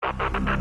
เ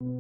Whew.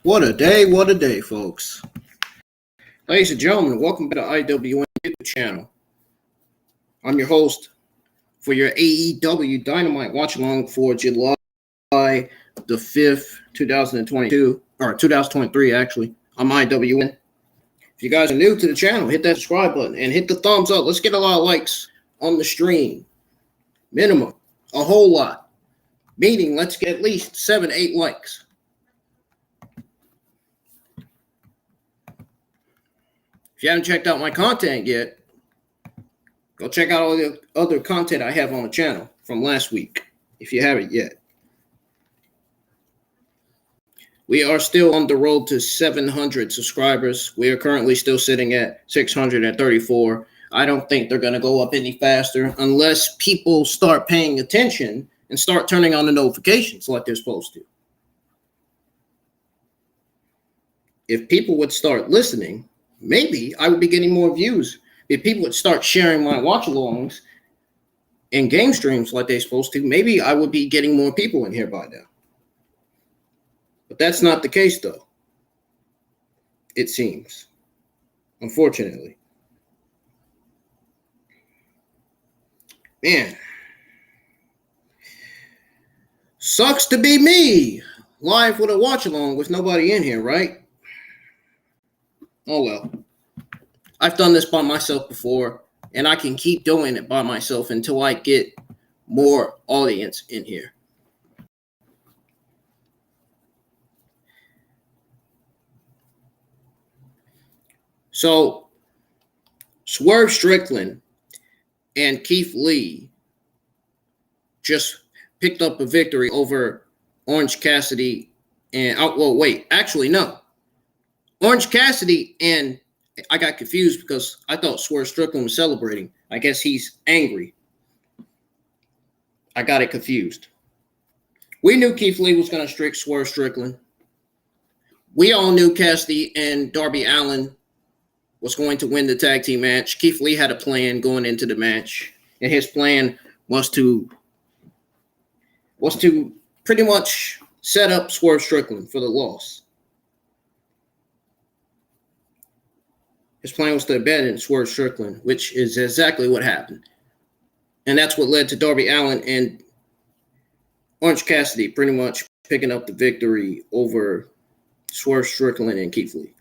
What a day, folks. Ladies and gentlemen, welcome to the IWN YouTube channel. I'm your host for your AEW Dynamite watch along for July the 5th, 2022, or 2023 actually. I'm IWN. If you guys are new to the channel, hit that subscribe button and hit the thumbs up. Let's get a lot of likes on the stream. Minimum, a whole lot. Meaning, let's get at least 7-8 likes. If you haven't checked out my content yet, go check out all the other content I have on the channel from last week, if you haven't yet. We are still on the road to 700 subscribers. We are currently still sitting at 634. I don't think they're going to go up any faster unless people start paying attention and start turning on the notifications like they're supposed to. If people would start listening, maybe I would be getting more views. If people would start sharing my watch-alongs and game streams like they're supposed to, maybe I would be getting more people in here by now. But that's not the case, though. It seems. Unfortunately. Man. Sucks to be me. Live with a watch-along with nobody in here, right? Oh, well. I've done this by myself before, and I can keep doing it by myself until I get more audience in here. So, Swerve Strickland and Keith Lee just picked up a victory over Orange Cassidy and actually no. Orange Cassidy and I got confused because I thought Swerve Strickland was celebrating. I guess he's angry. I got it confused. We knew Keith Lee was going to Swerve Strickland. We all knew Cassidy and Darby Allin was going to win the tag team match. Keith Lee had a plan going into the match, and his plan was to pretty much set up Swerve Strickland for the loss. His plan was to abandon Swerve Strickland, which is exactly what happened. And that's what led to Darby Allin and Orange Cassidy pretty much picking up the victory over Swerve Strickland and Keith Lee.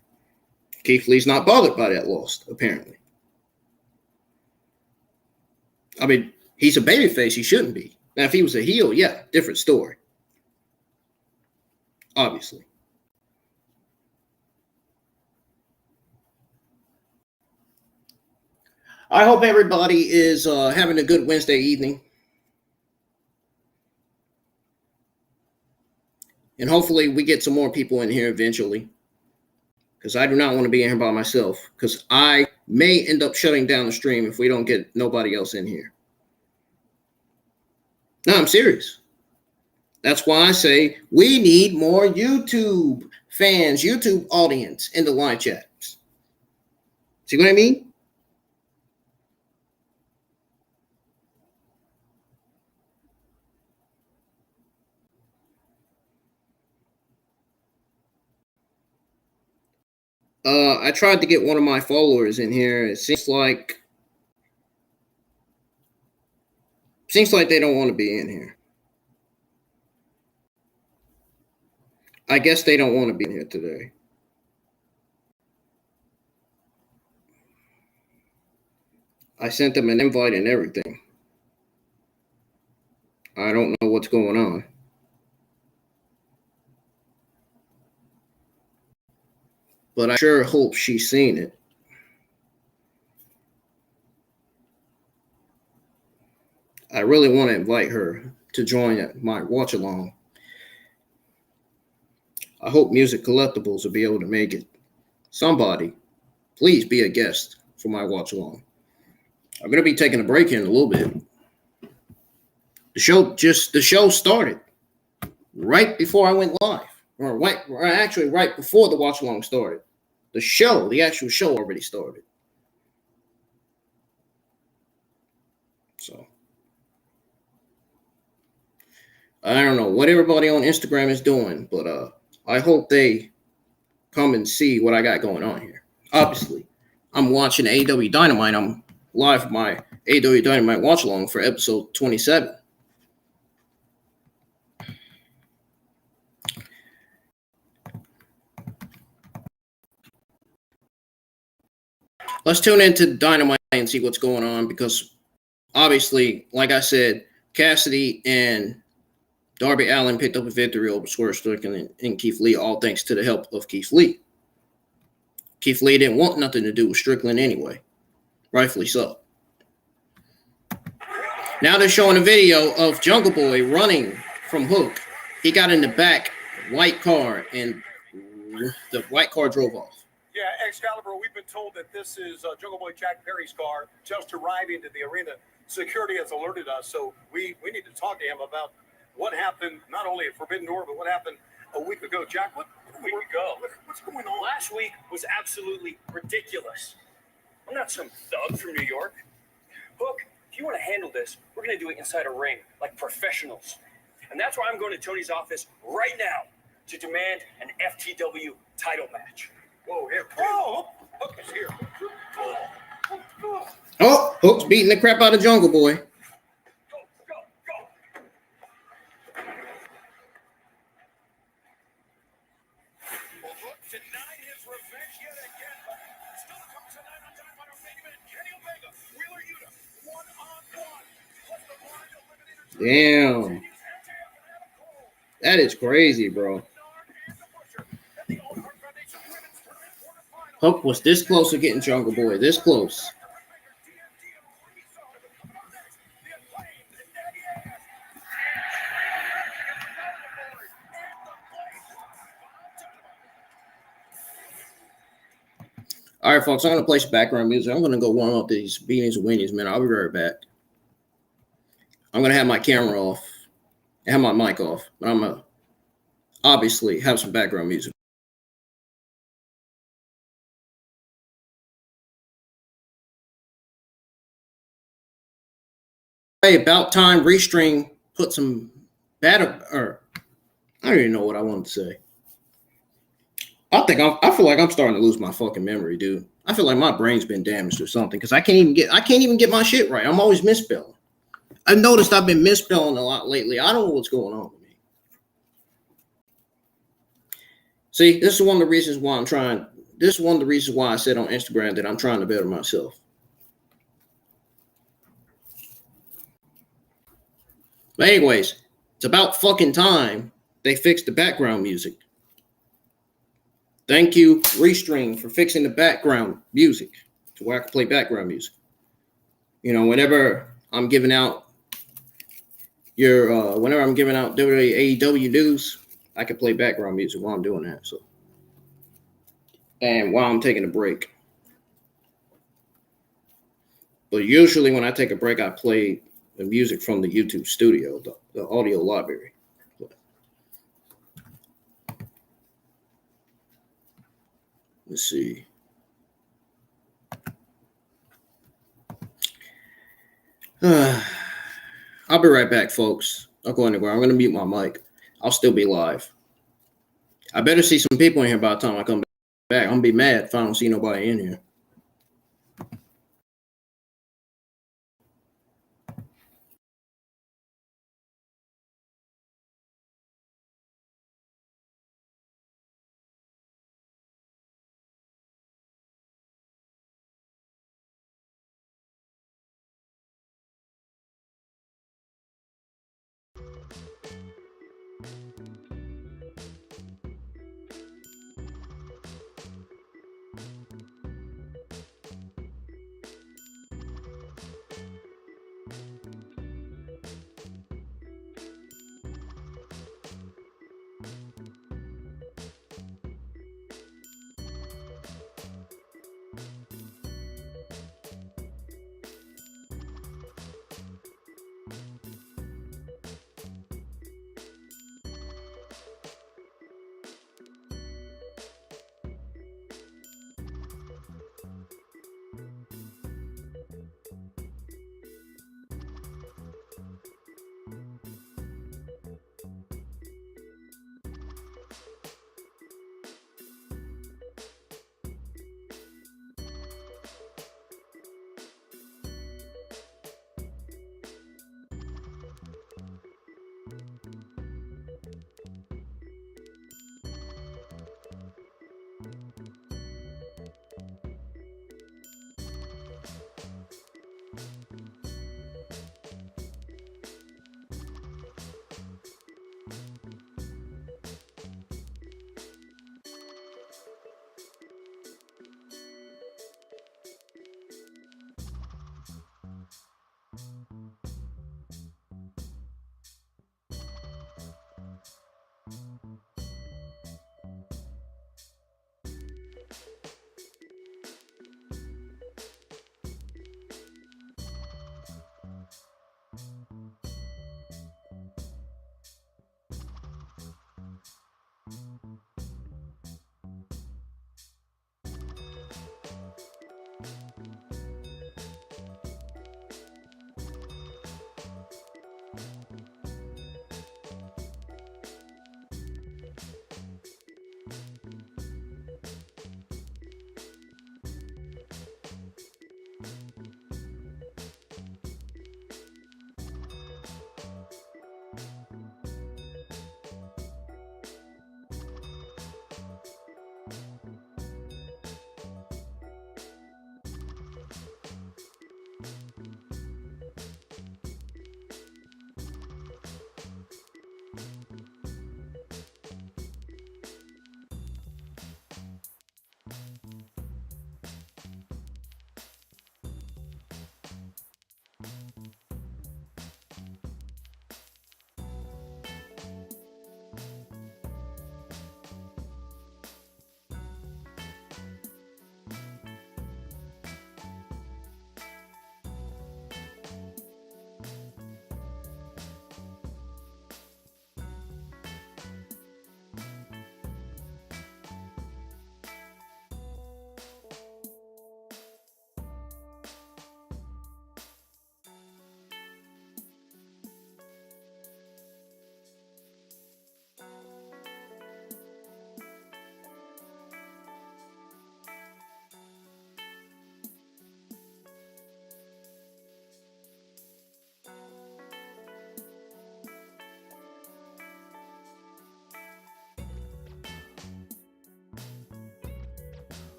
Keith Lee's not bothered by that loss, apparently. I mean, he's a babyface. He shouldn't be. Now, if he was a heel, yeah, different story. Obviously. I hope everybody is having a good Wednesday evening. And hopefully we get some more people in here eventually. Because I do not want to be in here by myself. Because I may end up shutting down the stream if we don't get nobody else in here. No, I'm serious. That's why I say we need more YouTube fans, YouTube audience in the live chats. See what I mean? I tried to get one of my followers in here. It seems like they don't want to be in here. I guess they don't want to be in here today. I sent them an invite and everything. I don't know what's going on. But I sure hope she's seen it. I really want to invite her to join my watch along. I hope Music Collectibles will be able to make it. Somebody, please be a guest for my watch along. I'm going to be taking a break here in a little bit. The show started right before I went live. Or actually right before the watch along started. The actual show already started. So I don't know what everybody on Instagram is doing, but I hope they come and see what I got going on here. Obviously, I'm watching AEW Dynamite. I'm live for my AEW Dynamite watch along for episode 27. Let's tune into Dynamite and see what's going on, because obviously, like I said, Cassidy and Darby Allin picked up a victory over Swerve, Strickland, and Keith Lee, all thanks to the help of Keith Lee. Keith Lee didn't want nothing to do with Strickland anyway. Rightfully so. Now they're showing a video of Jungle Boy running from Hook. He got in the back white car, and the white car drove off. Yeah, Excalibur, we've been told that this is Jungle Boy Jack Perry's car just arriving to the arena. Security has alerted us, so we need to talk to him about what happened, not only at Forbidden Door, but what happened a week ago. Jack, what's going on? Last week was absolutely ridiculous. I'm not some thug from New York. Hook, if you want to handle this, we're going to do it inside a ring, like professionals. And that's why I'm going to Tony's office right now to demand an FTW title match. Whoa, here. Oh, Hook is here. Oh, Hook's beating the crap out of Jungle Boy. Go. Hook denied his revenge yet again, but still comes tonight on Dynamite on main event. Kenny Omega, Wheeler Yuta, one-on-one. Plus the blind eliminator. Damn. That is crazy, bro. Hook was this close to getting Jungle Boy. This close. All right, folks, I'm going to play some background music. I'm going to go warm up these beanies and weenies, man. I'll be right back. I'm going to have my camera off. I have my mic off. But I'm going to obviously have some background music. Hey, about time Restream put some I don't even know what I wanted to say. I feel like I'm starting to lose my fucking memory, dude. I feel like my brain's been damaged or something, because I can't even get my shit right. I'm always misspelling. I've noticed I've been misspelling a lot lately. I don't know what's going on with me. See, this is one of the reasons why I said on Instagram that I'm trying to better myself. But anyways, it's about fucking time they fixed the background music. Thank you, Restream, for fixing the background music to where I can play background music. You know, whenever I'm giving out WWE AEW news, I can play background music while I'm doing that. So, and while I'm taking a break. But usually when I take a break, I play the music from the YouTube studio, the audio library. Let's see. I'll be right back, folks. I'll go anywhere. I'm going to mute my mic. I'll still be live. I better see some people in here by the time I come back. Back, I'm gonna be mad if I don't see nobody in here.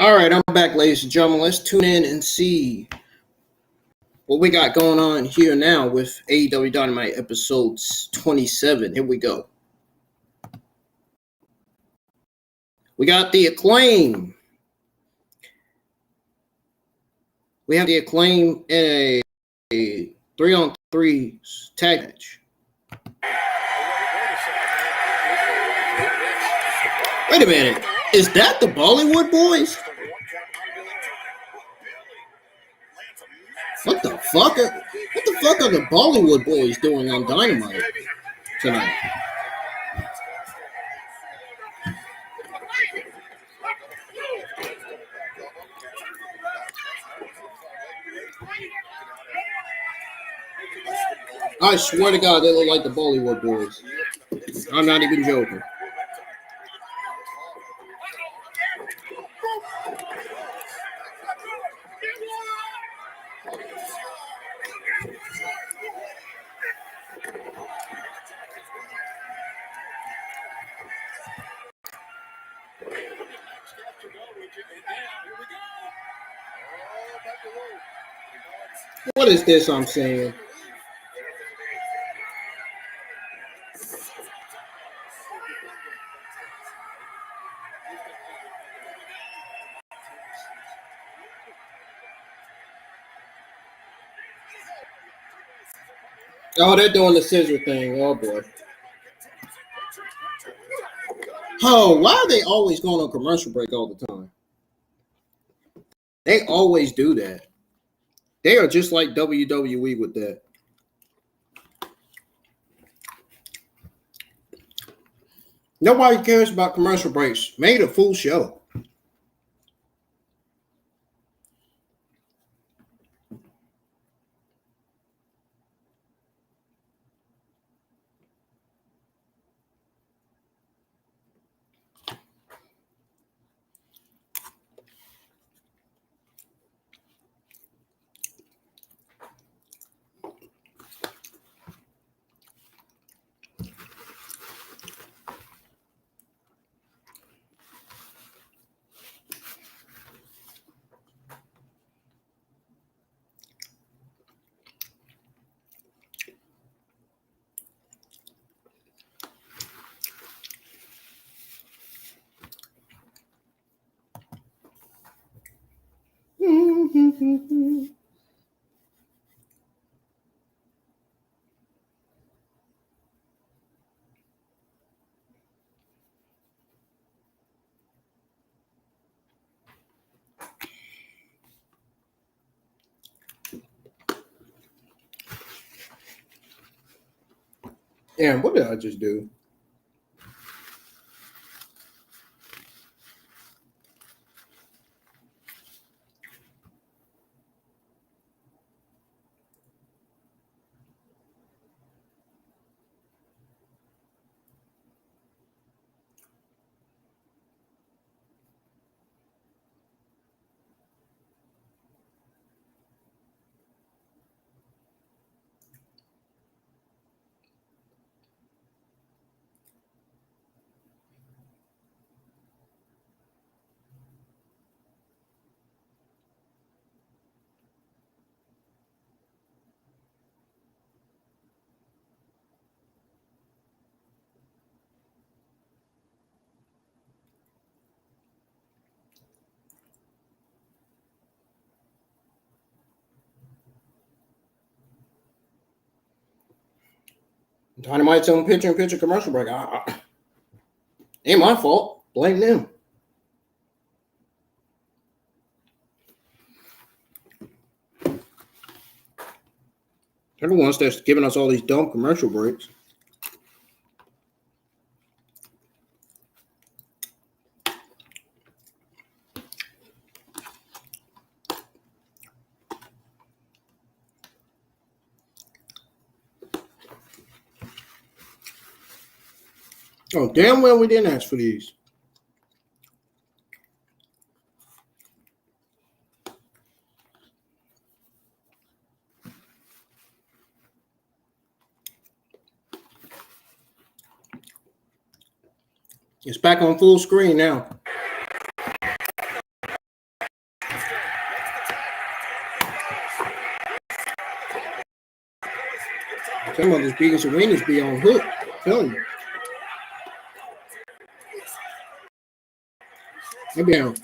All right, I'm back, ladies and gentlemen. Let's tune in and see what we got going on here now with AEW Dynamite episodes 27. Here we go. We got the Acclaim. We have the Acclaim in a 3-on-3 tag match. Wait a minute. Is that the Bollywood Boys? What the fuck are the Bollywood Boys doing on Dynamite tonight? I swear to God, they look like the Bollywood Boys. I'm not even joking. What is this I'm saying? Oh, they're doing the scissor thing. Oh, boy. Oh, why are they always going on commercial break all the time? They always do that. They are just like WWE with that. Nobody cares about commercial breaks. Made a full show. Damn, what did I just do? Dynamite's on picture-in-picture commercial break. Ain't my fault. Blame them. They're the ones that's giving us all these dumb commercial breaks. Oh, damn well we didn't ask for these. It's back on full screen now. Some of these biggest arenas be on hook. I'm telling you. Get down.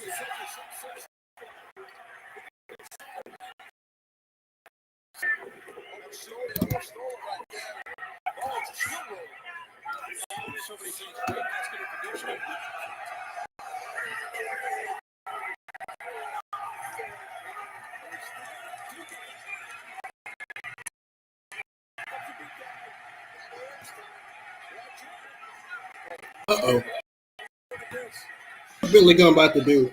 Uh-oh. What's Billy Gunn about to do?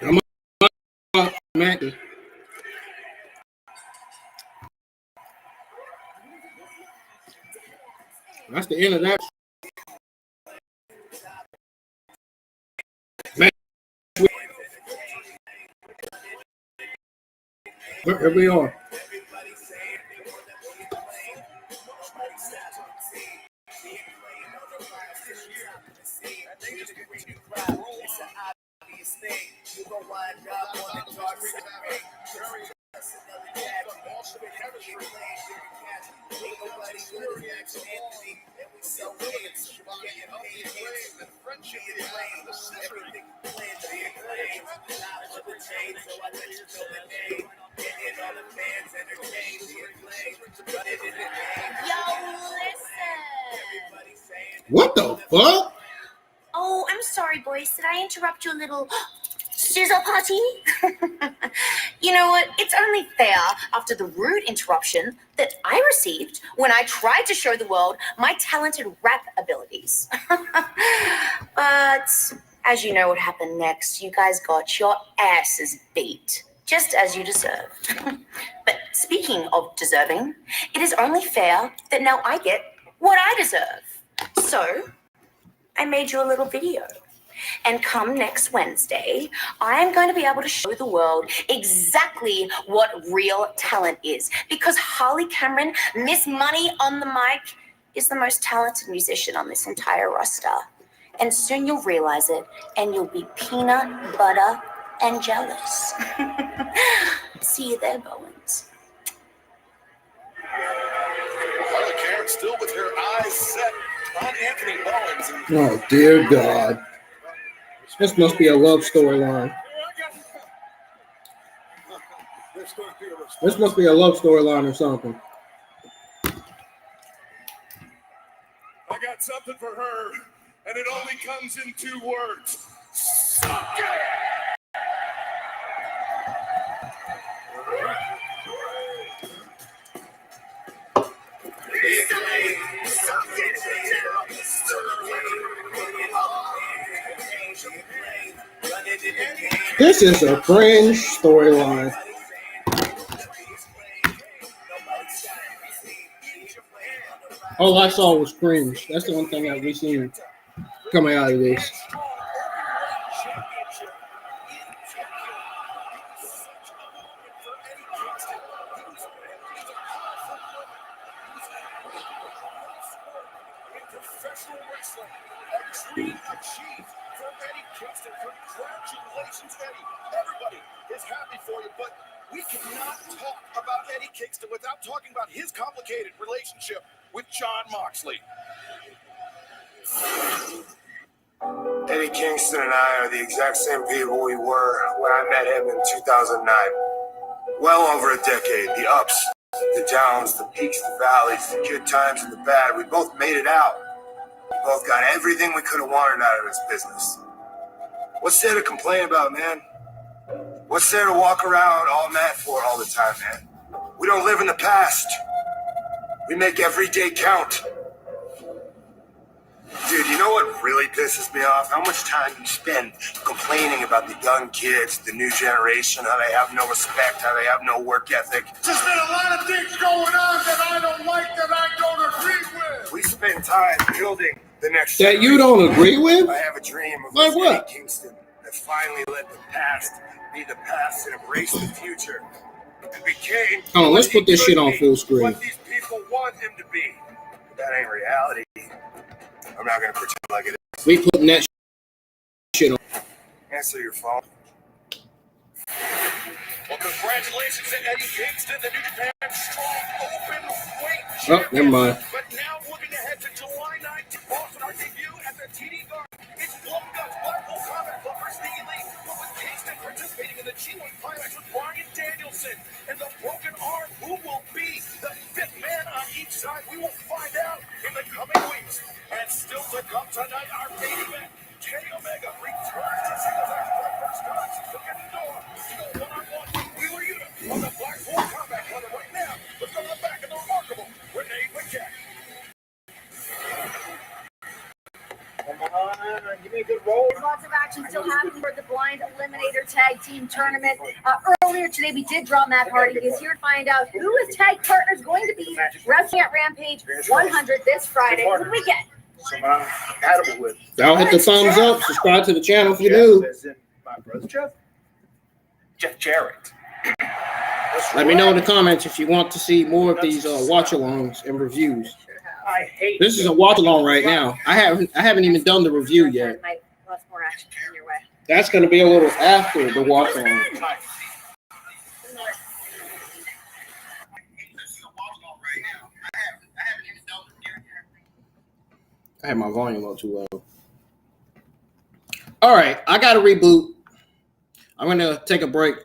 I'm up, Mackie. That's the end of that. Here we are. What the fuck? Oh, I'm sorry, boys. Did I interrupt your little sizzle party? You know what? It's only fair after the rude interruption that I received when I tried to show the world my talented rap abilities. But as you know what happened next, you guys got your asses beat, just as you deserved. But speaking of deserving, it is only fair that now I get what I deserve. So I made you a little video. And come next Wednesday, I'm going to be able to show the world exactly what real talent is. Because Harley Cameron, Miss Money on the mic, is the most talented musician on this entire roster. And soon you'll realize it, and you'll be peanut butter and jealous. See you there, Bowens. Harley Cameron still with her eyes set on Anthony Bowens. Oh, dear God. This must be a love storyline. This must be a love storyline or something. I got something for her, and it only comes in 2 words. Suck it! This is a cringe storyline. All I saw was cringe. That's the one thing that we seen coming out of this. Congratulations, Eddie. Everybody is happy for you, but we cannot talk about Eddie Kingston without talking about his complicated relationship with Jon Moxley. Eddie Kingston and I are the exact same people we were when I met him in 2009. Well over a decade. The ups, the downs, the peaks, the valleys, the good times and the bad. We both made it out. We both got everything we could have wanted out of this business. What's there to complain about, man? What's there to walk around all mad for all the time, man? We don't live in the past. We make every day count. Dude, you know what really pisses me off? How much time you spend complaining about the young kids, the new generation, how they have no respect, how they have no work ethic. There's been a lot of things going on that I don't like, that I don't agree with. We spend time building the next That generation. you don't agree with? I have a dream of Like what? Eddie Kingston that finally let the past be the past and embrace the future. And became Hold on, let's what he put this could shit on be, full screen. what these people him to be. But that ain't reality. I'm not gonna pretend like it is. We putting that shit on. Answer your phone. Well, congratulations to Eddie Kingston, the New Japan Strong Open Weight Oh, Champion. never mind. But now looking ahead to July 19th, Boston, our debut at the TD Garden. It's Blood Guts, Blackpool Combat Club versus the Elite. But with Kingston participating in the G1 Climax with Bryan Danielson and the Broken Arm, who will be the fifth man on each side? We will find out in the coming weeks. And still to come tonight, our main event. Kenny Omega returns to singles action for the first time since the end of the door. To go one-on-one with Wheeler Yuta on the Blackpool Combat Club right now. Let's go to the back of the remarkable Renee Paquette. Come on, give me a good roll. There's lots of action still happening for the Blind Eliminator Tag Team Tournament. Earlier today, we did draw Matt Hardy. He's here to find out who his tag partner is going to be wrestling at Rampage 100 this Friday. Who do we get? Someone I'm compatible with. Y'all hit the thumbs up. Subscribe to the channel if you're new. As in my brother Jeff? Jeff Jarrett. Let me know in the comments if you want to see more of these watch-alongs and reviews. I hate This is a watch-along right now. I haven't even done the review yet. Lots more action coming your way. That's going to be a little after the watch-along. I had my volume up too low. All right, I got to reboot. I'm going to take a break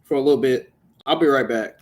for a little bit. I'll be right back.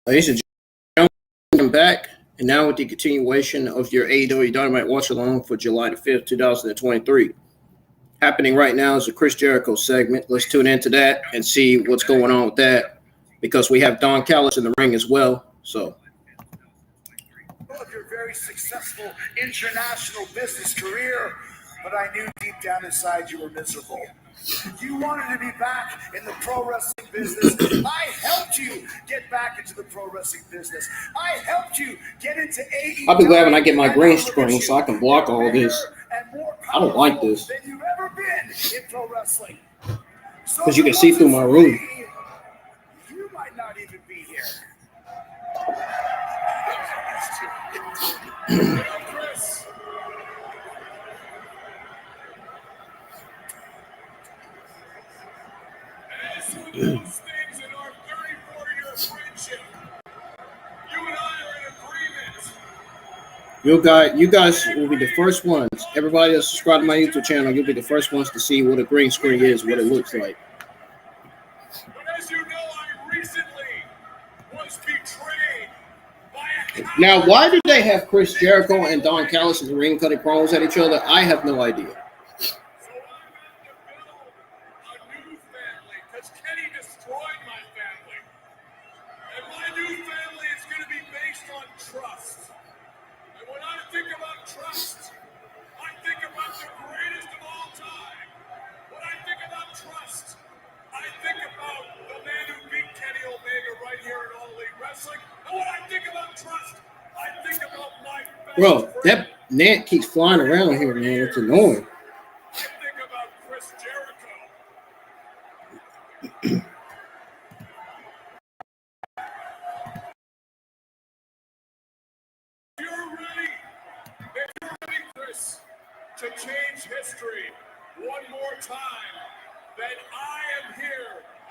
Ladies and gentlemen, welcome back. And now with the continuation of your AEW Dynamite watch along for July the 5th, 2023. Happening right now is a Chris Jericho segment. Let's tune into that and see what's going on with that, because we have Don Callis in the ring as well. So, Of your very successful international business career, but I knew deep down inside you were miserable. You wanted to be back in the pro wrestling business. I helped you get back into the pro wrestling business. I helped you get into AEW. I'll be glad when I get my green screen so I can block all this. I don't like this. Than you've ever been in pro wrestling. Because you can see through my room. You might not even be here. Chris. As with most things in our 34-year friendship, you and I are in agreement. You guys will be the first ones. Everybody that's subscribed to my YouTube channel, you'll be the first ones to see what a green screen is, what it looks like. But as you know, I recently was betrayed by a Now, why did they have Chris Jericho and Don Callis in the ring cutting promos at each other? I have no idea. So I'm going to build a new family because Kenny destroyed my family. And my new family is going to be based on trust. And when I think about trust, I think about the greatest of all time. When I think about trust, I think about the man who beat Kenny Omega right here in All Elite Wrestling. And when I think about trust, I think about my best Bro, friend. that net keeps flying around here, man. It's annoying. I think about Chris Jericho. If you're ready, Chris, to change history one more time, then I am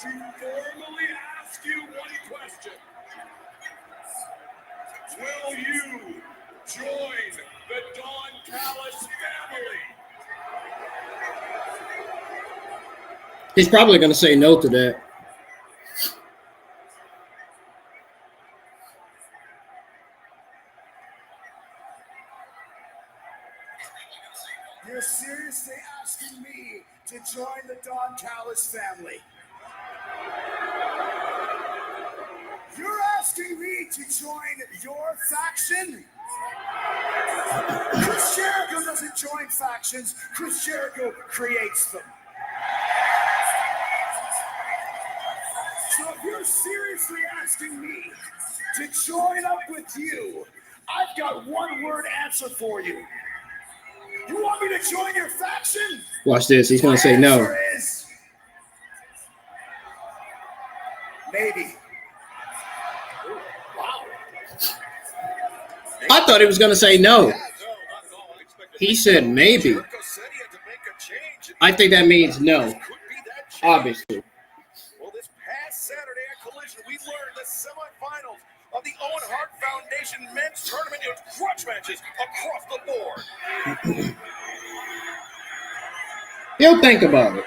to formally ask you one question. Will you join the Don Callis family? He's probably going to say no to that. You're seriously asking me to join the Don Callis family? You're asking me to join your faction? Chris Jericho doesn't join factions. Chris Jericho creates them. So if you're seriously asking me to join up with you, I've got one word answer for you. You want me to join your faction? Watch this. He's going to say no. Answer is maybe. Wow. I thought he was going to say no. No, not at all. I expected He said maybe. Jericho said he had to make a change. I think that means no, Could be that change. obviously. Well, this past Saturday at Collision, we learned the semifinals of the Owen Hart Foundation men's tournament in grudge matches across the board. He'll think about it.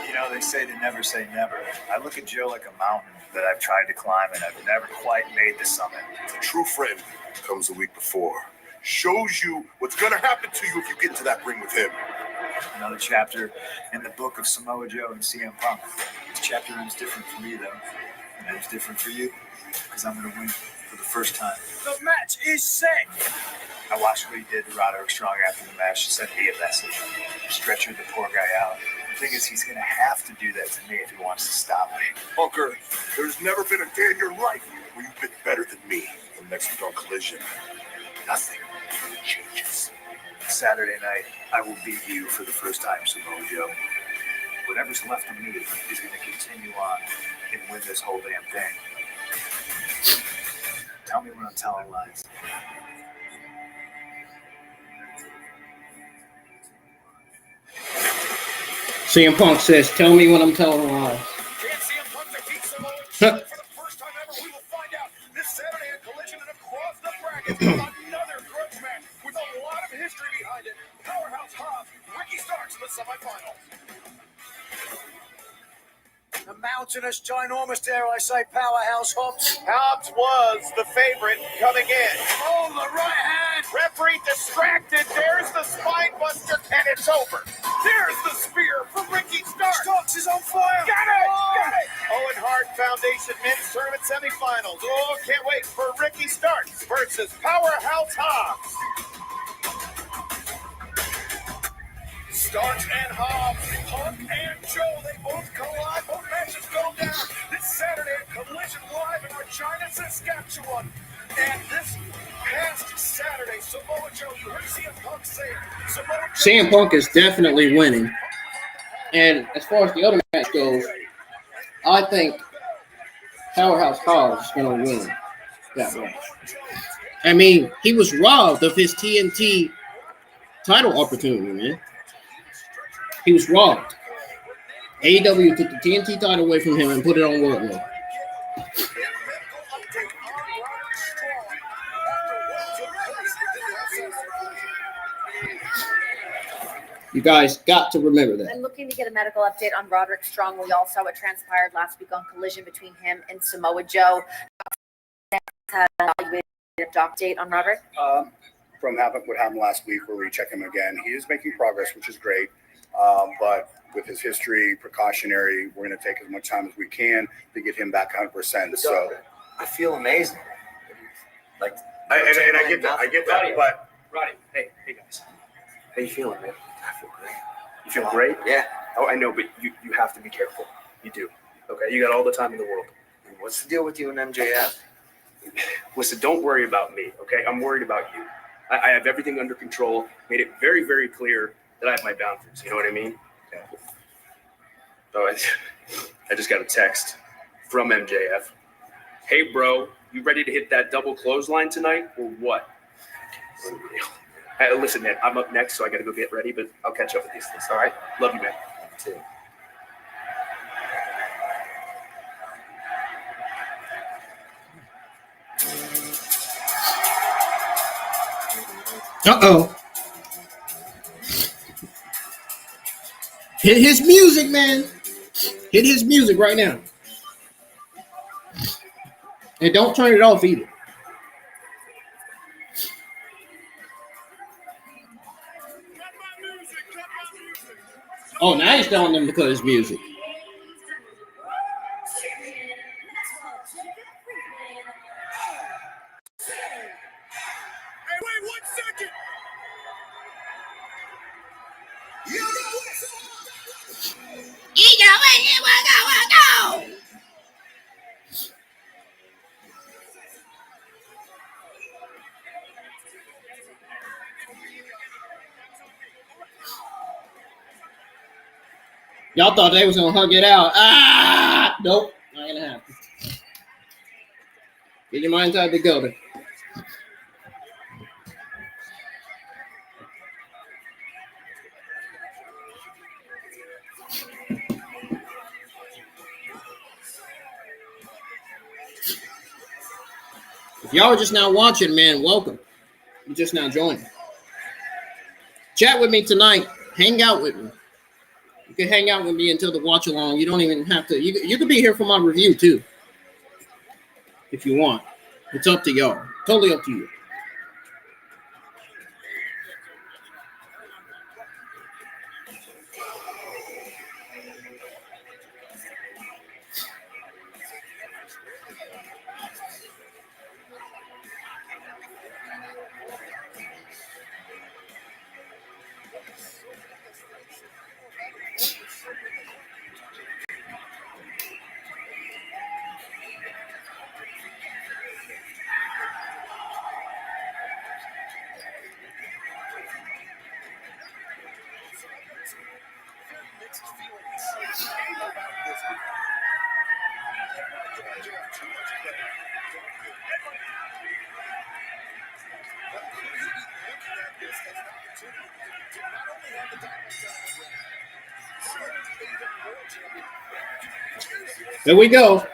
You know, they say to never say never. I look at Joe like a mountain that I've tried to climb and I've never quite made the summit. A true friend comes a week before. Shows you what's going to happen to you if you get into that ring with him. Another chapter in the book of Samoa Joe and CM Punk. This chapter ends different for me, though. And it's different for you because I'm going to win for the first time. The match is set. I watched what he did to Roderick Strong after the match to send me a message. Stretchered the poor guy out. The thing is, he's going to have to do that to me if he wants to stop me. Bunker, there's never been a day in your life where you've been better than me. And next week on Collision, nothing changes. Saturday night, I will beat you for the first time, Samoa Joe. Whatever's left of me is going to continue on and win this whole damn thing. Tell me when I'm telling lies. CM Punk says, tell me when I'm telling lies. Can CM Punk defeat Samoa Joe for the first time ever? We will find out this Saturday at Collision and across the bracket. Another grudge match with a lot of history behind it. Powerhouse Hobbs, Ricky Starks in the semifinals. The mountainous, ginormous, dare I say, powerhouse Hobbs. Hobbs was the favorite coming in. Oh, the right hand. Referee distracted. There's the spine buster, and it's over. There's the spear for Ricky Starks. Starks is on fire. Got it! Got it! Owen Hart Foundation Men's Tournament Semifinals. Oh, can't wait for Ricky Starks versus Powerhouse Hobbs. Starks and Hobbs, Punk and Joe, they both collide. Both matches go down this Saturday at Collision Live in Regina, Saskatchewan. And this past Saturday, Samoa Joe, you heard CM Punk say it. CM Punk is definitely winning. And as far as the other match goes, I think Powerhouse Hobbs is going to win that match. I mean, he was robbed of his TNT title opportunity, man. He was robbed. AEW took the TNT title away from him and put it on Wardlow. You guys got to remember that. I'm looking to get a medical update on Roderick Strong. We all saw what transpired last week on Collision between him and Samoa Joe. Had an evaluated update on Roderick? From what happened last week where we check him again, he is making progress, which is great. But with his history, precautionary, we're going to take as much time as we can to get him back 100%. So I feel amazing. Like, I get that, but Roddy, hey guys, how you feeling, man? I feel great. You feel great? Yeah. Oh, I know, but you have to be careful. You do. Okay, you got all the time in the world. What's the deal with you and MJF? Listen, don't worry about me, okay? I'm worried about you. I have everything under control. Made it very, very clear that I have my boundaries. You know what I mean? Yeah. So I just got a text from MJF. Hey, bro, you ready to hit that double clothesline tonight or what? Hey, listen, man, I'm up next, so I got to go get ready, but I'll catch up with these things, all right? Love you, man. too. Uh-oh. Hit his music, man. Hit his music right now. And don't turn it off either. Oh, now he's telling them to cut his music. Y'all thought they was gonna hug it out. Ah, nope, not gonna happen. Get your mind out the gutter. If y'all are just now watching, man, welcome. You just now joining. Chat with me tonight. Hang out with me. You can hang out with me until the watch along. You don't even have to. You can be here for my review too, if you want. It's up to y'all. Totally up to you. There we go.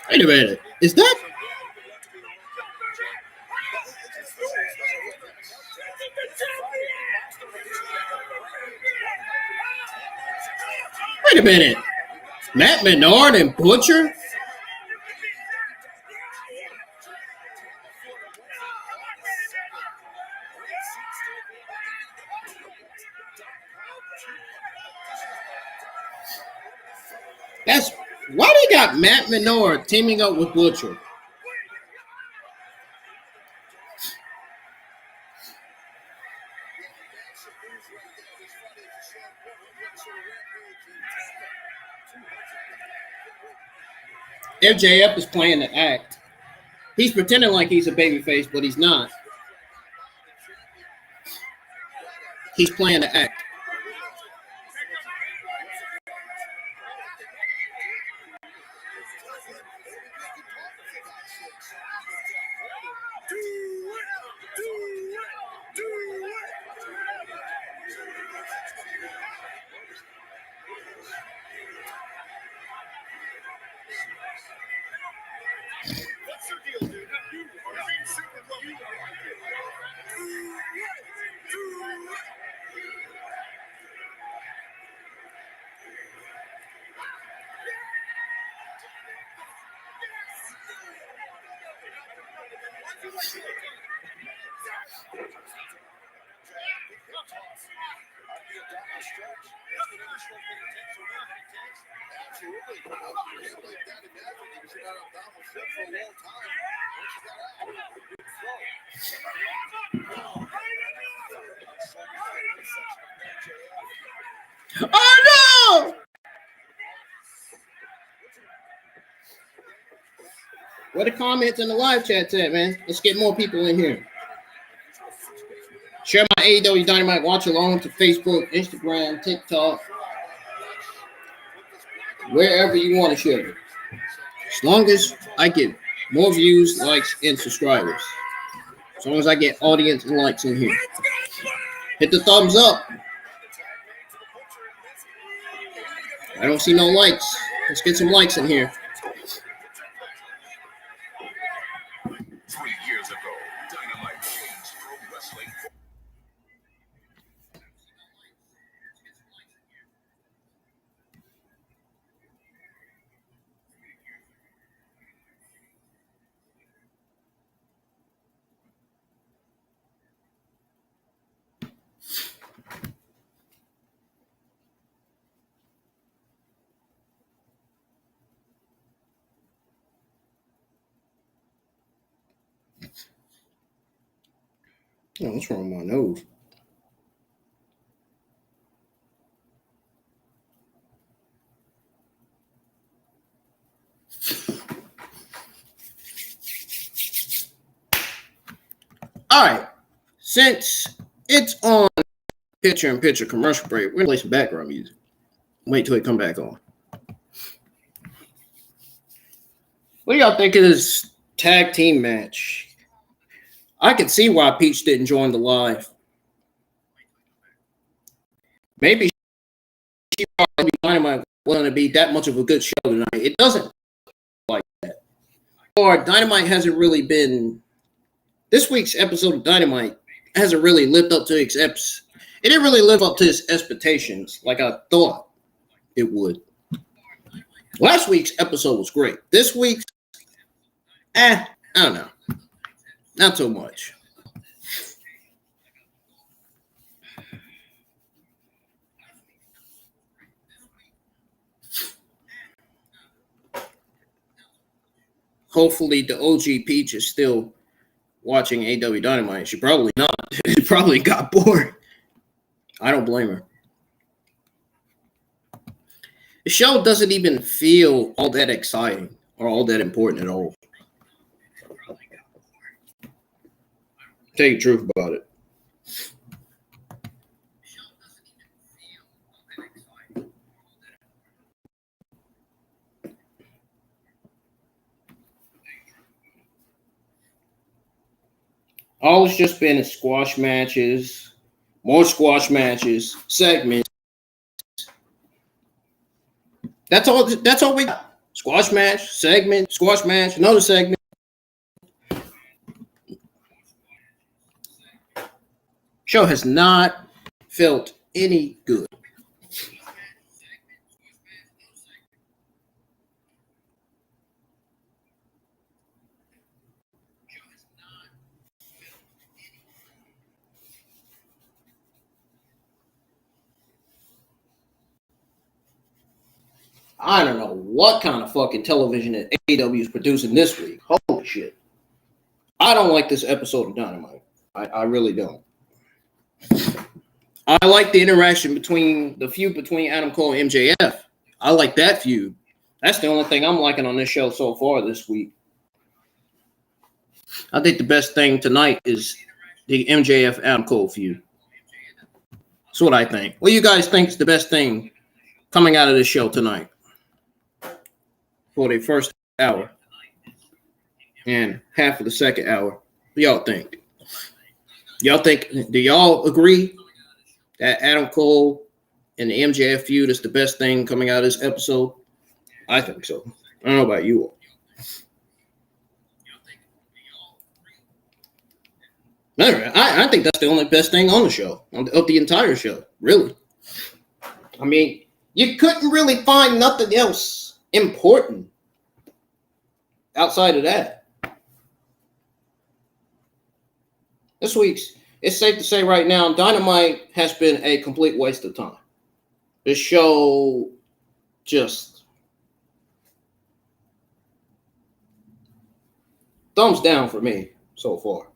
Wait a minute. Is that? Wait a minute. Matt Menard and Butcher? That's why they got Matt Menard teaming up with Butcher. MJF is playing the act. He's pretending like he's a babyface, but he's not. He's playing the act. Oh no! Where the comments in the live chat at, man? Let's get more people in here. Share my AEW Dynamite watch along to Facebook, Instagram, TikTok, wherever you want to share it. As long as I get more views, likes, and subscribers. As long as I get audience and likes in here. Hit the thumbs up. I don't see no likes. Let's get some likes in here. 3 years ago, Dynamite changed pro wrestling. Oh, what's wrong with my nose? All right. Since it's on picture-in-picture commercial break, we're going to play some background music. Wait till it come back on. What do y'all think of this tag team match? I can see why Peach didn't join the live. Maybe she Dynamite wasn't to be that much of a good show tonight. It doesn't like that. Or Dynamite hasn't really been. This week's episode of Dynamite hasn't really lived up to its it didn't really live up to its expectations like I thought it would. Last week's episode was great. This week's, I don't know. Not so much. Hopefully the OG Peach is still watching AEW Dynamite. She probably not. She probably got bored. I don't blame her. The show doesn't even feel all that exciting or all that important at all. Tell you the truth about it. All it's just been is squash matches, more squash matches, segments. That's all we got. Squash match, segment, squash match, another segment. Show has not felt any good. I don't know what kind of fucking television that AEW is producing this week. Holy shit. I don't like this episode of Dynamite. I really don't. I like the interaction between the feud between Adam Cole and MJF. I like that feud. That's the only thing I'm liking on this show so far this week. I think the best thing tonight is the MJF Adam Cole feud. That's what I think. What do you guys think is the best thing coming out of this show tonight? For the first hour and half of the second hour. What do y'all think? Do y'all agree that Adam Cole and the MJF feud is the best thing coming out of this episode? I think so. I don't know about you all. I think that's the only best thing on the show, of the entire show, really. I mean, you couldn't really find nothing else important outside of that. This week's, it's safe to say right now, Dynamite has been a complete waste of time. This show just thumbs down for me so far.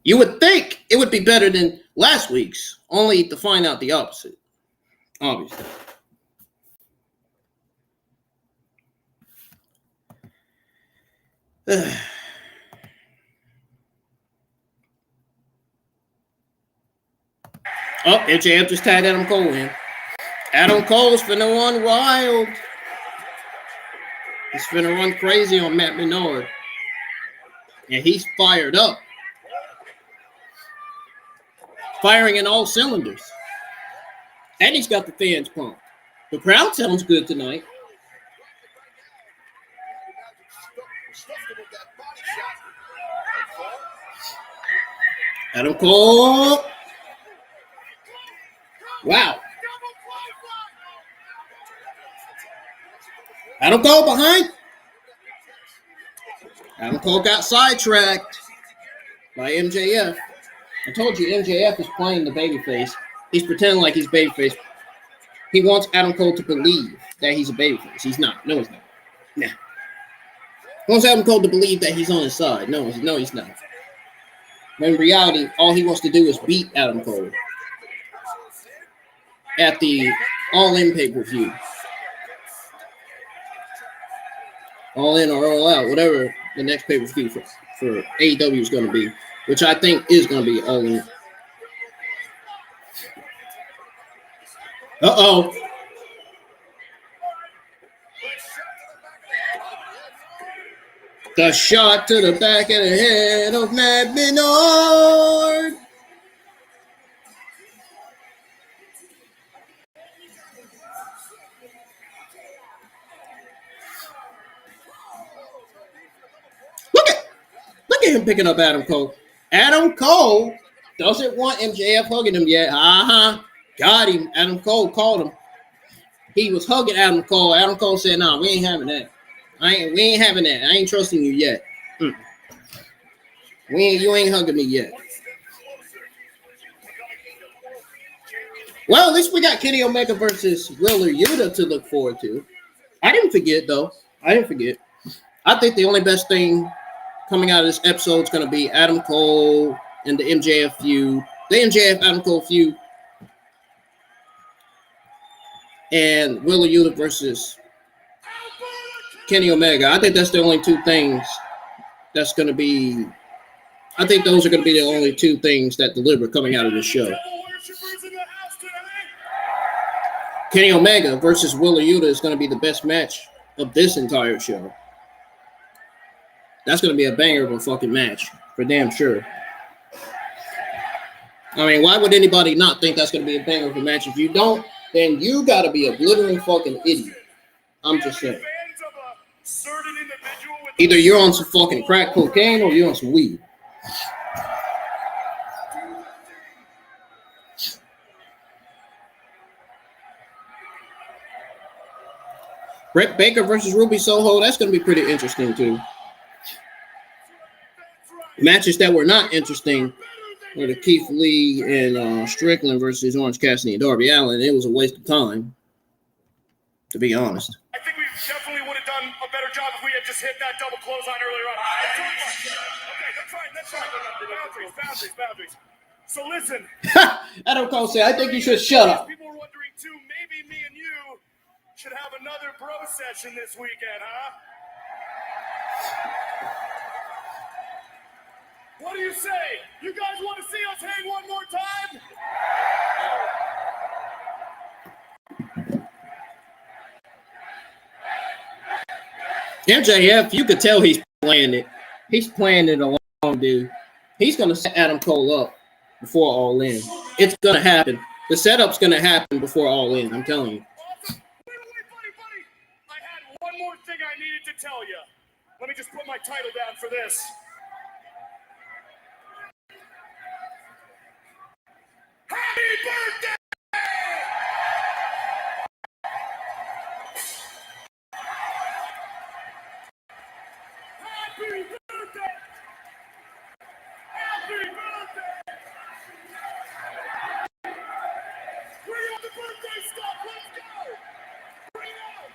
You would think it would be better than last week's, only to find out the opposite, obviously. Oh, MJF just tagged Adam Cole in. Adam Cole's finna run wild. He's finna run crazy on Matt Menard. And he's fired up. Firing in all cylinders. And he's got the fans pumped. The crowd sounds good tonight. Adam Cole. Wow. Adam Cole behind. Adam Cole got sidetracked by MJF. I told you MJF is playing the babyface. He's pretending like he's babyface. He wants Adam Cole to believe that he's a babyface. He's not. No, he's not. Nah. He wants Adam Cole to believe that he's on his side. No, he's not. But in reality, all he wants to do is beat Adam Cole at the All-In pay-per-view. All In or All Out, whatever the next pay-per-view for AEW is going to be, which I think is going to be All In. Uh-oh. The shot to the back of the head of Matt Menard. Look at him picking up Adam Cole. Adam Cole doesn't want MJF hugging him yet. Got him. Adam Cole called him. He was hugging Adam Cole. Adam Cole said, "Nah, we ain't having that. We ain't having that. I ain't trusting you yet. You ain't hugging me yet." Well, at least we got Kenny Omega versus Wheeler Yuta to look forward to. I didn't forget, though. I think the only best thing coming out of this episode is going to be Adam Cole and the MJF feud. The MJF Adam Cole feud. And Wheeler Yuta versus Kenny Omega. I think that's the only two things that's going to be. I think those are going to be the only two things that deliver coming out of this show. Kenny Omega versus Wheeler Yuta is going to be the best match of this entire show. That's going to be a banger of a fucking match, for damn sure. I mean, why would anybody not think that's going to be a banger of a match? If you don't, then you got to be a glittering fucking idiot. I'm just saying. Either you're on some fucking crack cocaine or you're on some weed. Britt Baker versus Ruby Soho. That's going to be pretty interesting, too. Matches that were not interesting were the Keith Lee and Strickland versus Orange Cassidy and Darby Allin. It was a waste of time, to be honest. I think we definitely would have done a better job if we had just hit that double clothesline earlier on. Okay, that's fine. Boundaries. So listen. Adam Cole said, I think you should shut up. People were wondering, too, maybe me and you should have another bro session this weekend, huh? What do you say? You guys want to see us hang one more time? MJF, you could tell he's playing it. He's playing it along, dude. He's going to set Adam Cole up before All In. It's going to happen. The setup's going to happen before All In, I'm telling you. Awesome. Wait, buddy. I had one more thing I needed to tell you. Let me just put my title down for this. Happy birthday! Happy birthday! Happy birthday! Bring out the birthday stuff! Let's go! Bring it out!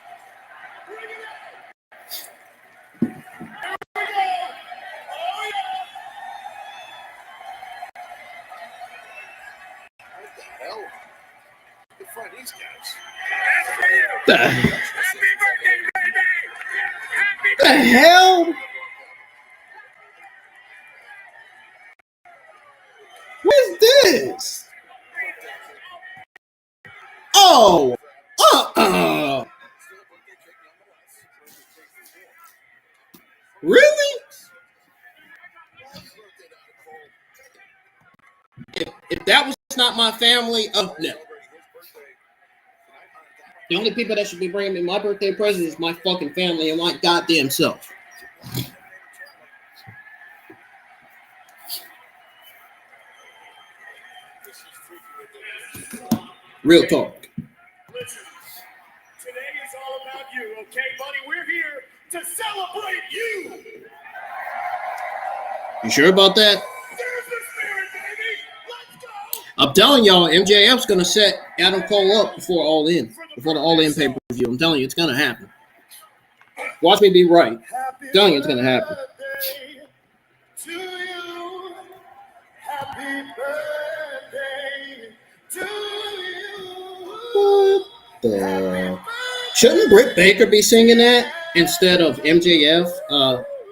Bring it out! Here we go! Oh, yeah! What the hell? Who find these guys? That's for you! Happy birthday, baby! Happy The hell? What is this? Oh! Really? If that was not my family, no. The only people that should be bringing me my birthday present is my fucking family and my goddamn self. Real talk. Listen, today is all about you, okay, buddy? We're here to celebrate you. You sure about that? There's the spirit, baby. Let's go. I'm telling y'all, MJF's gonna set Adam Cole up before the All In pay-per-view. I'm telling you, it's gonna happen. Watch me be right. I'm telling you, it's gonna happen. To you. Happy birthday to you. Shouldn't Britt Baker be singing that instead of MJF?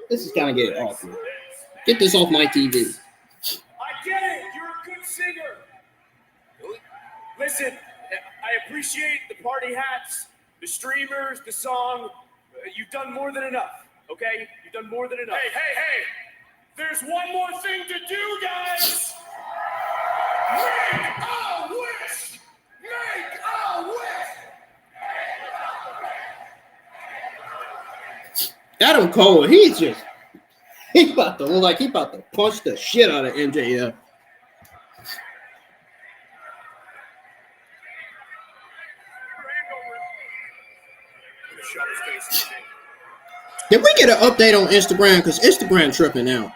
This is kind of getting awkward. Get this off my TV. I get it. You're a good singer. Listen, I appreciate the party hats, the streamers, the song. You've done more than enough, okay? You've done more than enough. Hey. There's one more thing to do, guys. Make a wish. Make a wish. Adam Cole, he about to look like he about to punch the shit out of MJF. Did we get an update on Instagram? Because Instagram tripping out.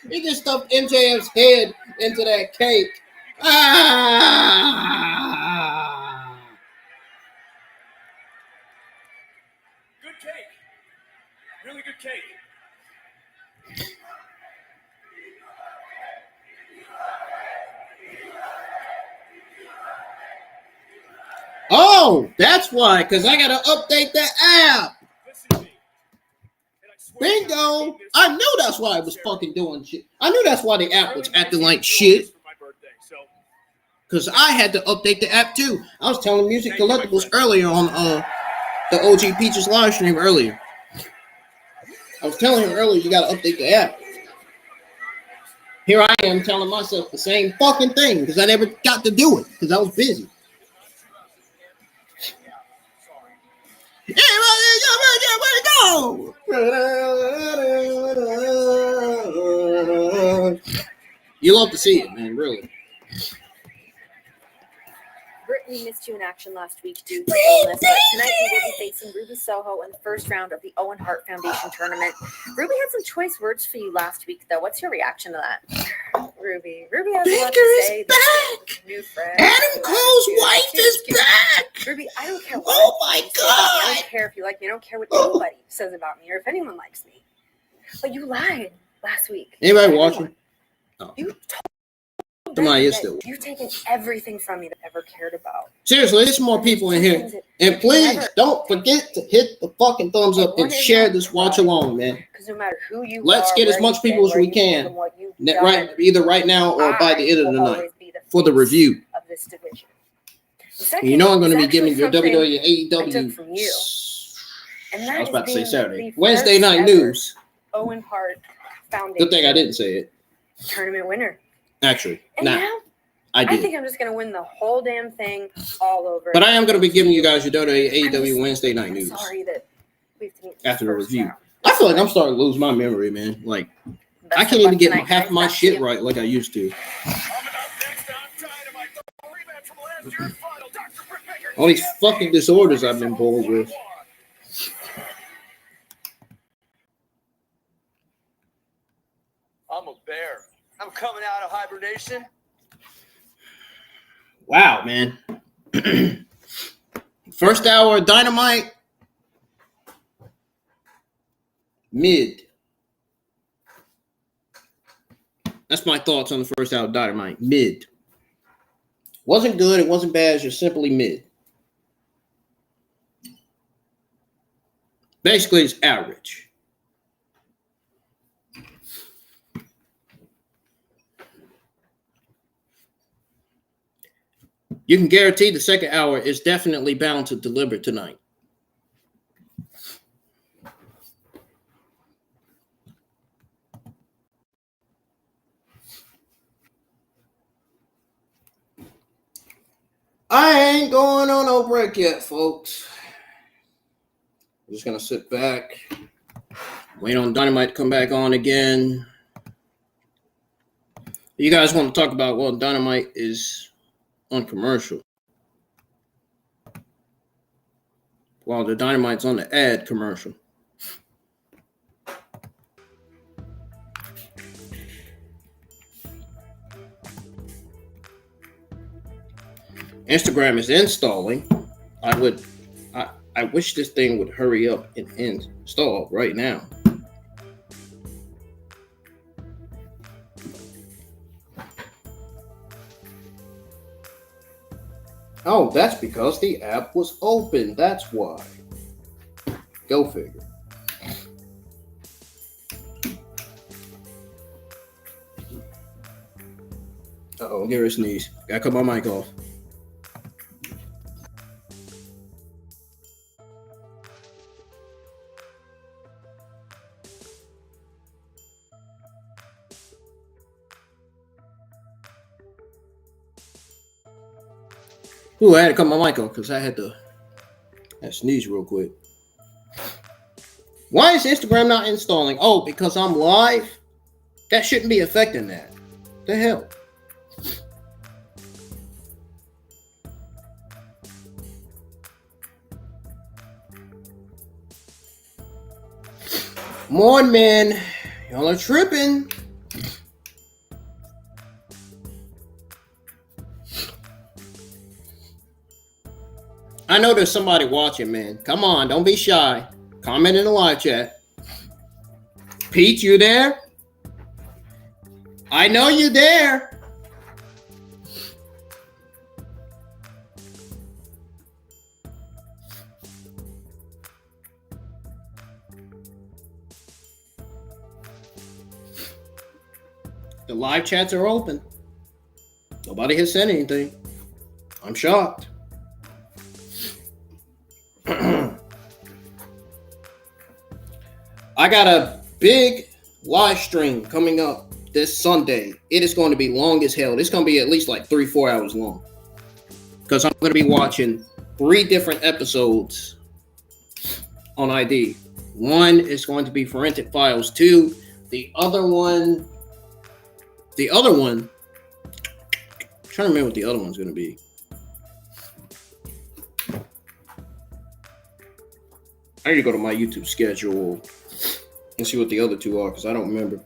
He just stuffed MJF's head into that cake. Good cake. Really good cake. Oh, that's why, because I gotta update the app. Bingo! I knew that's why I was fucking doing shit. I knew that's why the app was acting like shit. Because I had to update the app too. I was telling Music Collectibles earlier on the OG Peaches live stream earlier. I was telling him earlier you gotta update the app. Here I am telling myself the same fucking thing because I never got to do it because I was busy. You love to see it, man, really. Britt, we missed you in action last week due to illness, but tonight we will be facing Ruby Soho in the first round of the Owen Hart Foundation tournament. Ruby had some choice words for you last week, though. What's your reaction to that? Ruby has a lot to say. Back. New friend. Adam Cole's wife is back. Ruby, I don't care what. Oh my God. I don't care if you like me. I don't care what anybody says about me or if anyone likes me. But you lied last week. Anybody watching? Oh. You told Somebody is still. You've taken everything from me that I ever cared about. Seriously, there's more people in here. And please don't forget to hit the fucking thumbs up and share this watch along, man. Because no matter who you Let's get as much people as we can, right, either right now or by the end of the night for the review. Of this division. You know I'm going to be giving your WWE, AEW. From you. And I was about to say Saturday. Wednesday night news. Owen Hart Foundation. Good thing I didn't say it. Tournament winner. Actually, now I did. I think I'm just going to win the whole damn thing all over. But I am going to be giving you guys your AEW Wednesday night news. Sorry that we have to meet after the review. I feel like I'm starting to lose my memory, man. Like, I can't even get half of my shit right like I used to. All these fucking disorders I've been born with. I'm a bear. I'm coming out of hibernation. Wow, man. First hour of Dynamite. Mid. That's my thoughts on the first hour of Dynamite. Mid. Wasn't good. It wasn't bad. It's just simply mid. Basically, it's average. You can guarantee the second hour is definitely bound to deliver tonight. I ain't going on no break yet, folks. I'm just going to sit back, wait on Dynamite to come back on again. You guys want to talk about, well, Dynamite is on commercial. While the Dynamite's on the ad commercial. Instagram is installing. I wish this thing would hurry up and install right now. Oh, that's because the app was open. That's why. Go figure. Uh-oh, give her a sneeze. Gotta cut my mic off. Ooh, I had to cut my mic off because I had to sneeze real quick. Why is Instagram not installing? Oh, because I'm live? That shouldn't be affecting that. The hell? Morning, man. Y'all are tripping. I know there's somebody watching, man. Come on, don't be shy. Comment in the live chat. Pete, you there? I know you there. The live chats are open. Nobody has said anything. I'm shocked. I got a big live stream coming up this Sunday. It is going to be long as hell. It's going to be at least like 3-4 hours long. Because I'm going to be watching 3 different episodes on ID. One is going to be Forensic Files 2. The other one, I'm trying to remember what the other one's going to be. I need to go to my YouTube schedule and see what the other 2 are because I don't remember.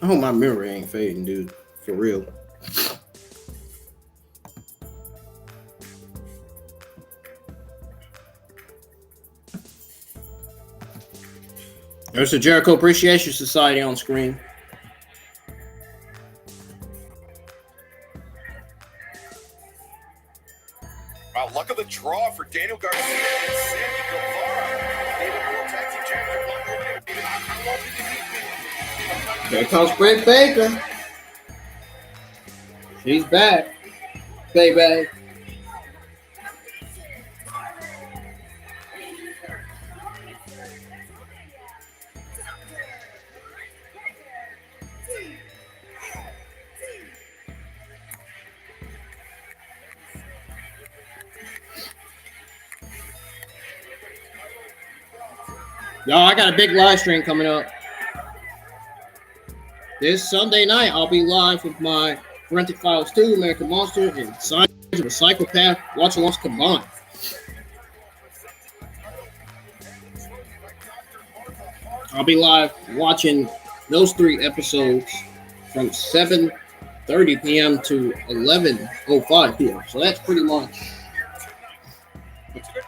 I hope my memory ain't fading, dude. For real. There's the Jericho Appreciation Society on screen. Wow, luck of the draw for Daniel Garcia and Sammy Guevara. AEW Tag Team Champion. There comes Britt Baker. She's back, baby. Y'all, I got a big live stream coming up. This Sunday night, I'll be live with my Forensic Files 2, American Monster, and Signs of a Psychopath watch-alongs combined. I'll be live watching those 3 episodes from 7:30 p.m. to 11:05 p.m. So that's pretty much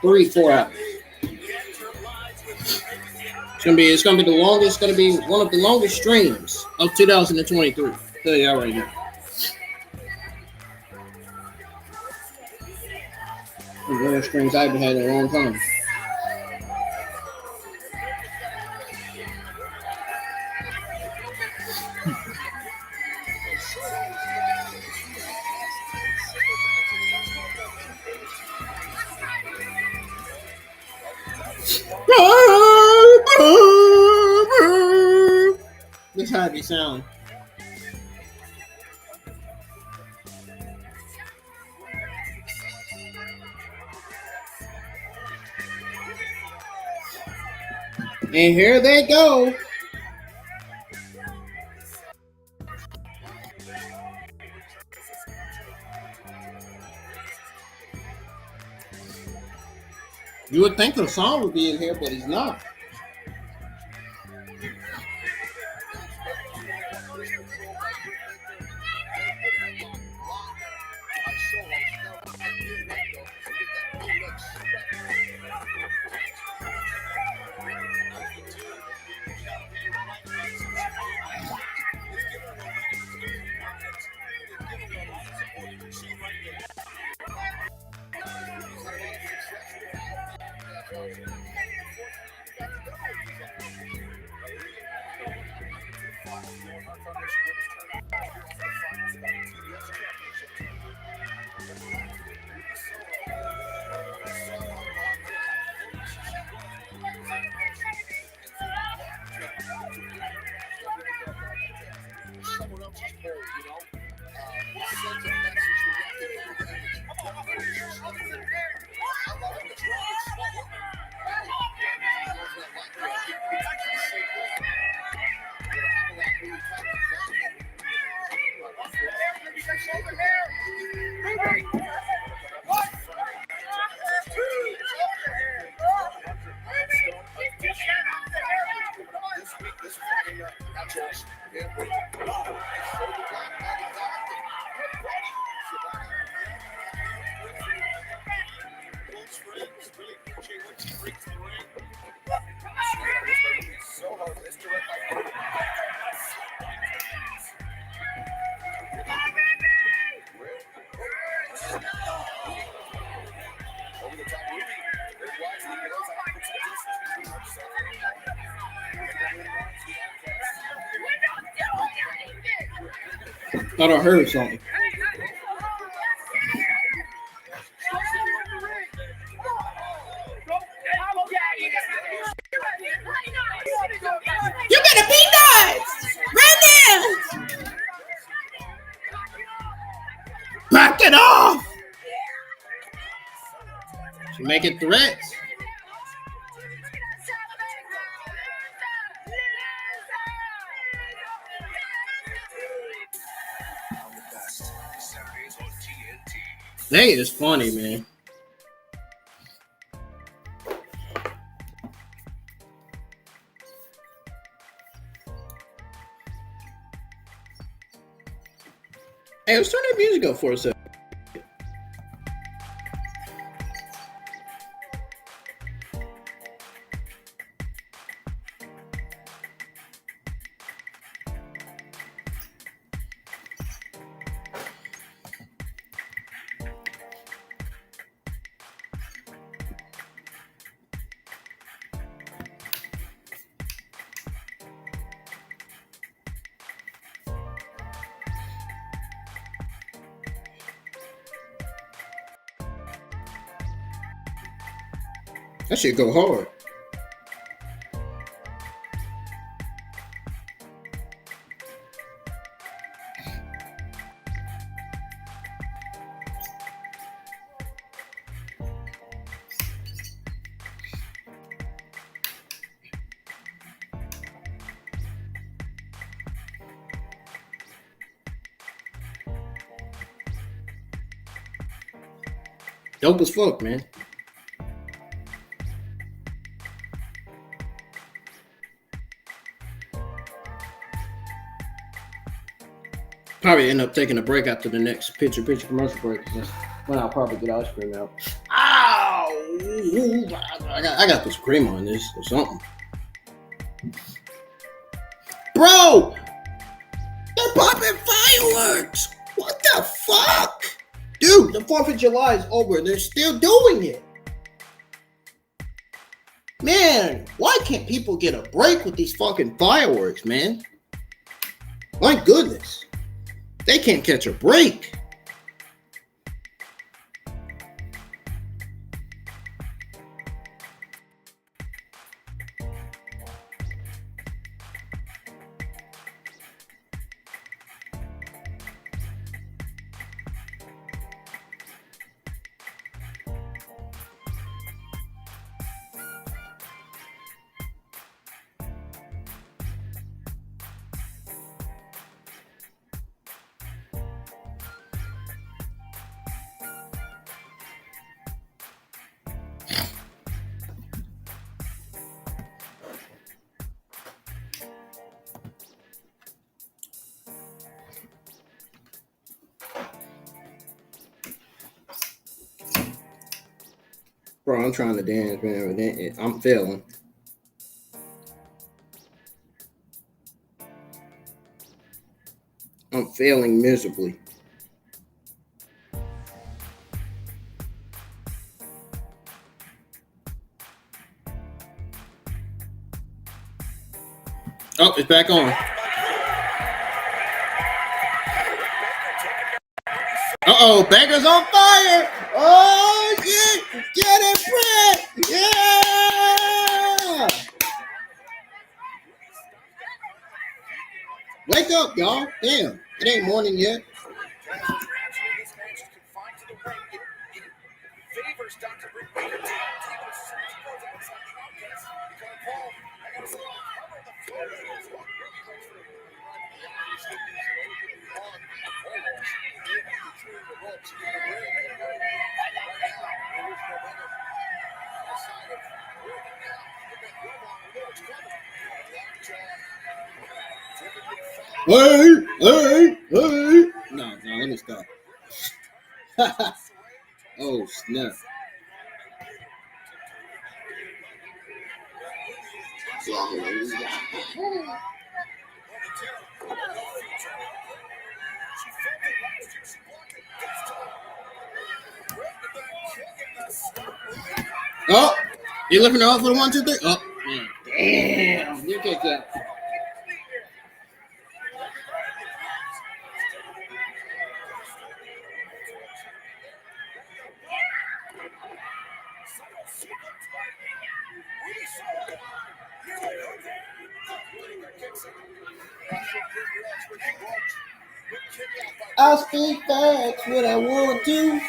3-4 hours. It's gonna be the longest. It's gonna be one of the longest streams of 2023. I'll tell you that right now. One of the strings I haven't had in a long time. This how it be sound. And here they go. You would think the song would be in here, but he's not. Thought I heard something. You better be nice! Right there! Back it off! She making threats. That is funny, man. Hey, let's turn that music up for a second. That shit go hard. Dope as fuck, man. Probably end up taking a break after the next picture commercial break. That's when I'll probably get ice cream out. Ow! I got this cream on this or something. Bro! They're popping fireworks! What the fuck? Do Dude, the 4th of July is over and they're still doing it. Man, why can't people get a break with these fucking fireworks, man? My goodness. They can't catch a break. Bro, I'm trying to dance, man, but I'm failing. I'm failing miserably. Oh, it's back on. Uh-oh, Baker's on fire. Oh, shit. Get it, Britt. Yeah. Wake up, y'all. Damn, it ain't morning yet. Hey. No, let me stop. Oh, snap. Oh, you looking out for the 1, 2, 3? Oh, man. Damn, you take that. I speak facts what I want to.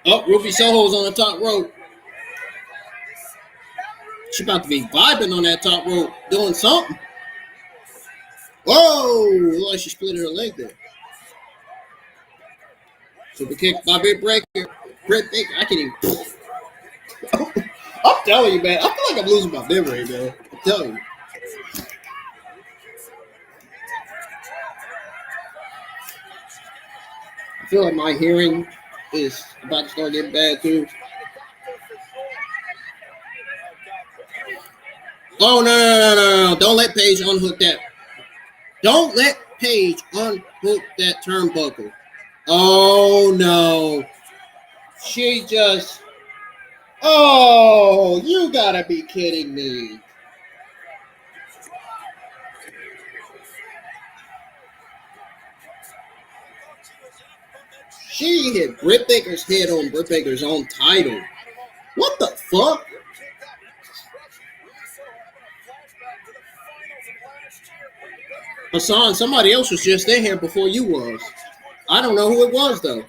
Oh, Ruby Soho's on the top rope. She about to be vibing on that top rope, doing something. Whoa! Look like she split her leg there. Super kick by Britt Baker. I can't even. I'm telling you, man. I feel like I'm losing my memory, man. I'm telling you. I feel like my hearing is about to start getting bad, too. Oh, no. Don't let Paige unhook that. Don't let Paige unhook that turnbuckle. Oh, no. She just... Oh, you gotta be kidding me. She hit Britt Baker's head on Britt Baker's own title. What the fuck? Hassan, somebody else was just in here before you was. I don't know who it was, though.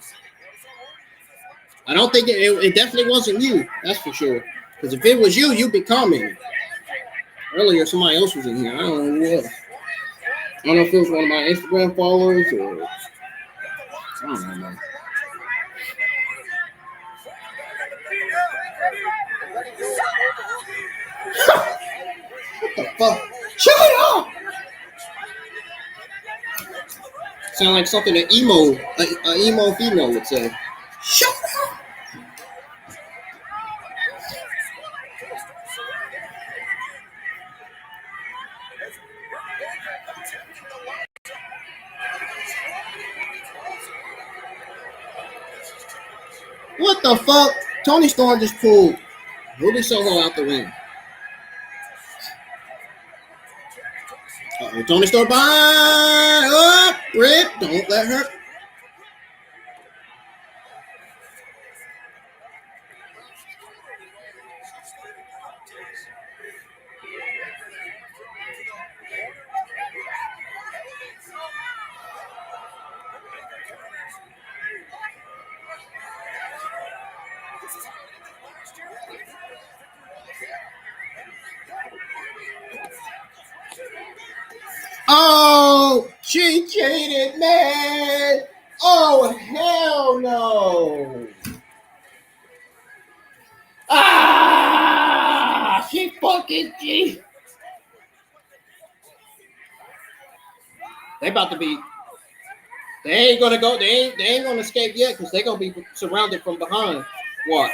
I don't think it definitely wasn't you. That's for sure. Because if it was you, you'd be commenting. Earlier, somebody else was in here. I don't know who it was. I don't know if it was one of my Instagram followers or... I don't know, man. What the fuck? Shut up! Sound like something an emo female would say. Shut up! What the fuck? Tony Storm just pulled Ruby Soho out the ring. Uh-oh, Tony Storm by up. Britt, don't let her. Oh, she cheated, man. Oh, hell no. Ah, she fucking cheated. They about to be. They ain't gonna go. They ain't gonna escape yet because they're gonna be surrounded from behind. Watch.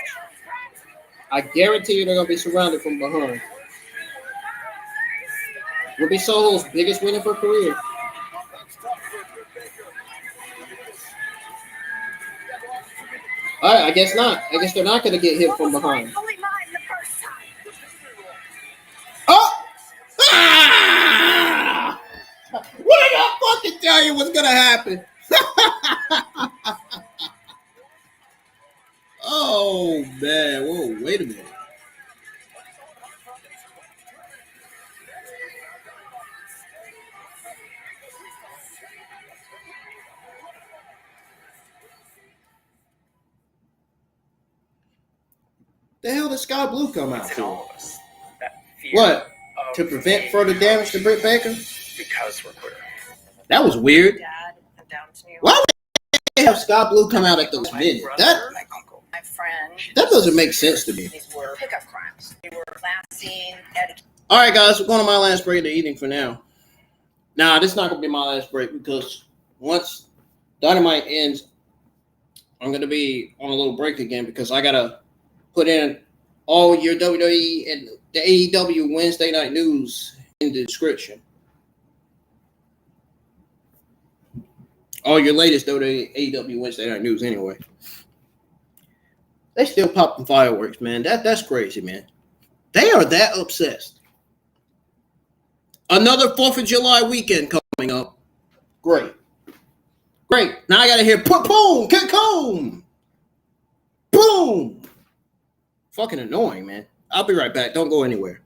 I guarantee you they're gonna be surrounded from behind. Will be Soho's biggest win of her career. All right, I guess not. I guess they're not gonna get hit from behind. Oh! Ah! What did I fucking tell you was gonna happen? Oh man! Whoa! Wait a minute. The hell did Sky Blue come out for? What? To prevent further damage to Britt Baker? Because we're queer. That was weird. Why would they have Sky Blue come out at the minute? My friend. That doesn't make sense to me. These were pickup crimes. They were last seen at. All right, guys, we're going to my last break of the evening for now. Now, this is not going to be my last break because once Dynamite ends, I'm going to be on a little break again because I got to put in all your WWE and the AEW Wednesday night news in the description. All your latest AEW Wednesday night news anyway. They still popping fireworks, man. That's crazy, man. They are that obsessed. Another 4th of July weekend coming up. Great. Now I got to hear boom, boom, boom. Fucking annoying, man. I'll be right back. Don't go anywhere.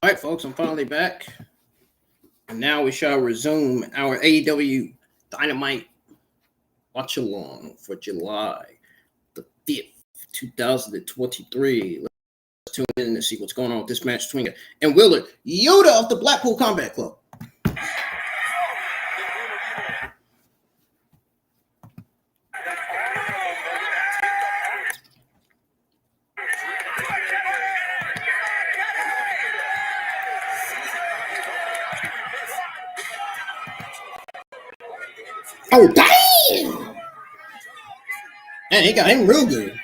All right, folks, I'm finally back. And now we shall resume our AEW Dynamite watch along for July the 5th, 2023. Let's tune in and see what's going on with this match between and Willard Yuta of the Blackpool Combat Club. Oh, damn! Man, he got him real good.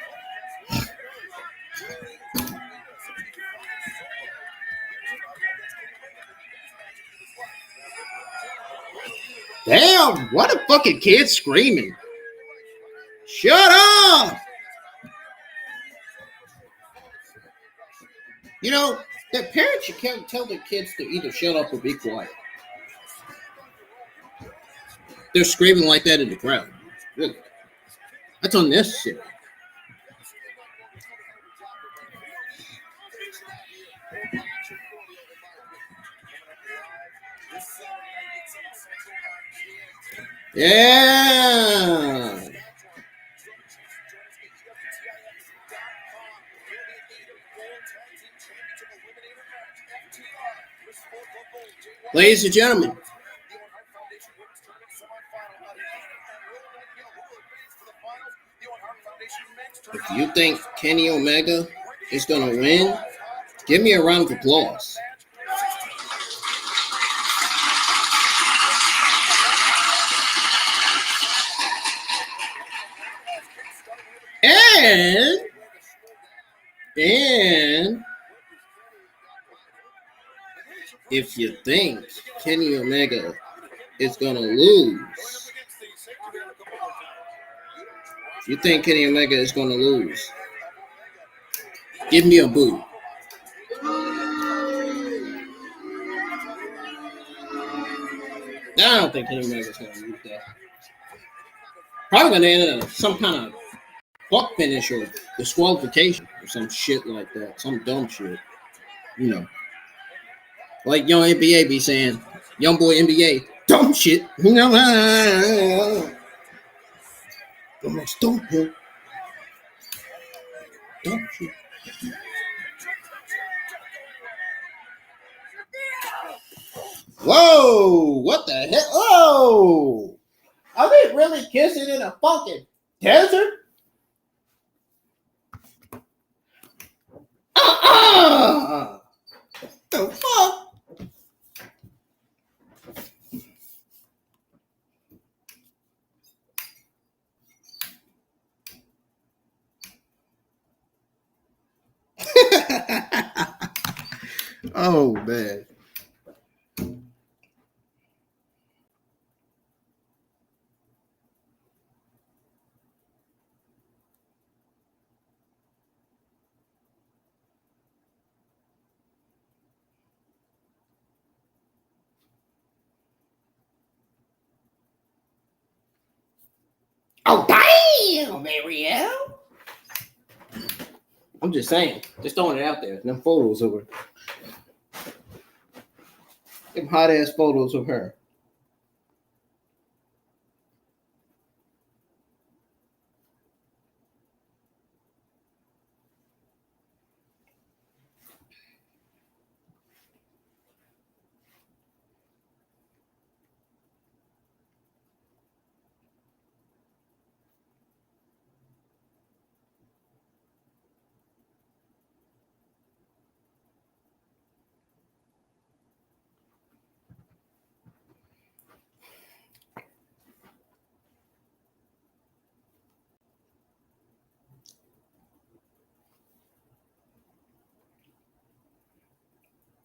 Damn, what a fucking kid screaming. Shut up! You know, their parents should tell their kids to either shut up or be quiet. They're screaming like that in the crowd. Really. That's unnecessary. Yeah. Ladies and gentlemen, if you think Kenny Omega is going to win, give me a round of applause. And if you think Kenny Omega is going to lose, give me a boo. I don't think Kenny Omega's going to lose that. Probably going to end up some kind of fuck finish or disqualification or some shit like that. Some dumb shit. You know. Like young NBA be saying, young boy NBA, dumb shit. You know, dumb shit. Dumb shit. Whoa! What the hell? Oh! Are they really kissing in a fucking desert? The fuck? Oh, man. Oh, damn, Ariel. I'm just saying. Just throwing it out there. Them photos of her. Them hot-ass photos of her.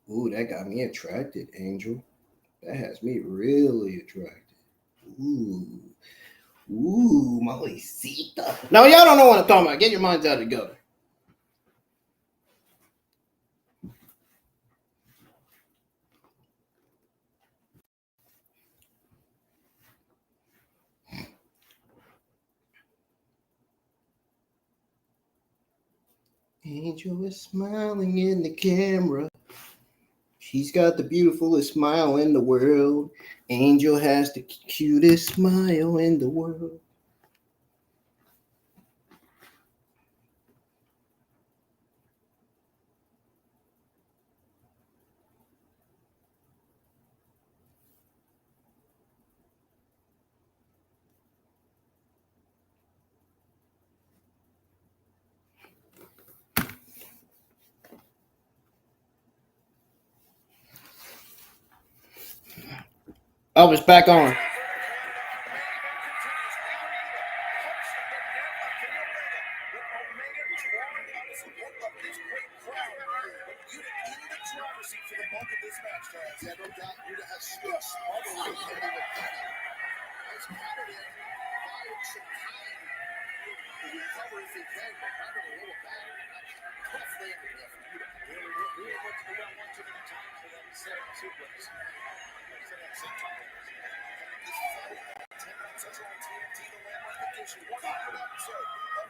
Ooh, that got me attracted, Angel. That has me really attracted. Ooh, Molicita. No, y'all don't know what I'm talking about. Get your minds out of the gutter. Angel is smiling in the camera. She's got the beautifulest smile in the world. Angel has the cutest smile in the world. Oh, it's back on.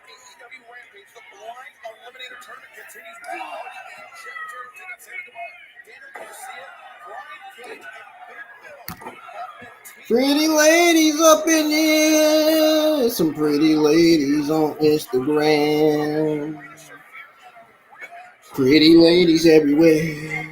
AEW Rampage, the blind Eliminator tournament continues. Pretty ladies up in here. Some pretty ladies on Instagram. Pretty ladies everywhere.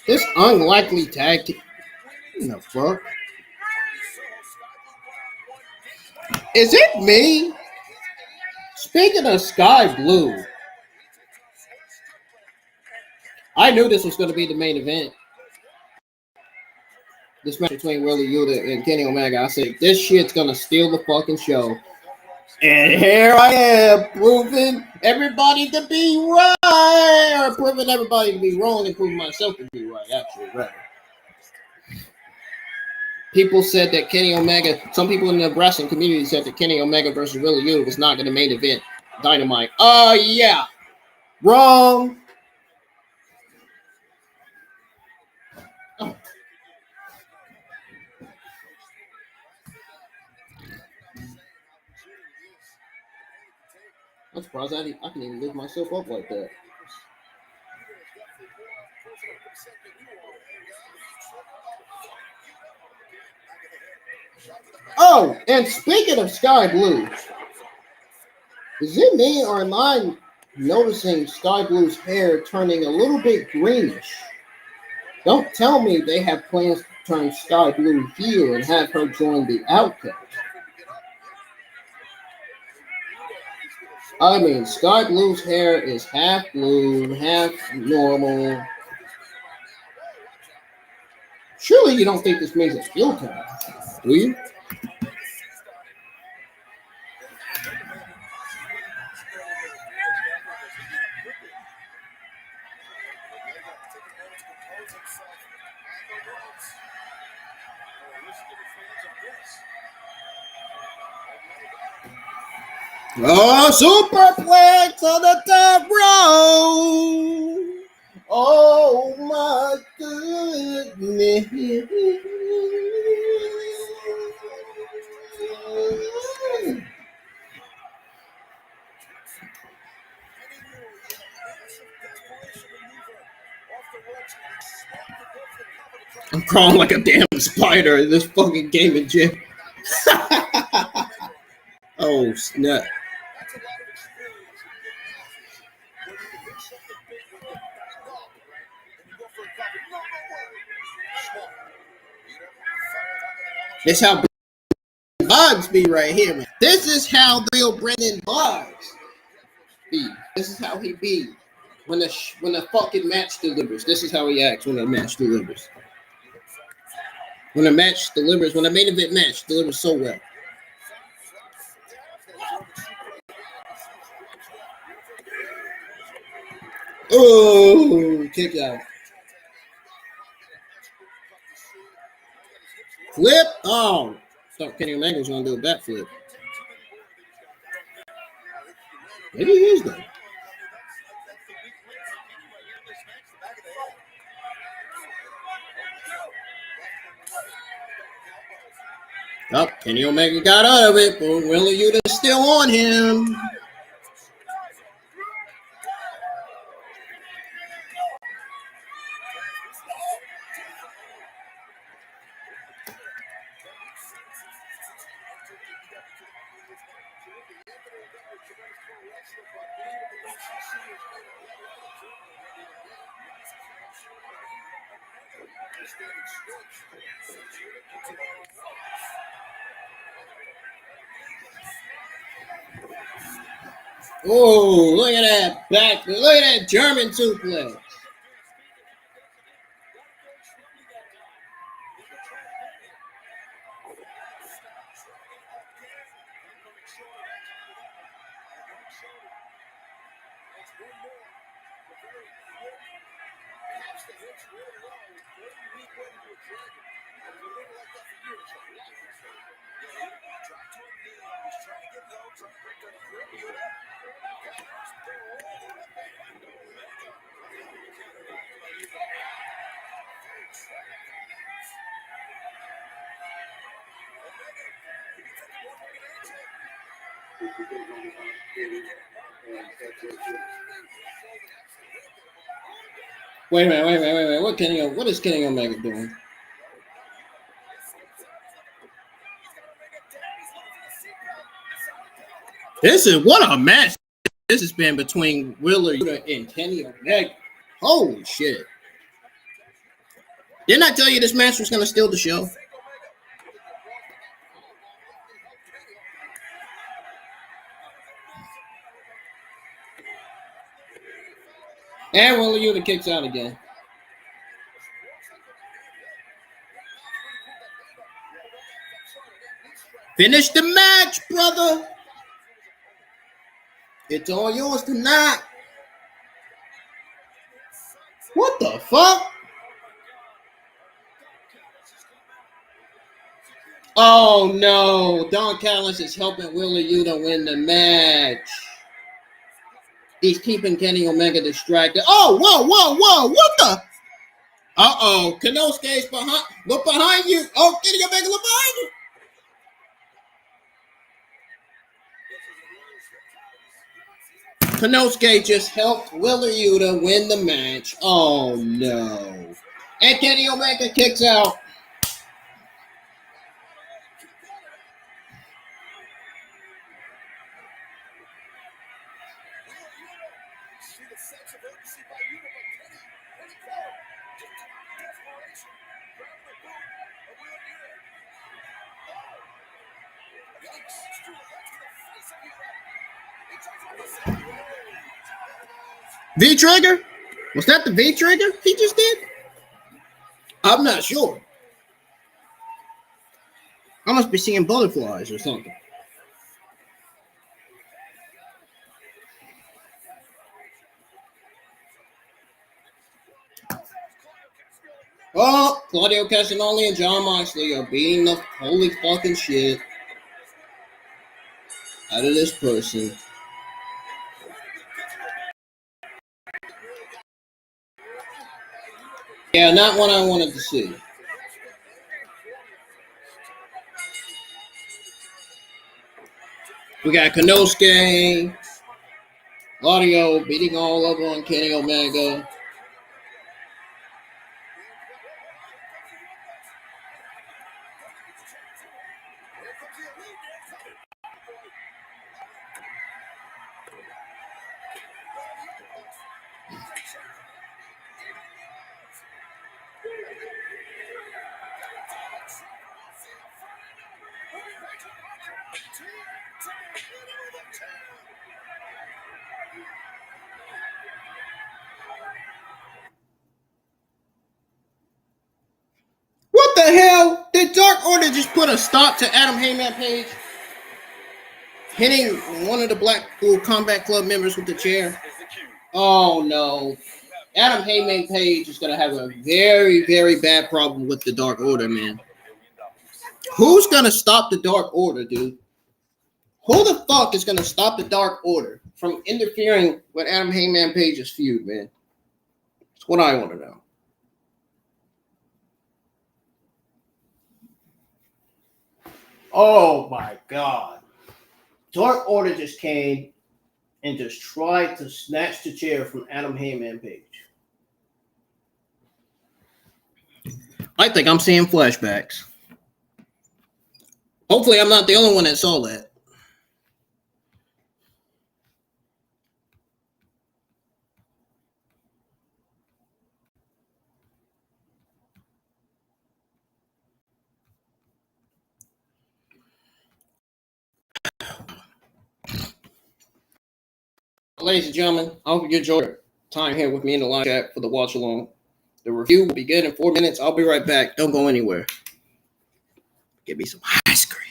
This unlikely tag team. What the fuck? Is it me? Speaking of Sky Blue, I knew this was going to be the main event. This match between Wheeler Yuta and Kenny Omega. I said, this shit's going to steal the fucking show. And here I am, proving everybody to be right, or proving everybody to be wrong and proving myself to be right, actually, right. People said that Kenny Omega, some people in the wrestling community said that Kenny Omega versus Wheeler Yuta was not going to main event Dynamite. Yeah. Wrong. Oh. I'm surprised I can even lift myself up like that. Oh, and speaking of Sky Blue, is it me or am I noticing Sky Blue's hair turning a little bit greenish? Don't tell me they have plans to turn Sky Blue heel and have her join the Outcast. I mean, Sky Blue's hair is half blue, half normal. Surely you don't think this means it's heel time, do you? Oh, superplex on the top row. Oh, my goodness. I'm crawling like a damn spider in this fucking gaming gym. Oh, snap. This how Boggs be right here, man. This is how the real Brendan Boggs be. This is how he be when the fucking match delivers. This is how he acts when the match delivers. When a match delivers, when a main event match delivers so well. Oh, kick out. Flip. Oh, thought Kenny Omega was gonna do a backflip. Maybe he is, though. Oh, Kenny Omega got out of it, but Wheeler Yuta's still on him. Oh, look at that back. Look at that German suplex. Wait a minute. What is Kenny Omega doing? What a match this has been between Wheeler Yuta and Kenny Omega. Holy shit. Didn't I tell you this match was going to steal the show? And Wheeler Yuta kicks out again. Finish the match, brother. It's all yours tonight. What the fuck? Oh no, Don Callis is helping Wheeler Yuta win the match. He's keeping Kenny Omega distracted. Oh, whoa, what the? Uh-oh, Kenosuke's behind. Look behind you. Oh, Kenny Omega, look behind you. Kenosuke just helped Wheeler Yuta win the match. Oh no. And Kenny Omega kicks out. V-trigger? Was that the V-trigger he just did? I'm not sure. I must be seeing butterflies or something. Oh, Claudio Castagnoli and Jon Moxley are beating the holy fucking shit out of this person. Yeah, not what I wanted to see. We got Kenosuke, Claudio beating all over on Kenny Omega. What the hell? Did Dark Order just put a stop to Adam Heyman Page hitting one of the Blackpool Combat Club members with the chair? Oh no. Adam Heyman Page is going to have a very, very bad problem with the Dark Order, man. Who's going to stop the Dark Order, dude? Who the fuck is going to stop the Dark Order? from interfering with Adam Heyman Page's feud, man? That's what I want to know. Oh my God. Dark Order just came and just tried to snatch the chair from Adam Heyman Page. I think I'm seeing flashbacks. Hopefully I'm not the only one that saw that. Ladies and gentlemen, I hope you enjoyed your time here with me in the live chat for the watch along. The review will begin in 4 minutes. I'll be right back. Don't go anywhere. Give me some ice cream.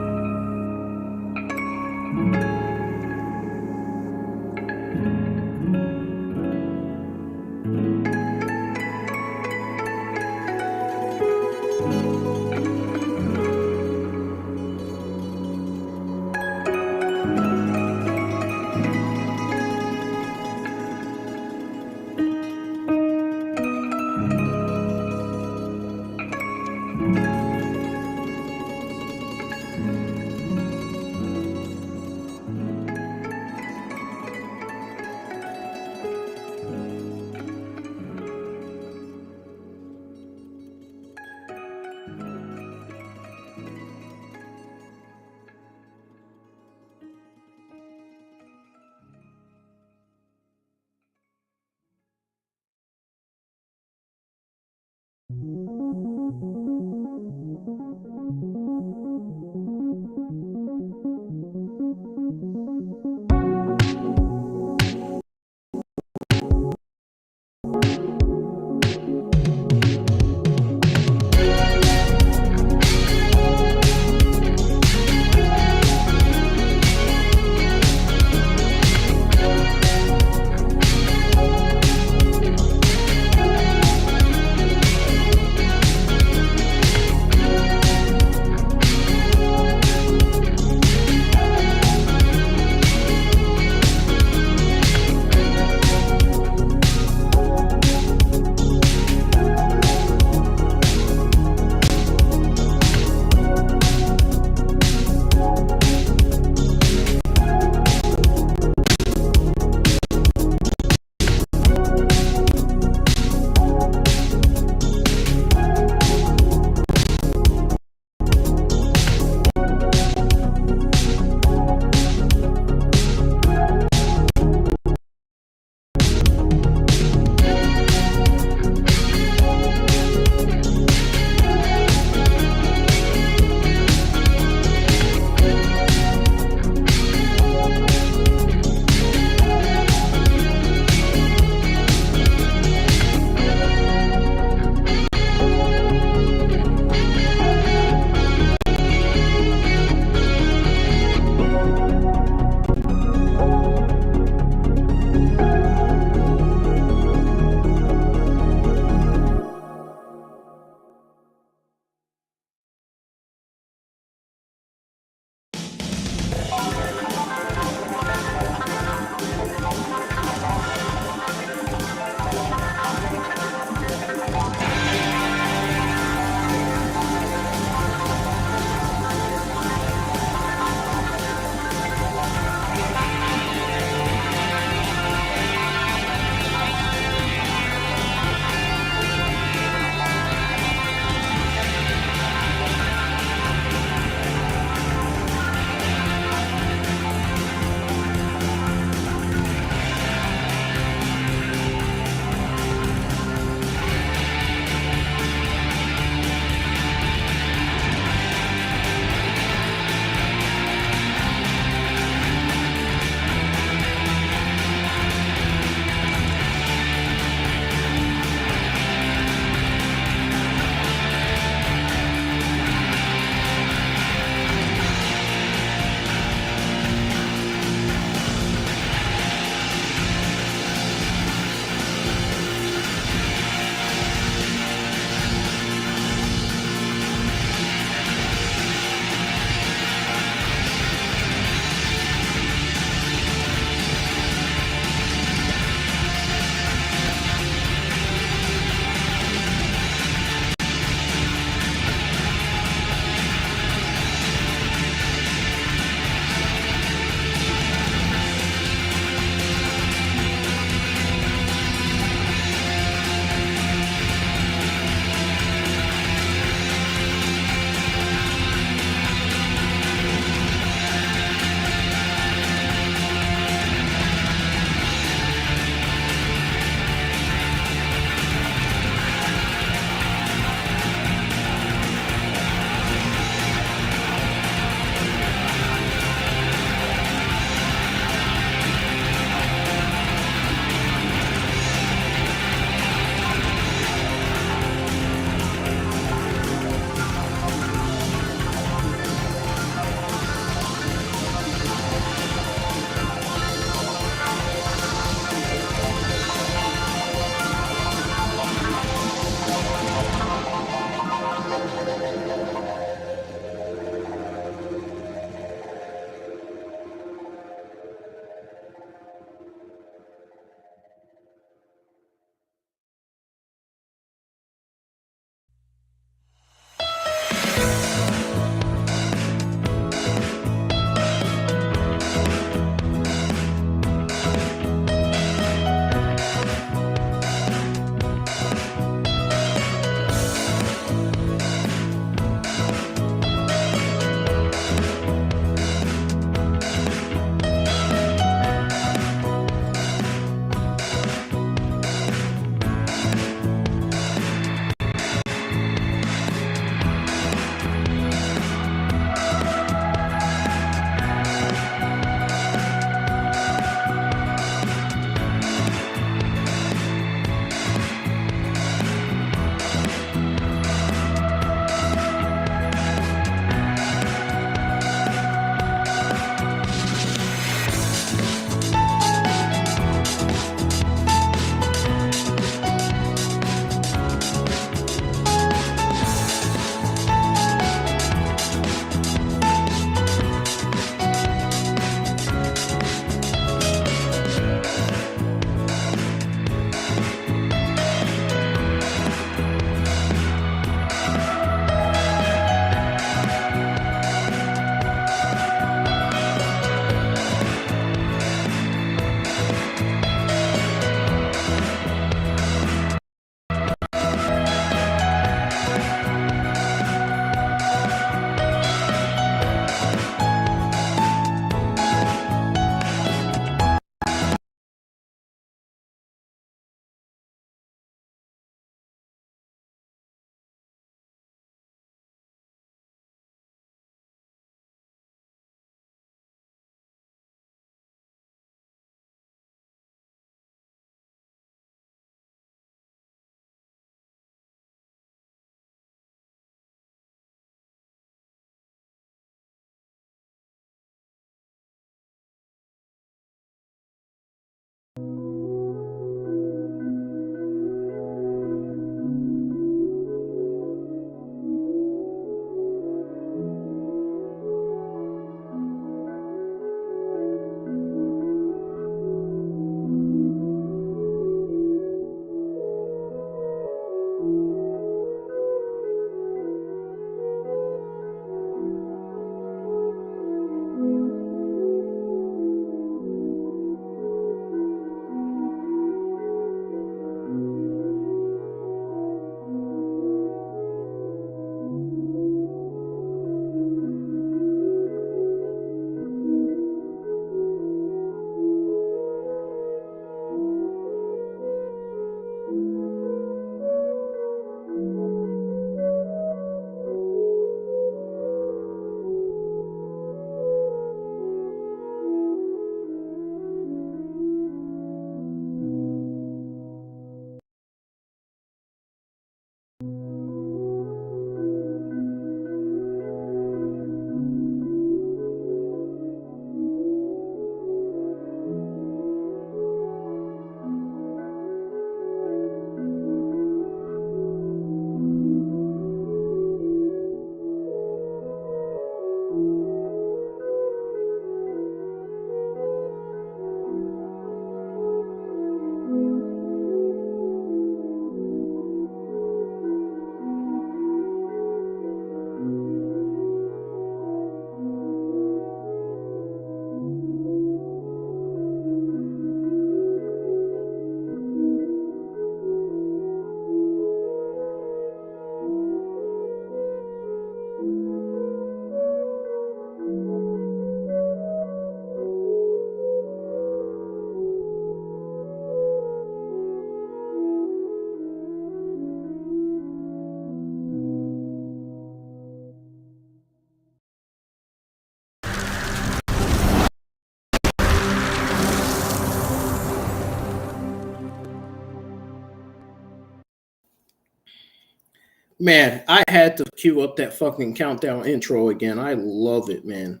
Man, I had to cue up that fucking countdown intro again. I love it, man.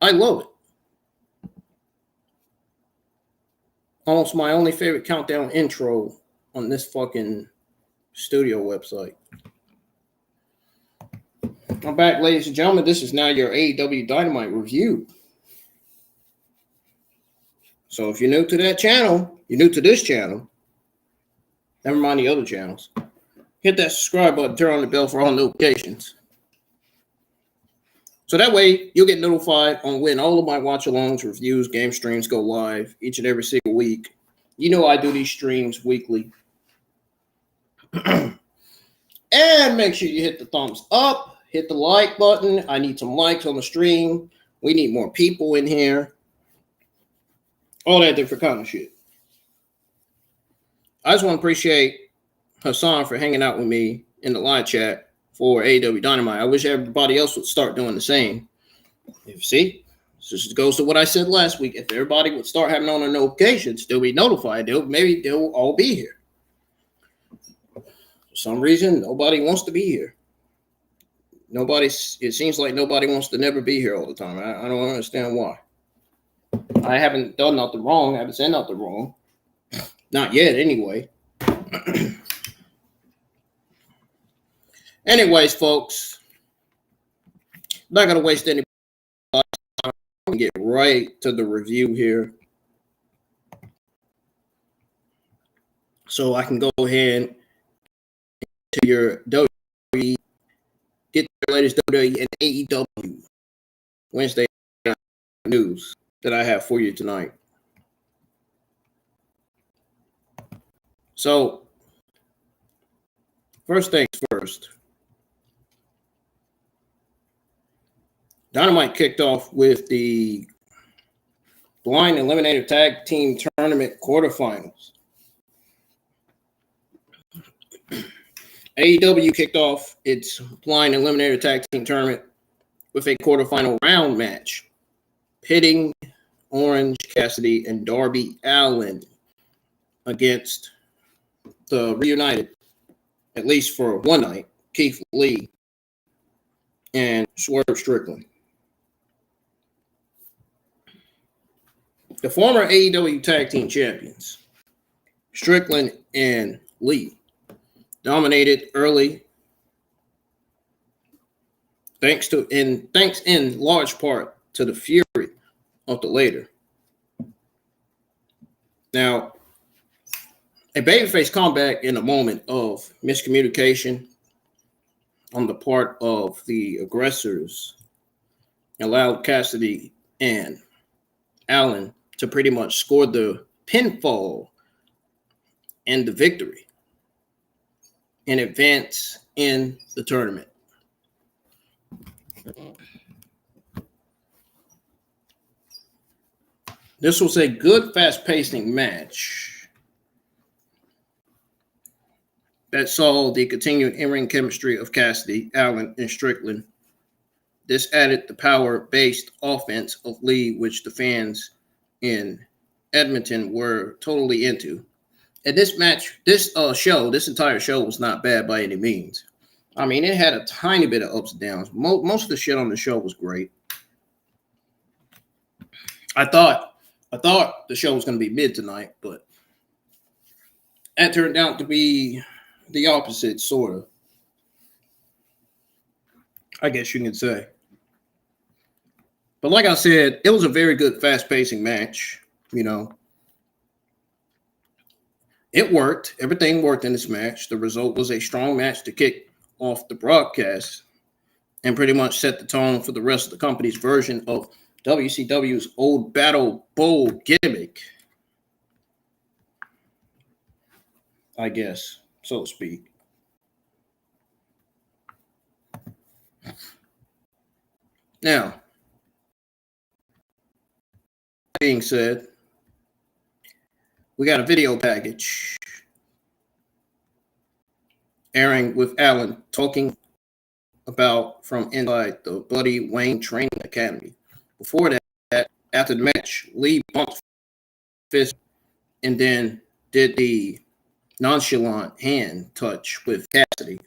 I love it. Almost my only favorite countdown intro on this fucking studio website. I'm back, ladies and gentlemen. This is now your AEW Dynamite review. So if you're new to that channel, you're new to this channel, never mind the other channels, hit that subscribe button, turn on the bell for all notifications. So that way you'll get notified on when all of my watch-alongs, reviews, game streams go live each and every single week. You know I do these streams weekly. And make sure you hit the thumbs up, hit the like button. I need some likes on the stream. We need more people in here. All that different kind of shit. I just want to appreciate Hassan for hanging out with me in the live chat for AEW Dynamite. I wish everybody else would start doing the same. You see, this goes to what I said last week. If everybody would start having on their notifications, they'll be notified. Maybe they'll all be here. For some reason, nobody wants to be here. It seems like nobody wants to never be here all the time. I don't understand why. I haven't done nothing wrong. I haven't said nothing wrong. Not yet, anyway. Anyways, folks, not going to waste any time. I'm going to get right to the review here. So I can go ahead to your WWE, get the latest WWE and AEW Wednesday news that I have for you tonight. So, first things first. Dynamite kicked off with the Blind Eliminator Tag Team Tournament quarterfinals. AEW kicked off its Blind Eliminator Tag Team Tournament with a quarterfinal round match, pitting Orange Cassidy and Darby Allin against the reunited, at least for one night, Keith Lee and Swerve Strickland. The former AEW Tag Team Champions, Strickland and Lee, dominated early, thanks in large part to the fury of the later. Now, a babyface comeback in a moment of miscommunication on the part of the aggressors allowed Cassidy and Allin to pretty much score the pinfall and the victory and advance in the tournament. This was a good, fast-pacing match that saw the continued in-ring chemistry of Cassidy, Allin, and Strickland. This added the power-based offense of Lee, which the fans in Edmonton were totally into. And this match, this entire show was not bad by any means. I mean, it had a tiny bit of ups and downs. Most of the shit on the show was great. I thought the show was going to be mid tonight, but that turned out to be the opposite, sort of. I guess you can say. But like I said, it was a very good, fast-pacing match. You know, it worked. Everything worked in this match. The result was a strong match to kick off the broadcast and pretty much set the tone for the rest of the company's version of WCW's old Battle Bowl gimmick, I guess, so to speak. Now, that being said, we got a video package airing with Allin talking about from inside the Buddy Wayne Training Academy. Before that, after the match, Lee bumped fist and then did the nonchalant hand touch with Cassidy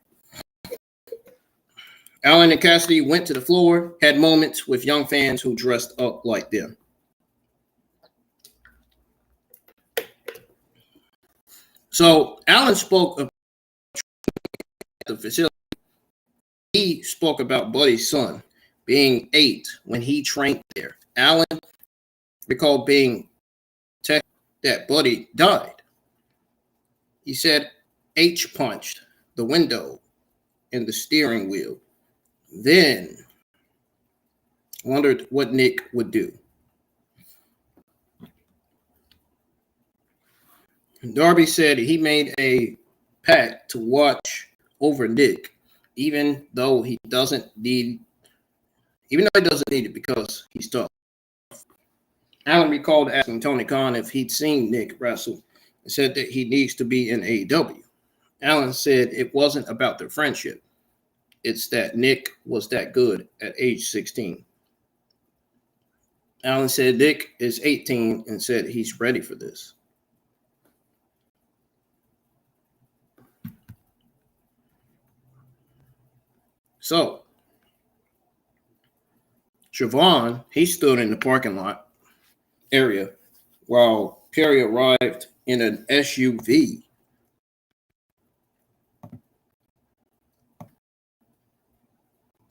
Allin and Cassidy went to the floor, had moments with young fans who dressed up like them. So Allin spoke of the facility. He spoke about Buddy's son being 8 when he trained there. Allin recalled being texted that Buddy died. He said H punched the window and the steering wheel. Then wondered what Nick would do. Darby said he made a pact to watch over Nick, even though he doesn't need it because he's tough. Allin recalled asking Tony Khan if he'd seen Nick wrestle and said that he needs to be in AEW. Allin said it wasn't about their friendship. It's that Nick was that good at age 16. Allin said Nick is 18 and said he's ready for this. So, Siobhan, he stood in the parking lot area while Perry arrived in an SUV.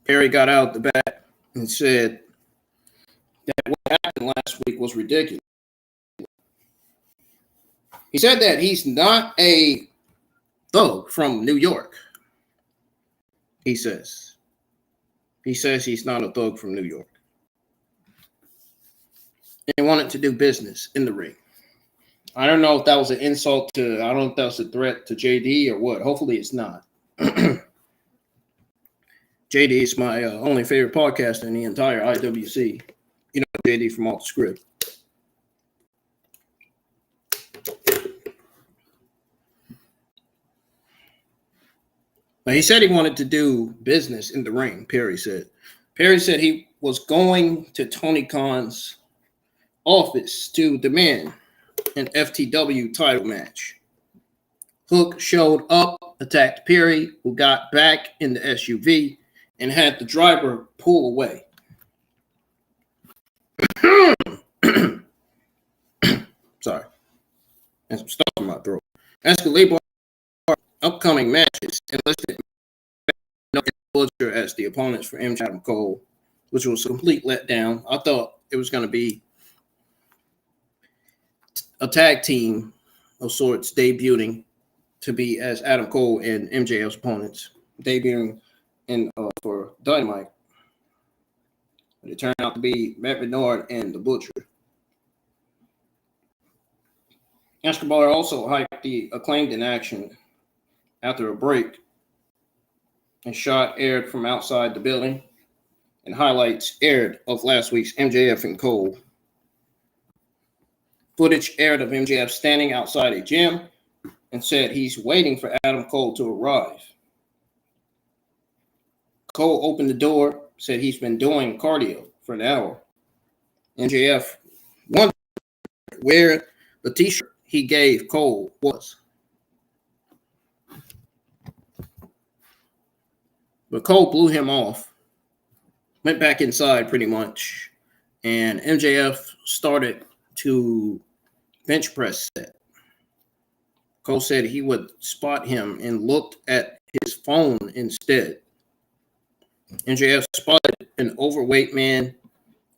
Perry got out the back and said that what happened last week was ridiculous. He said that he's not a thug from New York. He says he's not a thug from New York. And wanted to do business in the ring. I don't know if that was an insult to, I don't know if that was a threat to JD or what. Hopefully it's not. JD is my only favorite podcaster in the entire IWC. You know, JD from Off the Script. But he said he wanted to do business in the ring, Perry said. Perry said he was going to Tony Khan's office to demand an FTW title match. Hook showed up, attacked Perry, who got back in the SUV and had the driver pull away. Sorry. There's some stuff in my throat. Excalibur upcoming matches enlisted Butcher as the opponents for MJ Adam Cole, which was a complete letdown. I thought it was going to be a tag team of sorts debuting to be as Adam Cole and MJF's opponents, debuting in for Dynamite. But it turned out to be Matt Menard and the Butcher. Escobar also hyped the Acclaimed in action after a break, and shot aired from outside the building, and highlights aired of last week's MJF and Cole. Footage aired of MJF standing outside a gym and said he's waiting for Adam Cole to arrive. Cole opened the door, said he's been doing cardio for an hour. MJF wondered where the t-shirt he gave Cole was. But Cole blew him off, went back inside pretty much, and MJF started to bench press set. Cole said he would spot him and looked at his phone instead. MJF spotted an overweight man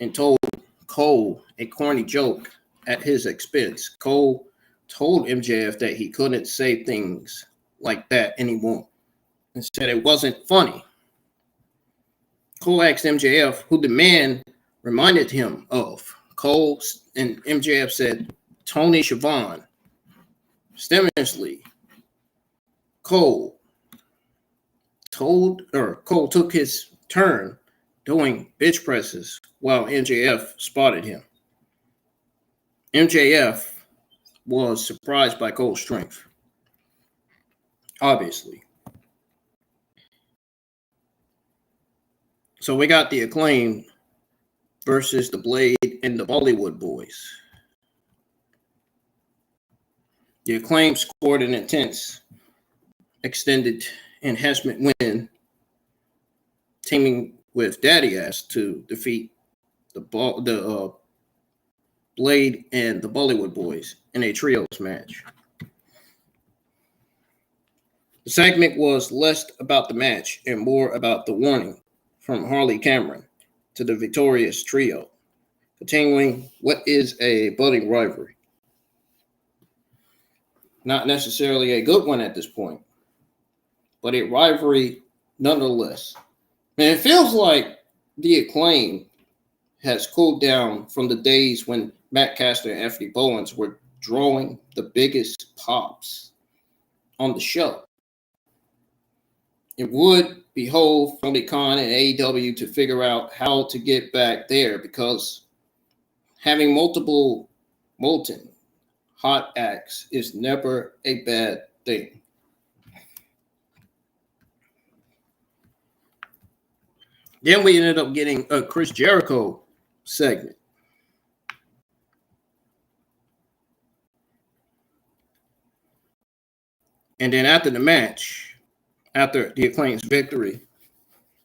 and told Cole a corny joke at his expense. Cole told MJF that he couldn't say things like that anymore and said it wasn't funny. Cole asked MJF who the man reminded him of. Cole and MJF said Tony Schiavone. Stimulously, Cole took his turn doing bench presses while MJF spotted him. MJF was surprised by Cole's strength, obviously. So we got the Acclaim versus the Blade and the Bollywood Boys. The Acclaim scored an intense extended enhancement win teaming with Daddy Ass to defeat the Blade and the Bollywood Boys in a trios match. The segment was less about the match and more about the warning from Harley Cameron to the victorious trio, continuing what is a budding rivalry. Not necessarily a good one at this point, but a rivalry nonetheless. And it feels like the Acclaim has cooled down from the days when Matt Caster and Anthony Bowens were drawing the biggest pops on the show. It would behoove Tony Khan and AEW to figure out how to get back there, because having multiple molten hot acts is never a bad thing. Then we ended up getting a Chris Jericho segment. And then after the match, after the Acclaim's victory,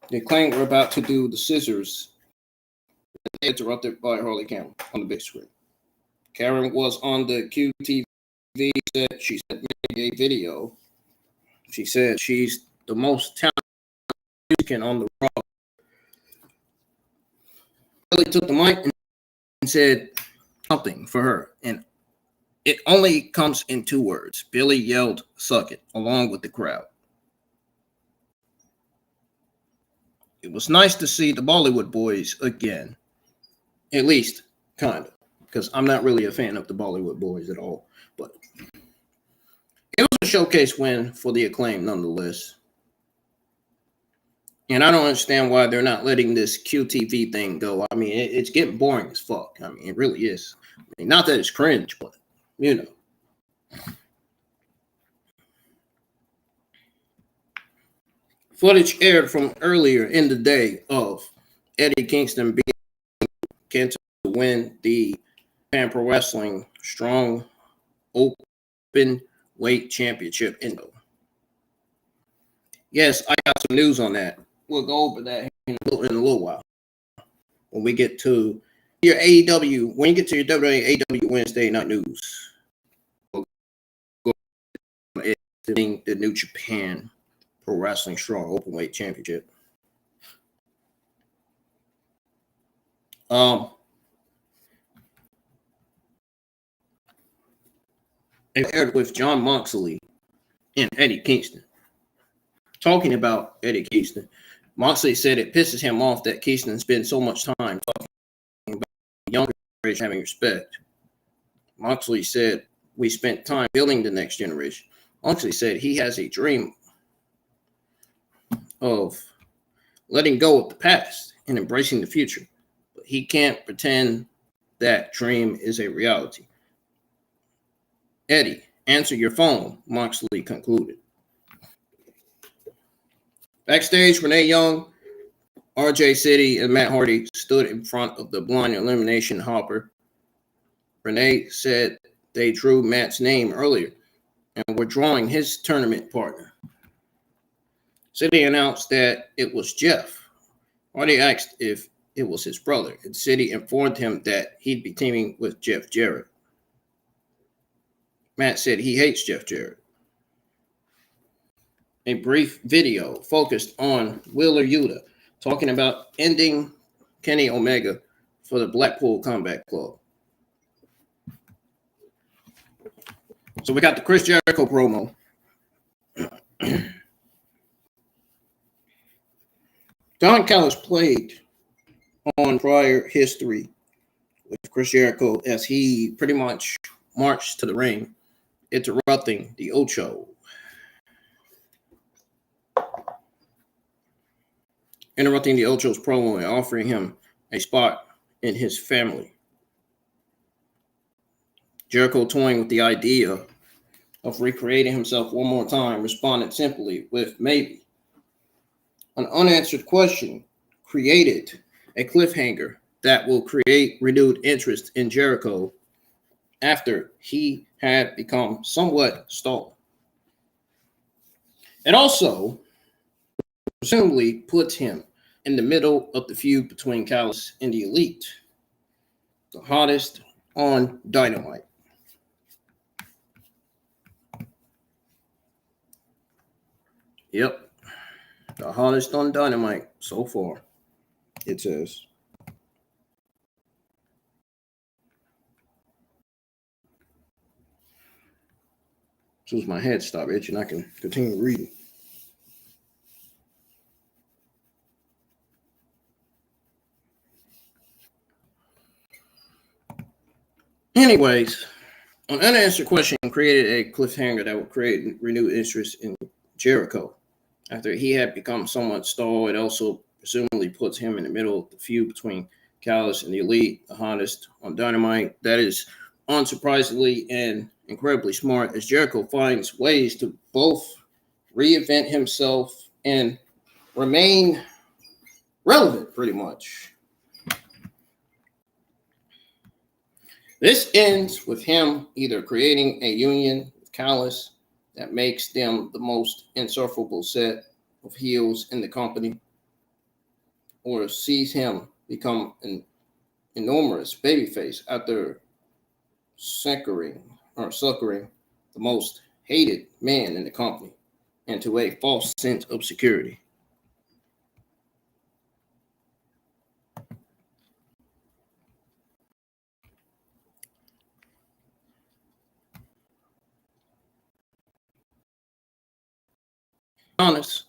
the Acclaim were about to do the scissors, interrupted by Harley Cameron on the big screen. Karen was on the QTV. She sent me a video. She said she's the most talented musician on the road. Billy took the mic and said something for her, and it only comes in 2 words. Billy yelled, "Suck it," along with the crowd. It was nice to see the Bollywood Boys again, at least kind of, because I'm not really a fan of the Bollywood Boys at all, but it was a showcase win for the Acclaim nonetheless. And I don't understand why they're not letting this QTV thing go. I mean, it's getting boring as fuck. I mean, it really is. I mean, not that it's cringe, but, you know. Footage aired from earlier in the day of Eddie Kingston being to win the Japan Pro Wrestling Strong Open Weight Championship. Yes, I got some news on that. We'll go over that in a little while. When we get to your AEW, when you get to your WWE AEW Wednesday night news, we'll go over the New Japan Pro Wrestling Strong Openweight Championship. It aired with Jon Moxley and Eddie Kingston. Talking about Eddie Kingston, Moxley said it pisses him off that Kingston spends so much time talking about younger generation having respect. Moxley said, "We spent time building the next generation." Moxley said he has a dream of letting go of the past and embracing the future, but he can't pretend that dream is a reality. Eddie, answer your phone, Moxley concluded. Backstage, Renee Young, RJ City, and Matt Hardy stood in front of the blind elimination hopper. Renee said they drew Matt's name earlier and were drawing his tournament partner. City announced that it was Jeff. Hardy asked if it was his brother, and City informed him that he'd be teaming with Jeff Jarrett. Matt said he hates Jeff Jarrett. A brief video focused on Wheeler Yuta talking about ending Kenny Omega for the Blackpool Combat Club. So we got the Chris Jericho promo. Don Callis played on prior history with Chris Jericho as he pretty much marched to the ring, interrupting the Ocho. Interrupting the Ocho's promo and offering him a spot in his family. Jericho, toying with the idea of recreating himself one more time, responded simply with maybe. An unanswered question created a cliffhanger that will create renewed interest in Jericho after he had become somewhat stalled. It also presumably puts him in the middle of the feud between Callis and the Elite, the hottest on Dynamite. Yep, the hottest on Dynamite so far, it says. As soon as my head stopped itching, I can continue reading. Anyways, an unanswered question created a cliffhanger that would create renewed interest in Jericho. After he had become somewhat stalled, it also presumably puts him in the middle of the feud between Callis and the Elite, the hottest on Dynamite. That is unsurprisingly and incredibly smart, as Jericho finds ways to both reinvent himself and remain relevant, pretty much. This ends with him either creating a union with Callis that makes them the most insufferable set of heels in the company, or sees him become an enormous babyface after succoring the most hated man in the company into a false sense of security. Honest,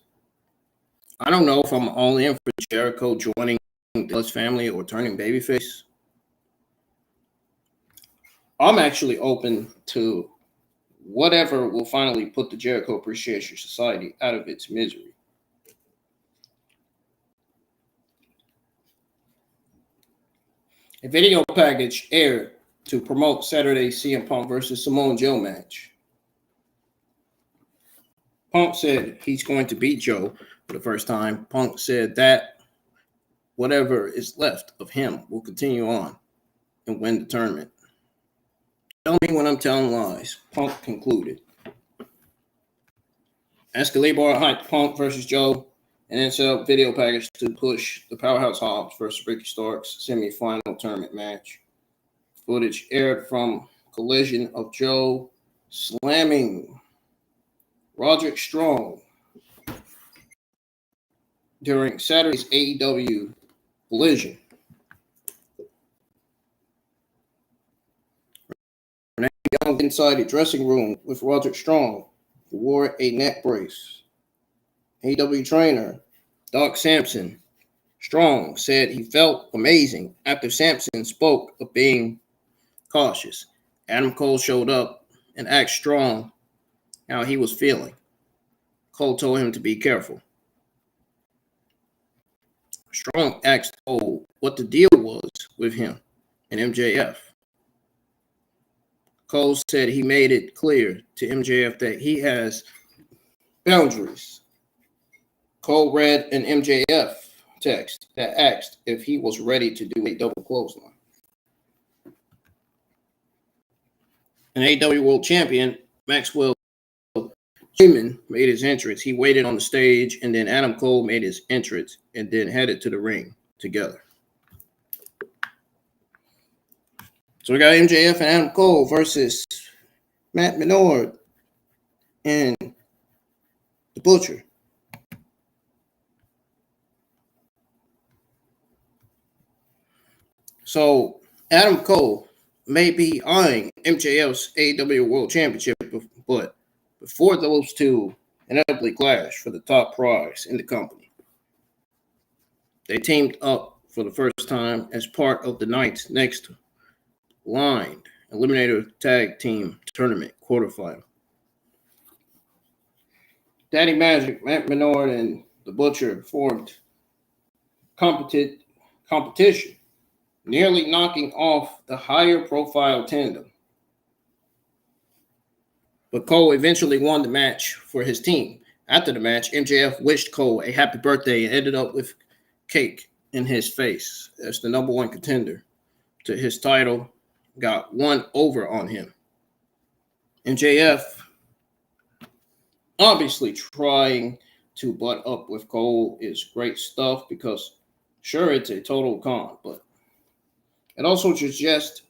I don't know if I'm all in for Jericho joining the Dallas family or turning babyface. I'm actually open to whatever will finally put the Jericho Appreciation Society out of its misery. A video package aired to promote Saturday's CM Punk versus Samoa Joe match. Punk said he's going to beat Joe for the first time. Punk said that whatever is left of him will continue on and win the tournament. Tell me when I'm telling lies, Punk concluded. Excalibur hyped Punk versus Joe and then set up video package to push the Powerhouse Hobbs versus Ricky Starks semi-final tournament match. Footage aired from collision of Joe slamming Roderick Strong during Saturday's AEW Collision. Renee Young inside the dressing room with Roderick Strong, who wore a neck brace. AEW trainer Doc Sampson Strong said he felt amazing after Sampson spoke of being cautious. Adam Cole showed up and asked Strong how he was feeling. Cole told him to be careful. Strong asked Cole what the deal was with him and MJF. Cole said he made it clear to MJF that he has boundaries. Cole read an MJF text that asked if he was ready to do a double clothesline. An AEW World Champion, Maxwell Freeman, made his entrance. He waited on the stage, and then Adam Cole made his entrance and then headed to the ring together. So we got MJF and Adam Cole versus Matt Menard and The Butcher. So Adam Cole may be eyeing MJF's AEW World Championship, but before those two inevitably clash for the top prize in the company, they teamed up for the first time as part of the night's next lined Eliminator Tag Team Tournament quarterfinal. Daddy Magic, Matt Menard, and The Butcher formed competition, nearly knocking off the higher profile tandem. But Cole eventually won the match for his team. After the match, MJF wished Cole a happy birthday and ended up with cake in his face as the number one contender to his title got one over on him. MJF obviously trying to butt up with Cole is great stuff because, sure, it's a total con, but it also suggests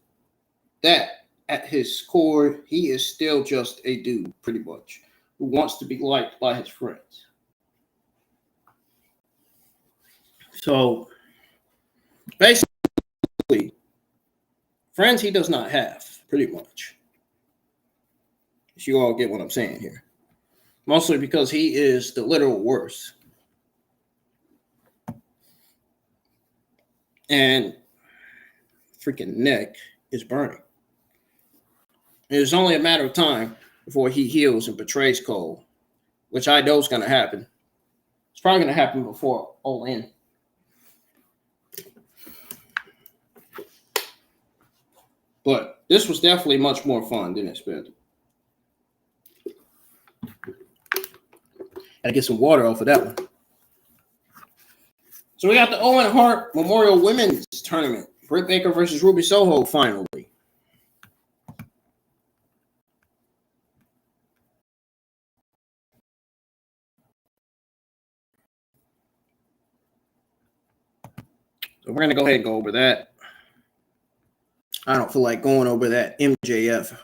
that at his core, he is still just a dude, pretty much, who wants to be liked by his friends. So, basically, friends he does not have, pretty much. You all get what I'm saying here. Mostly because he is the literal worst. And freaking neck is burning. It's only a matter of time before he heals and betrays Cole, which I know is going to happen. It's probably going to happen before Allin. But this was definitely much more fun than expected. Gotta get some water off of that one. So we got the Owen Hart Memorial Women's Tournament. Britt Baker versus Ruby Soho finally. So we're going to go ahead and go over that. I don't feel like going over that MJF.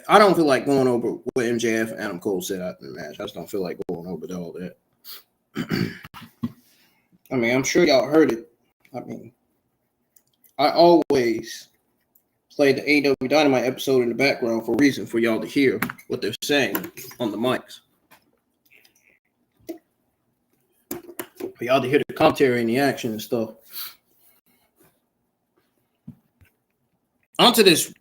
I don't feel like going over what MJF and Adam Cole said after the match. I just don't feel like going over all that. I mean, I'm sure y'all heard it. I mean, I always play the AEW Dynamite episode in the background for a reason, for y'all to hear what they're saying on the mics. For y'all to hear the commentary and the action and stuff. Onto this.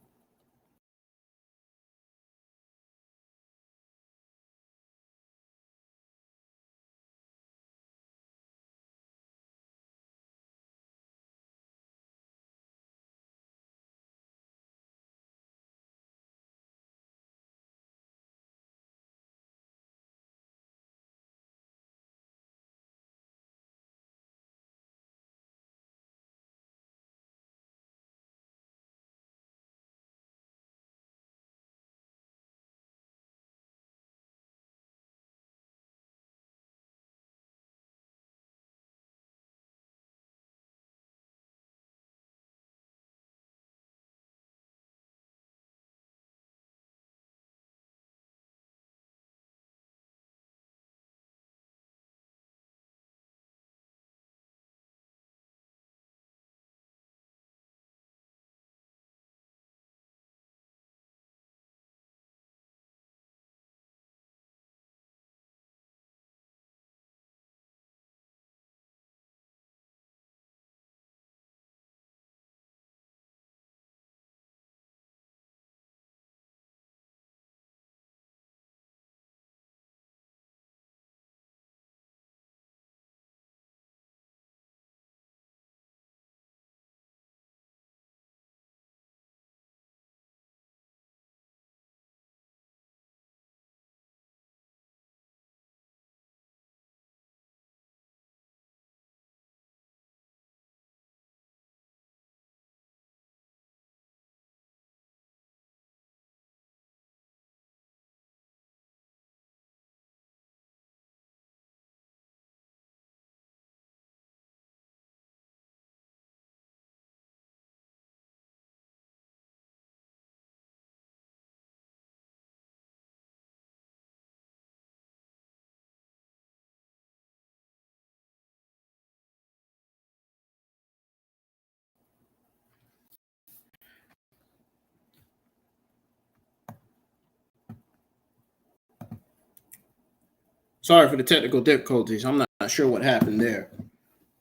Sorry for the technical difficulties. I'm not sure what happened there.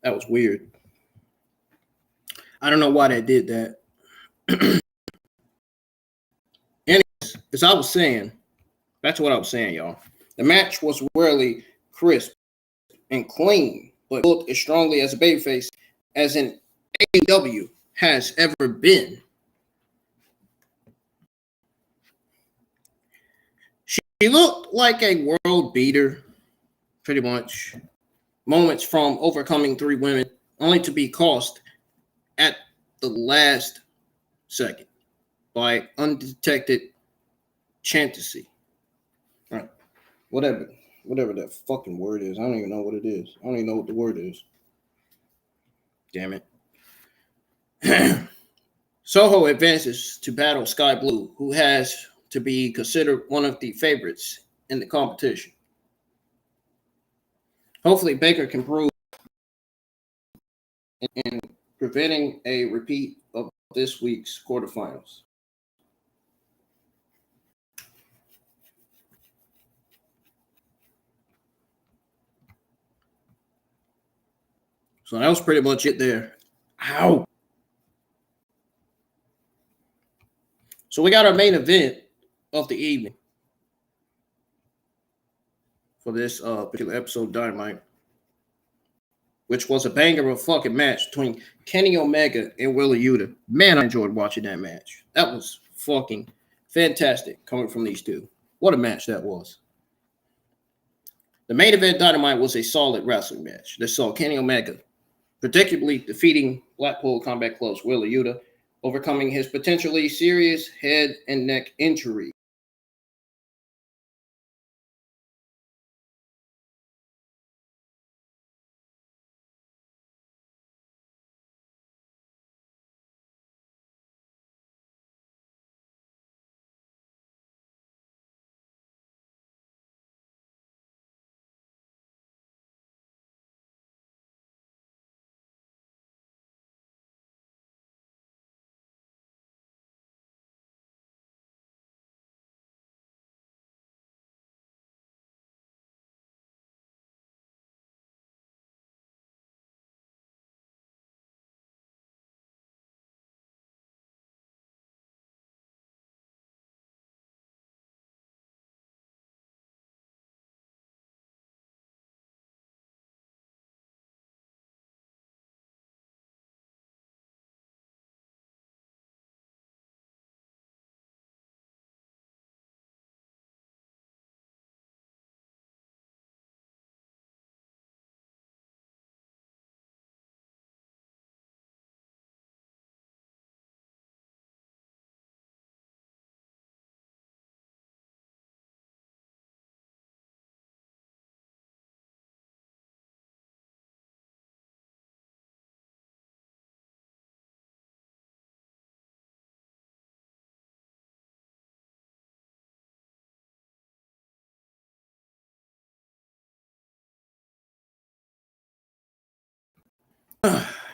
That was weird. I don't know why they did that. Anyways, as I was saying, that's what I was saying, y'all. The match was really crisp and clean, but looked as strongly as a babyface as an AEW has ever been. She looked like a world beater, pretty much. Moments from overcoming 3 women, only to be cost at the last second by undetected chantasy. All right, whatever. whatever that fucking word is. I don't even know what it is. I don't even know what the word is. Damn it. Soho advances to battle Sky Blue, who has to be considered one of the favorites in the competition. Hopefully, Baker can prove in preventing a repeat of this week's quarterfinals. So that was pretty much it there. Ow. So we got our main event of the evening for this particular episode of Dynamite, which was a banger of a fucking match between Kenny Omega and Wheeler Yuta. Man, I enjoyed watching that match. That was fucking fantastic coming from these two. What a match that was. The main event Dynamite was a solid wrestling match that saw Kenny Omega particularly defeating Blackpool Combat Club's Wheeler Yuta, overcoming his potentially serious head and neck injury.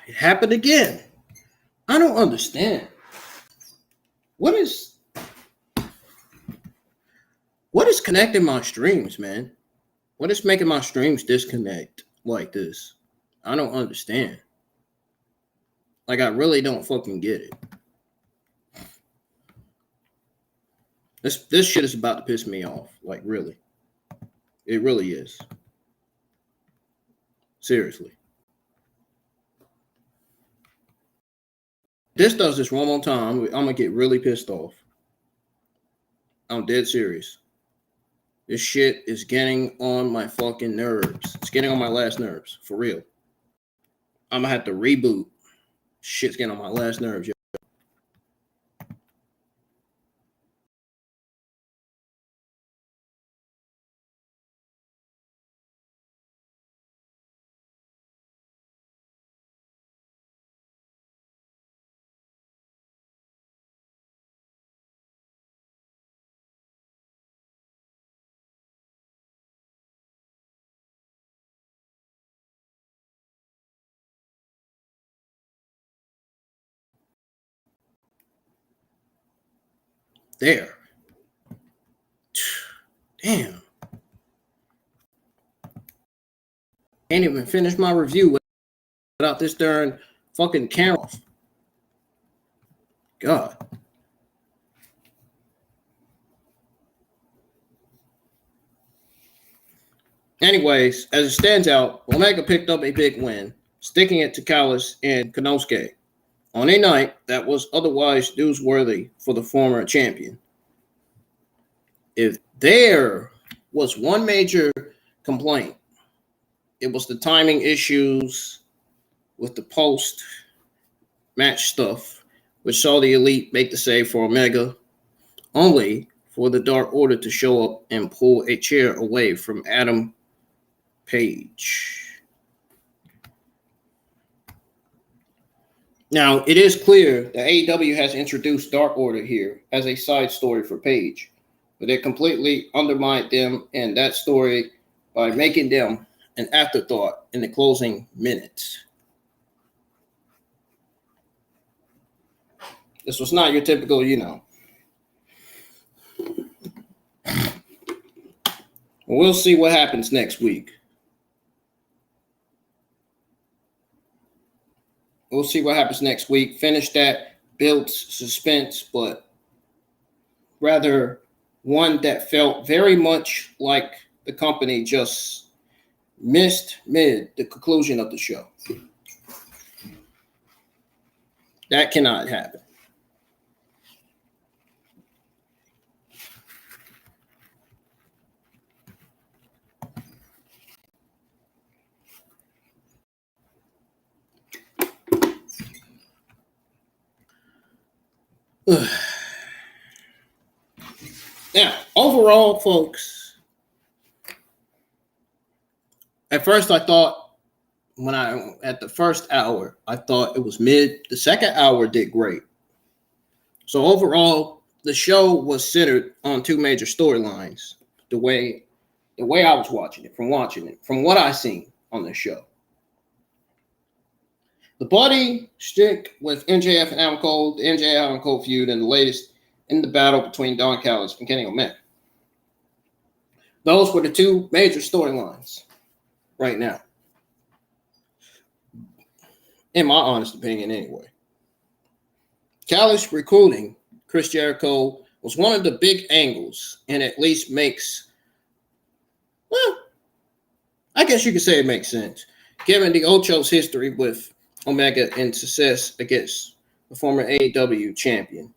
It happened again. I don't understand. What is connecting my streams, man? What is making my streams disconnect like this? I don't understand. Like, I really don't fucking get it. This shit is about to piss me off. Like, really. It really is. Seriously. This does this one more time, I'm going to get really pissed off. I'm dead serious. This shit is getting on my fucking nerves. It's getting on my last nerves. For real. I'm going to have to reboot. Shit's getting on my last nerves, yo. There. Damn. Can't even finish my review without this darn fucking camera off. God. Anyways, as it stands out, Omega picked up a big win, sticking it to Callis and Konosuke on a night that was otherwise newsworthy for the former champion. If there was one major complaint, it was the timing issues with the post-match stuff, which saw the Elite make the save for Omega, only for the Dark Order to show up and pull a chair away from Adam Page. Now, it is clear that AEW has introduced Dark Order here as a side story for Page, but it completely undermined them and that story by making them an afterthought in the closing minutes. This was not your typical, We'll see what happens next week. We'll see what happens next week. Finish that, builds suspense, but rather one that felt very much like the company just missed the conclusion of the show. That cannot happen. Now, overall, folks, at first I thought at the first hour, I thought it was mid. The second hour did great. So overall, the show was centered on two major storylines. The way I was watching it, from what I seen on the show. The bloody stick with MJF and Adam Cole, the MJF Adam Cole feud, and the latest in the battle between Don Callis and Kenny Omega. Those were the two major storylines right now. In my honest opinion, anyway. Callis recruiting Chris Jericho was one of the big angles, and at least makes, well, I guess you could say it makes sense, given the Ocho's history with Omega and success against the former AEW champion.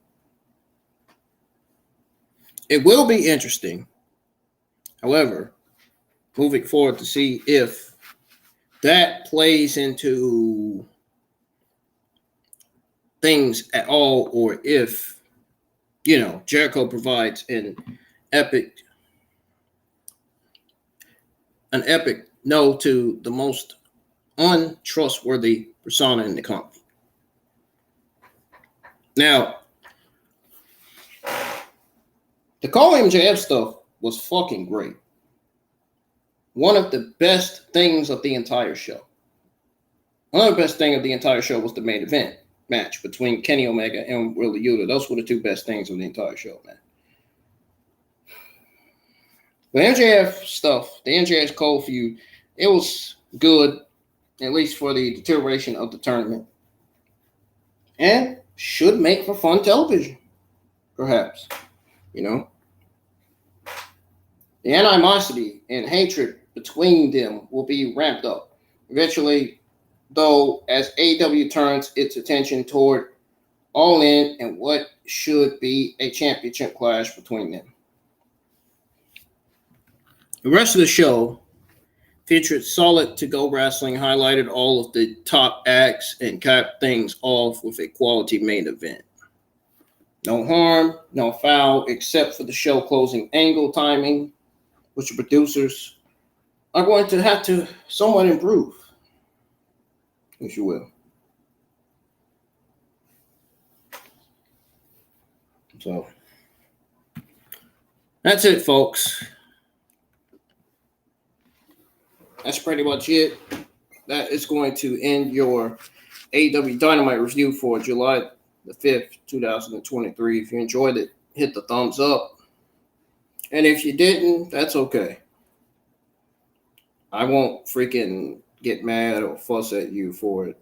It will be interesting, however, moving forward to see if that plays into things at all, or if, Jericho provides an epic no to the most untrustworthy persona in the company. Now, the Call MJF stuff was fucking great. One of the best things of the entire show. One of the best things of the entire show was the main event match between Kenny Omega and Wheeler Yuta. Those were the two best things of the entire show, man. The MJF stuff, the MJF Cole feud, it was good, at least for the deterioration of the tournament. And should make for fun television, perhaps. The animosity and hatred between them will be ramped up. Eventually, though, as AEW turns its attention toward Allin and what should be a championship clash between them. The rest of the show featured solid to-go wrestling, highlighted all of the top acts, and capped things off with a quality main event. No harm, no foul, except for the show closing angle timing, which the producers are going to have to somewhat improve, if you will. So, that's it, folks. That's pretty much it. That is going to end your AEW Dynamite review for July the 5th, 2023. If you enjoyed it, hit the thumbs up. And if you didn't, that's okay. I won't freaking get mad or fuss at you for it.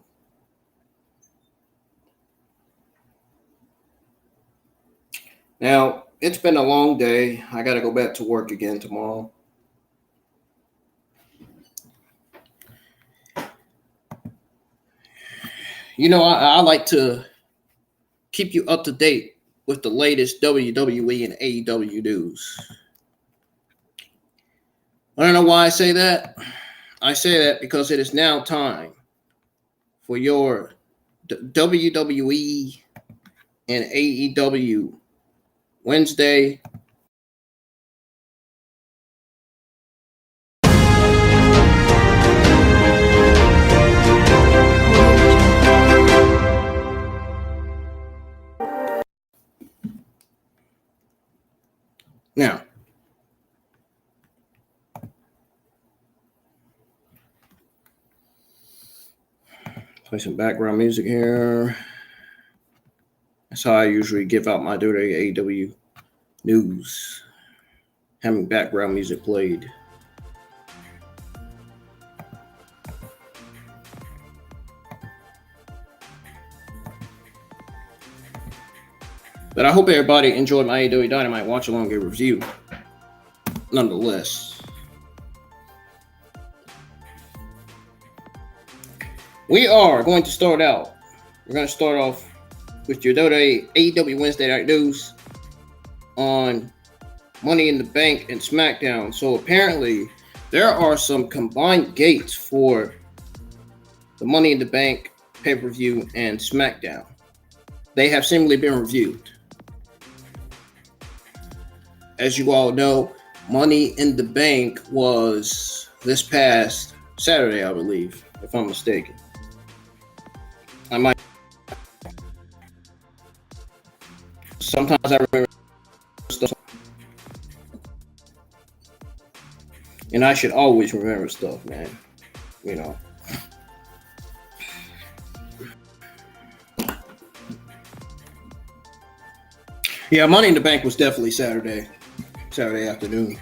Now, it's been a long day. I got to go back to work again tomorrow. I like to keep you up to date with the latest WWE and AEW news. I don't know why I say that. I say that because it is now time for your WWE and AEW Wednesday Now, play some background music here. That's how I usually give out my AEW news, having background music played. But I hope everybody enjoyed my AEW Dynamite watch along and review. Nonetheless, we are going to start out. We're going to start off with your AEW Wednesday Night News on Money in the Bank and SmackDown. So apparently, there are some combined gates for the Money in the Bank pay-per-view and SmackDown. They have seemingly been reviewed. As you all know, Money in the Bank was this past Saturday, I believe, if I'm mistaken. I might. Sometimes I remember stuff. And I should always remember stuff, man. You know. Yeah, Money in the Bank was definitely Saturday afternoon.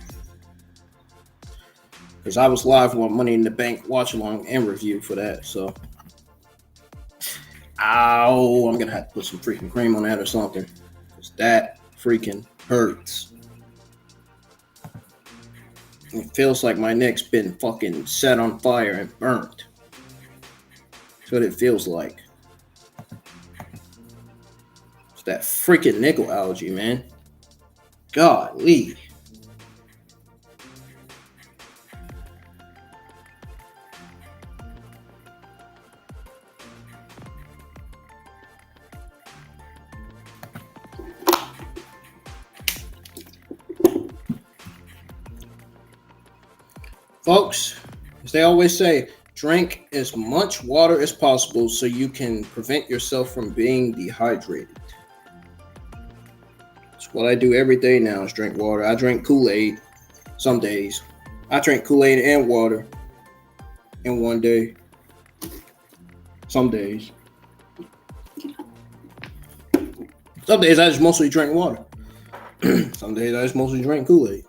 Because I was live on Money in the Bank watch along and review for that, so. Ow, I'm going to have to put some freaking cream on that or something. Because that freaking hurts. It feels like my neck's been fucking set on fire and burnt. That's what it feels like. It's that freaking nickel allergy, man. Golly. Folks, as they always say, drink as much water as possible so you can prevent yourself from being dehydrated. That's what I do every day now is drink water. I drink Kool-Aid some days. I drink Kool-Aid and water in one day. Some days. Some days I just mostly drink water. Some days I just mostly drink Kool-Aid.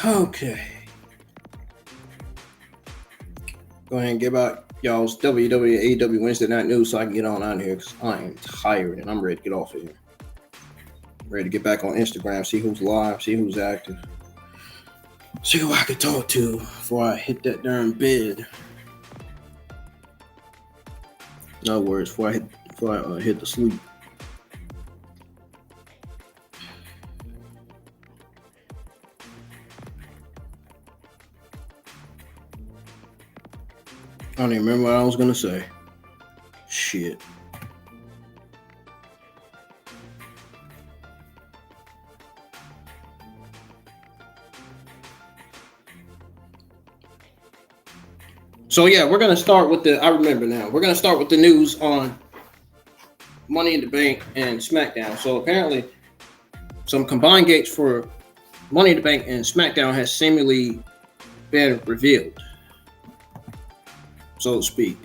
Okay. Go ahead and give out y'all's AEW Wednesday Night News so I can get on out of here because I am tired and I'm ready to get off of here. I'm ready to get back on Instagram, see who's live, see who's active, see who I can talk to before I hit that darn bed. In other words, before I hit the sleep. I don't even remember what I was going to say. Shit. So yeah, we're going to start with I remember now. We're going to start with the news on Money in the Bank and SmackDown. So apparently some combined gates for Money in the Bank and SmackDown has seemingly been revealed, so to speak.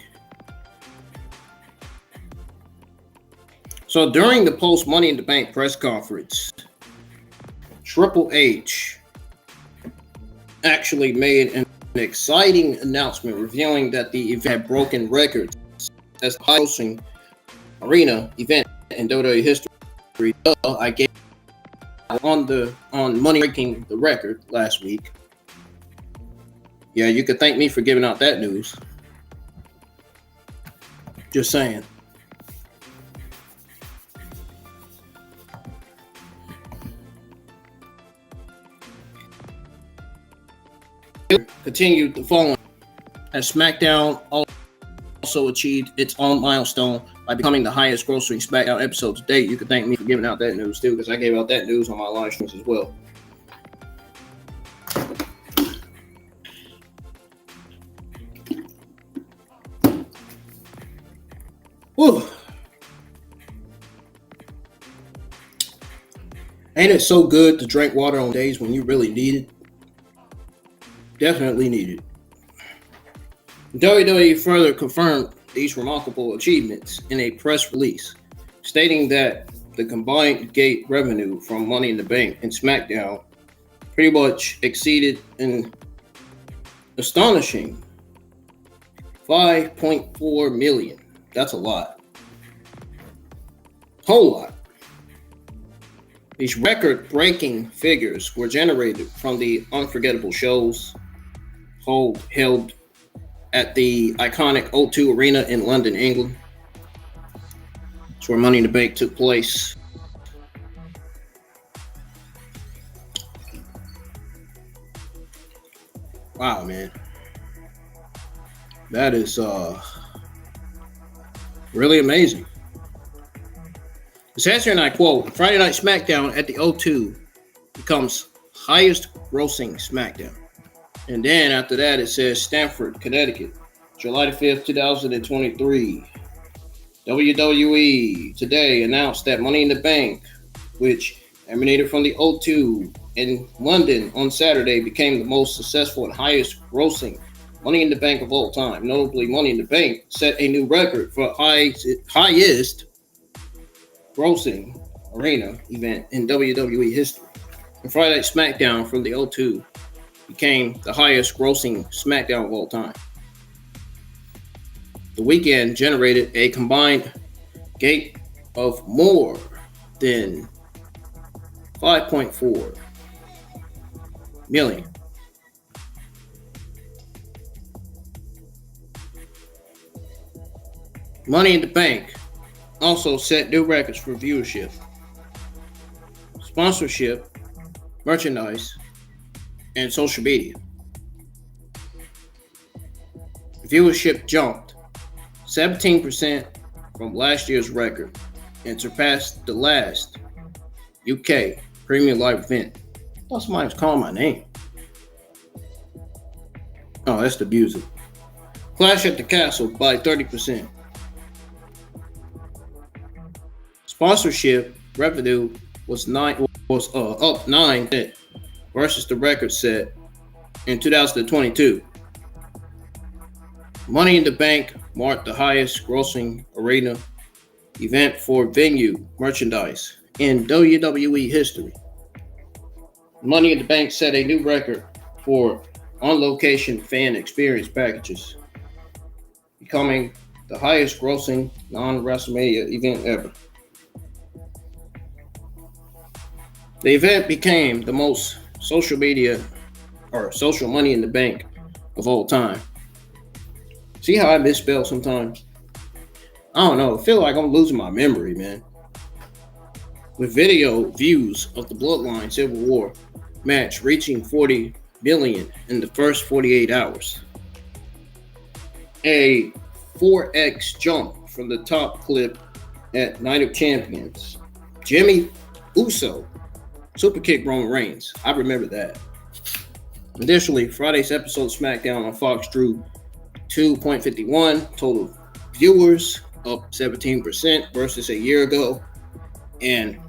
So during the post Money in the Bank press conference, Triple H actually made an exciting announcement revealing that the event had broken records as the hosting arena event in WWE history. I gave on Money breaking the record last week. Yeah, you could thank me for giving out that news. Just saying. Continued the following as SmackDown also achieved its own milestone by becoming the highest grossing SmackDown episode to date. You can thank me for giving out that news too, because I gave out that news on my live streams as well. Whew. Ain't it so good to drink water on days when you really need it? Definitely need it. WWE further confirmed these remarkable achievements in a press release, stating that the combined gate revenue from Money in the Bank and SmackDown pretty much exceeded an astonishing $5.4 million. That's a lot. Whole lot. These record-breaking figures were generated from the unforgettable shows held at the iconic O2 Arena in London, England. That's where Money in the Bank took place. Wow, man. That is really amazing. It says here, and I quote, Friday Night SmackDown at the O2 becomes highest grossing SmackDown. And then after that, it says Stamford, Connecticut, July the 5th, 2023. WWE today announced that Money in the Bank, which emanated from the O2 in London on Saturday, became the most successful and highest grossing Money in the Bank of all time. Notably, Money in the Bank set a new record for highest grossing arena event in WWE history. And Friday Night SmackDown from the O2 became the highest grossing SmackDown of all time. The weekend generated a combined gate of more than 5.4 million. Money in the Bank also set new records for viewership, sponsorship, merchandise, and social media. Viewership jumped 17% from last year's record and surpassed the last UK premium live event. I thought somebody was calling my name. Oh, that's the music. Clash at the Castle by 30%. Sponsorship revenue was up 9% versus the record set in 2022. Money in the Bank marked the highest grossing arena event for venue merchandise in WWE history. Money in the Bank set a new record for on-location fan experience packages, becoming the highest grossing non-WrestleMania event ever. The event became the most social Money in the Bank of all time. See how I misspell sometimes? I don't know. I feel like I'm losing my memory, man. With video views of the Bloodline Civil War match reaching 40 million in the first 48 hours. A 4x jump from the top clip at Night of Champions. Jimmy Uso super kick Roman Reigns. I remember that. Additionally, Friday's episode of SmackDown on Fox drew 2.51 total viewers, up 17% versus a year ago, and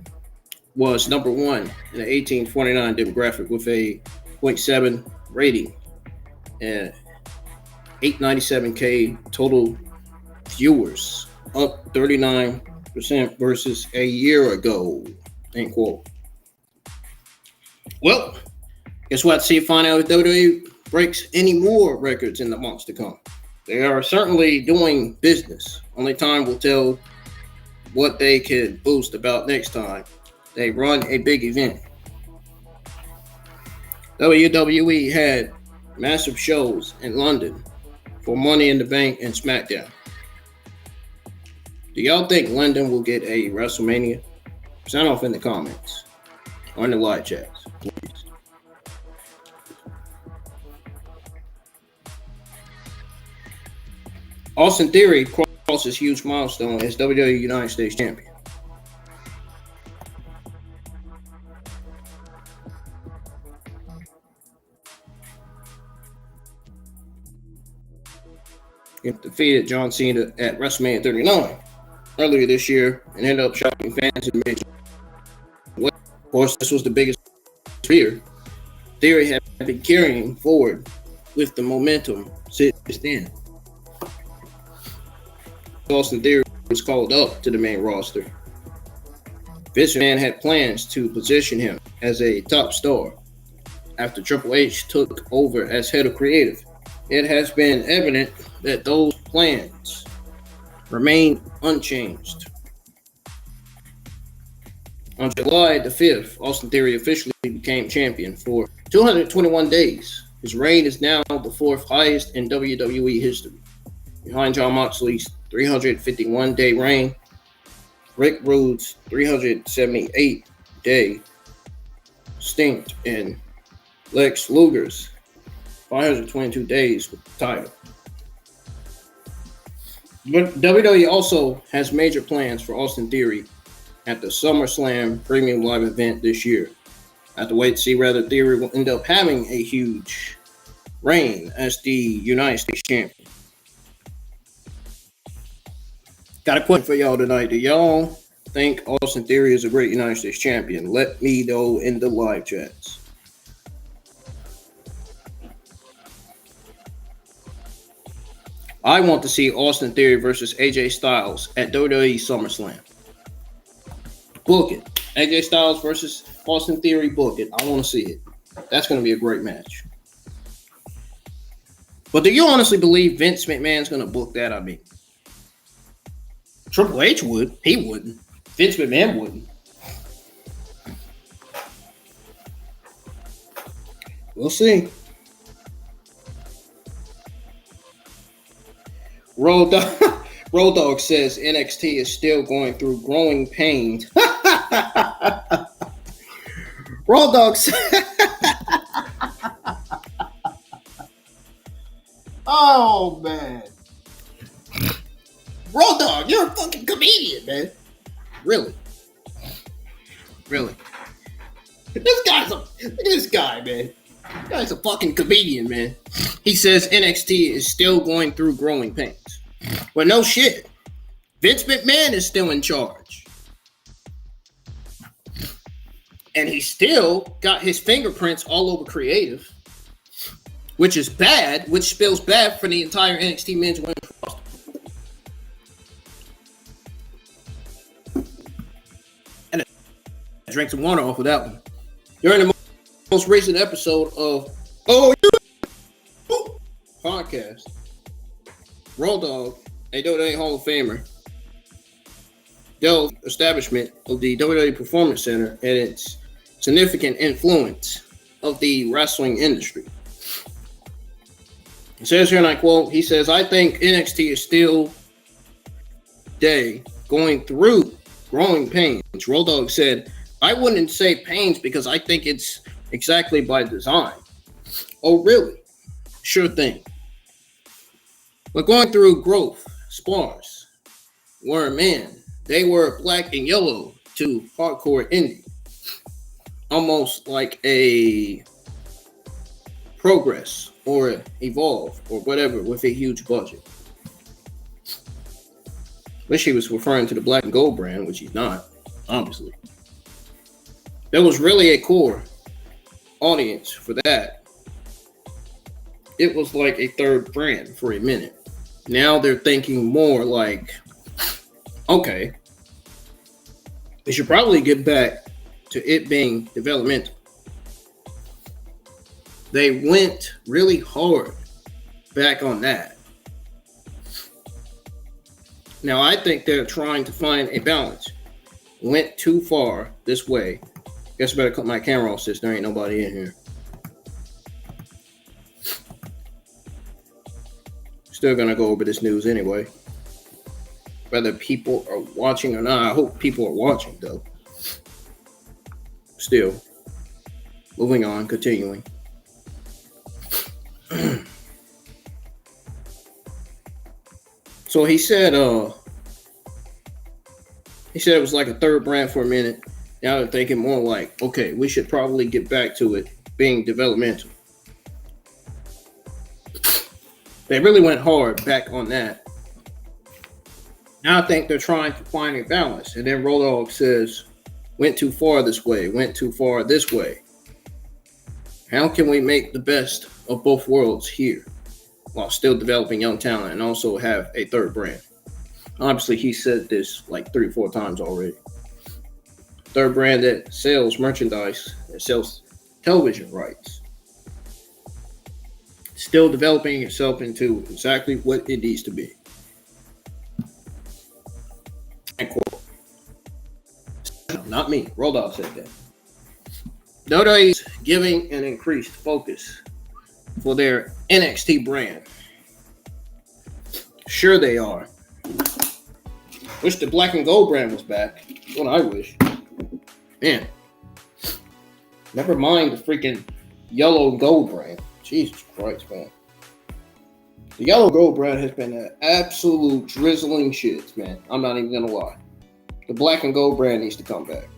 was number one in the 1849 demographic with a 0.7 rating and 897K total viewers, up 39% versus a year ago. End quote. Well, guess what? See if find out if WWE breaks any more records in the months to come. They are certainly doing business. Only time will tell what they can boast about next time they run a big event. WWE had massive shows in London for Money in the Bank and SmackDown. Do y'all think London will get a WrestleMania? Sound off in the comments or in the live chats, please. Austin Theory crosses huge milestone as WWE United States Champion. He defeated John Cena at WrestleMania 39. earlier this year and ended up shocking fans in major way. Of course, this was the biggest fear. Theory had been carrying forward with the momentum since then. Austin Theory was called up to the main roster. Vince McMahon had plans to position him as a top star after Triple H took over as head of creative. It has been evident that those plans remain unchanged. On July the 5th, Austin Theory officially became champion for 221 days. His reign is now the fourth highest in WWE history, behind Jon Moxley's 351-day reign, Rick Rude's 378-day stint, and Lex Luger's 522 days with the title. But WWE also has major plans for Austin Theory at the SummerSlam Premium Live event this year. I have to wait to see whether Theory will end up having a huge reign as the United States champion. Got a question for y'all tonight. Do y'all think Austin Theory is a great United States champion? Let me know in the live chats. I want to see Austin Theory versus AJ Styles at WWE SummerSlam. Book it. AJ Styles versus Austin Theory, book it. I want to see it. That's going to be a great match. But do you honestly believe Vince McMahon's going to book that? I mean, Triple H would. He wouldn't. Vince McMahon wouldn't. We'll see. Road Dogg says NXT is still going through growing pains. Road Dogg says, oh man. Road Dogg, you're a fucking comedian, man. Really. Look at this guy, man. This guy's a fucking comedian, man. He says NXT is still going through growing pains. Well, no shit. Vince McMahon is still in charge. And he still got his fingerprints all over creative, which is bad, which spells bad for the entire NXT men's women's roster. And I drank some water off of that one. During the most recent episode of podcast, Road Dogg, a WWE Hall of Famer, delved establishment of the WWE Performance Center and its significant influence of the wrestling industry. It says here, and I quote, he says, I think NXT is still going through growing pains. Road Dogg said, I wouldn't say pains because I think it's exactly by design. Oh, really? Sure thing. But going through growth, spars were men. They were black and yellow to hardcore indie. Almost like a Progress or Evolve or whatever with a huge budget. Wish he was referring to the Black and Gold brand, which he's not, obviously. There was really a core audience for that. It was like a third brand for a minute. Now they're thinking more like, okay, they should probably get back to it being developmental. They went really hard back on that. Now I think they're trying to find a balance. Went too far this way. Guess I better cut my camera off since there ain't nobody in here. Still gonna go over this news anyway. Whether people are watching or not, I hope people are watching though. Still, moving on, continuing. So he said it was like a third brand for a minute. Now they're thinking more like, okay, we should probably get back to it being developmental. They really went hard back on that. Now I think they're trying to find a balance. And then Road Dogg says, went too far this way, went too far this way. How can we make the best of both worlds here while still developing young talent and also have a third brand? Obviously, he said this like 3 or 4 times already. Third brand that sells merchandise and sells television rights. Still developing itself into exactly what it needs to be. And quote. Not me. Road Dogg said that. WWE is giving an increased focus for their NXT brand. Sure they are. Wish the black and gold brand was back. That's what I wish. Man. Never mind the freaking yellow and gold brand. Jesus Christ, man. The yellow gold brand has been an absolute drizzling shit, man. I'm not even gonna lie. The black and gold brand needs to come back.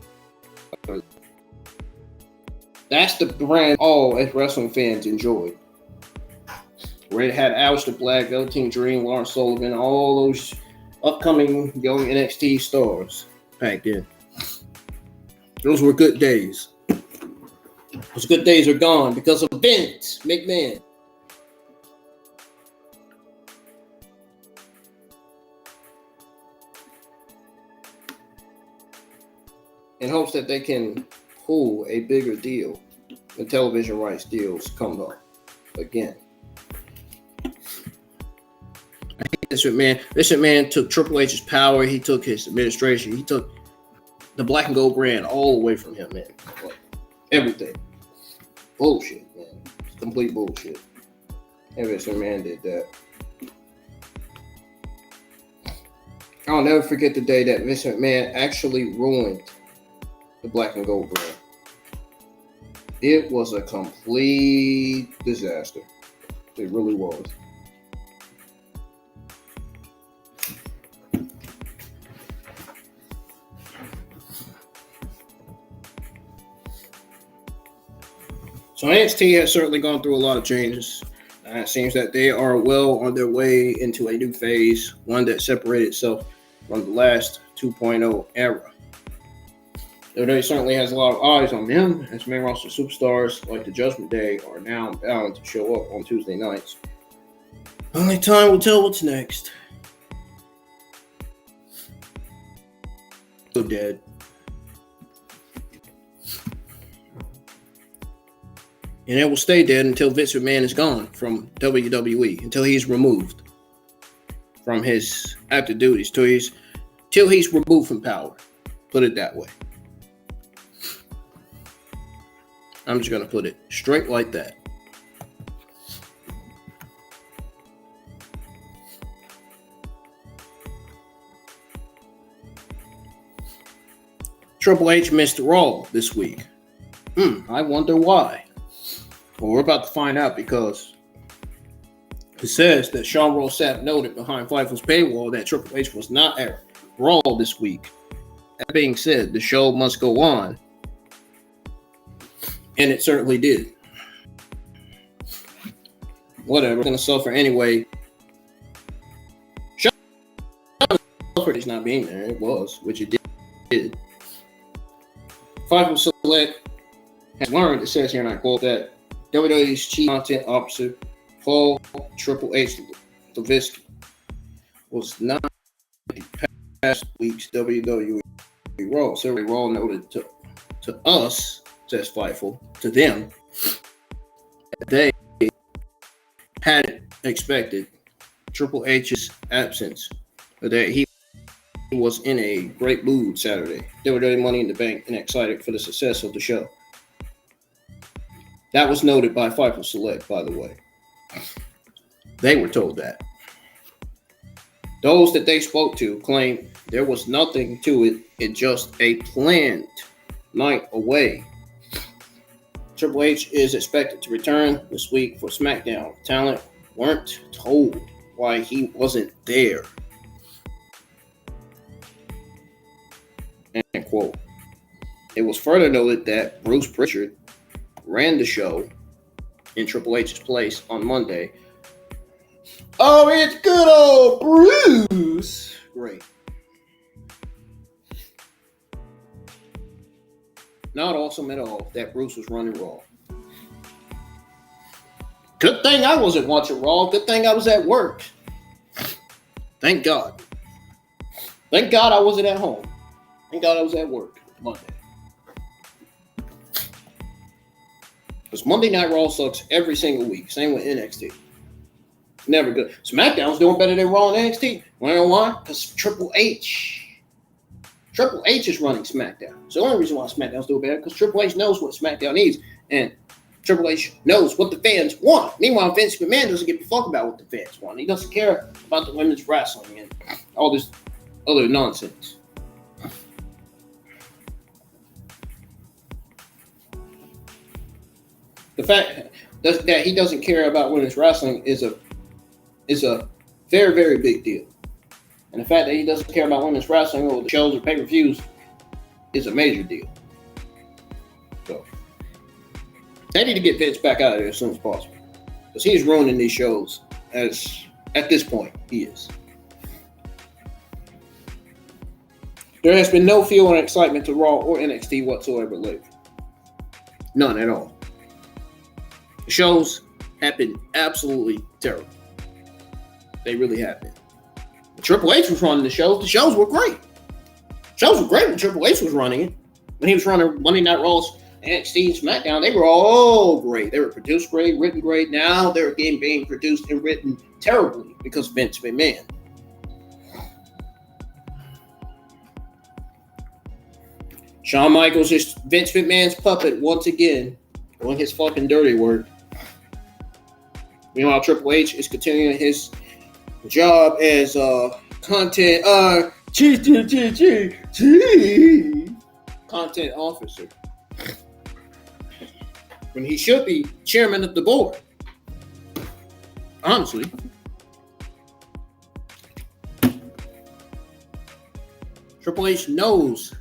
That's the brand all as wrestling fans enjoyed. Where it had Aleister Black, Velveteen Dream, Lawrence Sullivan, all those upcoming young NXT stars back then. Those were good days. Those good days are gone because of Vince McMahon. In hopes that they can pull a bigger deal when television rights deals come up again. Vince McMahon took Triple H's power. He took his administration. He took the black and gold brand all away from him, man. Like, everything. Bullshit, man. It's complete bullshit. And Vince McMahon did that. I'll never forget the day that Vince McMahon actually ruined the black and gold brand. It was a complete disaster. It really was. So NXT has certainly gone through a lot of changes. It seems that they are well on their way into a new phase, one that separated itself from the last 2.0 era. WWE certainly has a lot of eyes on them, as main roster superstars like the Judgment Day are now bound to show up on Tuesday nights. Only time will tell what's next. So dead. And it will stay dead until Vince McMahon is gone from WWE, until he's removed from his active duties, till he's removed from power. Put it that way. I'm just going to put it straight like that. Triple H missed Raw this week. I wonder why. Well, we're about to find out because it says that Sean Ross Sapp noted behind Fightful's paywall that Triple H was not at Raw this week. That being said, the show must go on. And it certainly did. Whatever, we're going to suffer anyway. Sean suffered he's not being there. It was, which it did. Fightful Select has learned, it says here, and I quote, that WWE's chief content officer, Paul Triple H Levinsky, was not in past week's WWE Raw. So Raw noted to us, says Fightful, to them, that they had expected Triple H's absence, but that he was in a great mood Saturday. WWE Money in the Bank and excited for the success of the show. That was noted by Fightful Select, by the way. They were told that. Those that they spoke to claimed there was nothing to it. It's just a planned night away. Triple H is expected to return this week for SmackDown. Talent weren't told why he wasn't there. End quote. It was further noted that Bruce Pritchard ran the show in Triple H's place on Monday. Oh, it's good old Bruce. Great. not awesome at all that Bruce was running Raw. Good thing I wasn't watching Raw. Good thing I was at work. Thank God. Thank God I wasn't at home. Thank God I was at work Monday. Because Monday Night Raw sucks every single week. Same with NXT. Never good. SmackDown's doing better than Raw and NXT. You know why? Because Triple H is running SmackDown. So the only reason why SmackDown's doing better because Triple H knows what SmackDown needs. And Triple H knows what the fans want. Meanwhile, Vince McMahon doesn't give a fuck about what the fans want. He doesn't care about the women's wrestling and all this other nonsense. The fact that he doesn't care about women's wrestling is a very, very big deal. And the fact that he doesn't care about women's wrestling or the shows or pay-per-views is a major deal. So they need to get Vince back out of there as soon as possible. Because he's ruining these shows at this point, he is. There has been no feel and excitement to Raw or NXT whatsoever lately. None at all. The shows have been absolutely terrible. They really have been. When Triple H was running the shows were great. Shows were great when Triple H was running it. When he was running Monday Night Raws, NXT, and SmackDown, they were all great. They were produced great, written great. Now they're being produced and written terribly because of Vince McMahon. Shawn Michaels is Vince McMahon's puppet once again, doing his fucking dirty work. Meanwhile, Triple H is continuing his job as content officer when he should be chairman of the board. Honestly, Triple H knows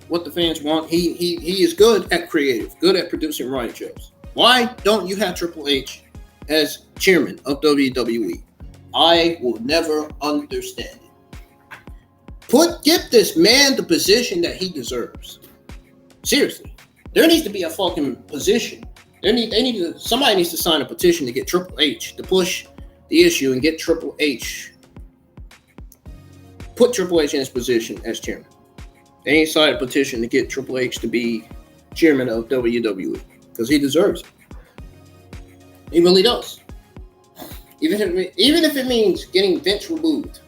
what the fans want. He is good at creative, good at producing writing shows. Why don't you have Triple H as chairman of WWE? I will never understand it. Give this man the position that he deserves. Seriously, there needs to be a fucking position. Somebody needs to sign a petition to get Triple H to push the issue and get Triple H. Put Triple H in his position as chairman. They need to sign a petition to get Triple H to be chairman of WWE because he deserves it. He really does. Even if it means getting Vince removed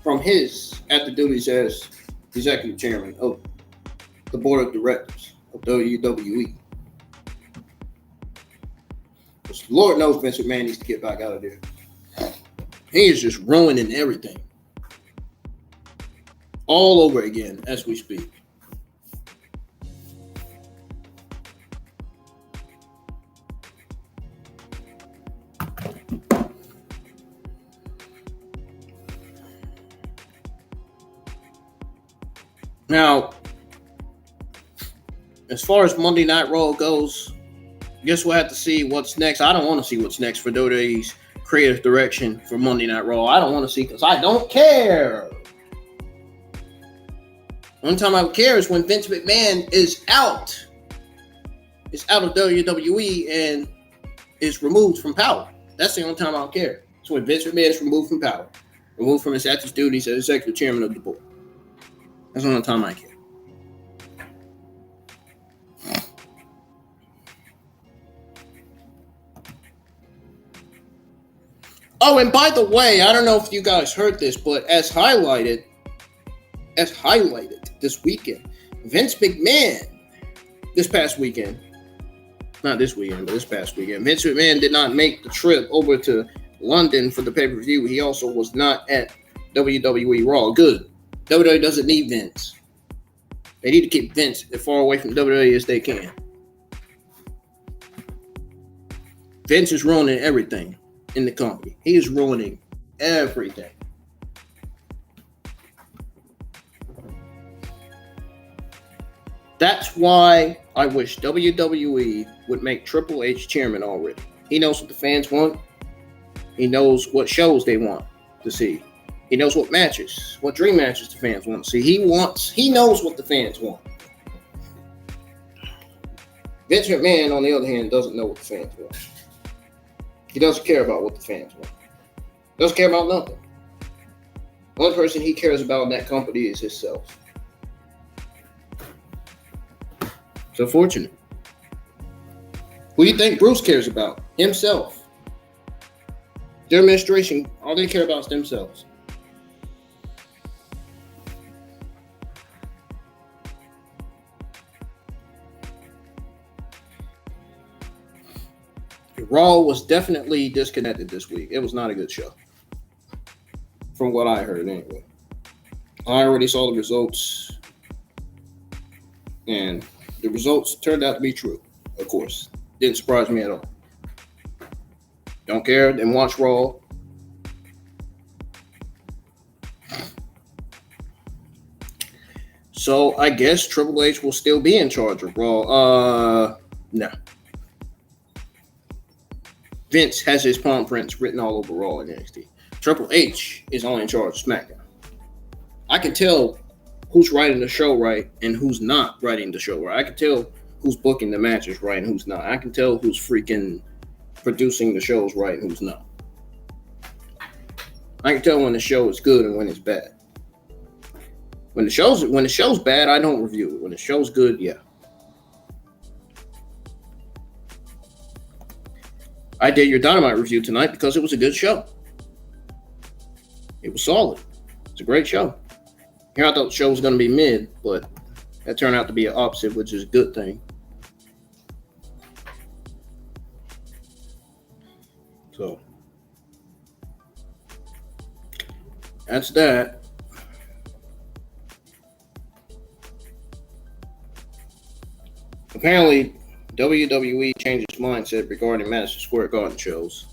from his active duties as executive chairman of the board of directors of WWE. Because Lord knows Vince McMahon needs to get back out of there. He is just ruining everything. All over again as we speak. Now, as far as Monday Night Raw goes, I guess we'll have to see what's next. I don't want to see what's next for WWE's creative direction for Monday Night Raw. I don't want to see because I don't care. One time I would care is when Vince McMahon is out. Is out of WWE and is removed from power. That's the only time I'll care. It's when Vince McMahon is removed from power. Removed from his active duties as executive chairman of the board. That's the only time I care. Oh, and by the way, I don't know if you guys heard this, but as highlighted this weekend, Vince McMahon, this past weekend, not this weekend, but this past weekend, Vince McMahon did not make the trip over to London for the pay-per-view. He also was not at WWE Raw. Good. WWE doesn't need Vince. They need to keep Vince as far away from WWE as they can. Vince is ruining everything in the company. He is ruining everything. That's why I wish WWE would make Triple H chairman already. He knows what the fans want. He knows what shows they want to see. He knows what matches, what dream matches the fans want to see. He knows what the fans want. Vince McMahon, on the other hand, doesn't know what the fans want. He doesn't care about what the fans want. Doesn't care about nothing. One person he cares about in that company is himself. It's unfortunate. Who do you think Bruce cares about? Himself. Their administration, all they care about is themselves. Raw was definitely disconnected this week. It was not a good show. From what I heard, anyway. I already saw the results. And the results turned out to be true, of course. Didn't surprise me at all. Don't care, then watch Raw. So I guess Triple H will still be in charge of Raw. No. Vince has his palm prints written all over Raw and NXT. Triple H is only in charge of SmackDown. I can tell who's writing the show right and who's not writing the show right. I can tell who's booking the matches right and who's not. I can tell who's freaking producing the shows right and who's not. I can tell when the show is good and when it's bad. When the show's bad, I don't review it. When the show's good, yeah. I did your Dynamite review tonight because it was a good show. It was solid. It's a great show. Here I thought the show was going to be mid, but that turned out to be an opposite, which is a good thing. So, that's that. Apparently, WWE changed its mindset regarding Madison Square Garden shows.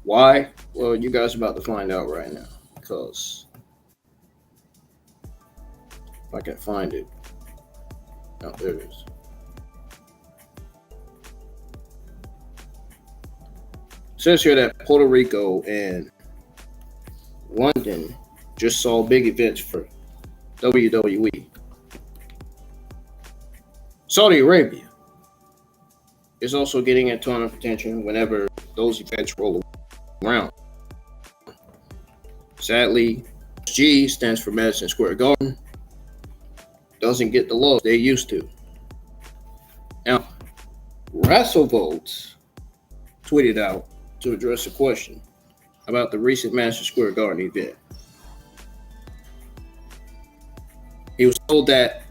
Why? Well, you guys are about to find out right now. Because if I can find it. Oh, there it is. It says here that Puerto Rico and London just saw big events for WWE. Saudi Arabia is also getting a ton of attention whenever those events roll around. Sadly, G stands for Madison Square Garden. Doesn't get the love they used to. Now, WrestleVotes tweeted out to address a question about the recent Madison Square Garden event. He was told that,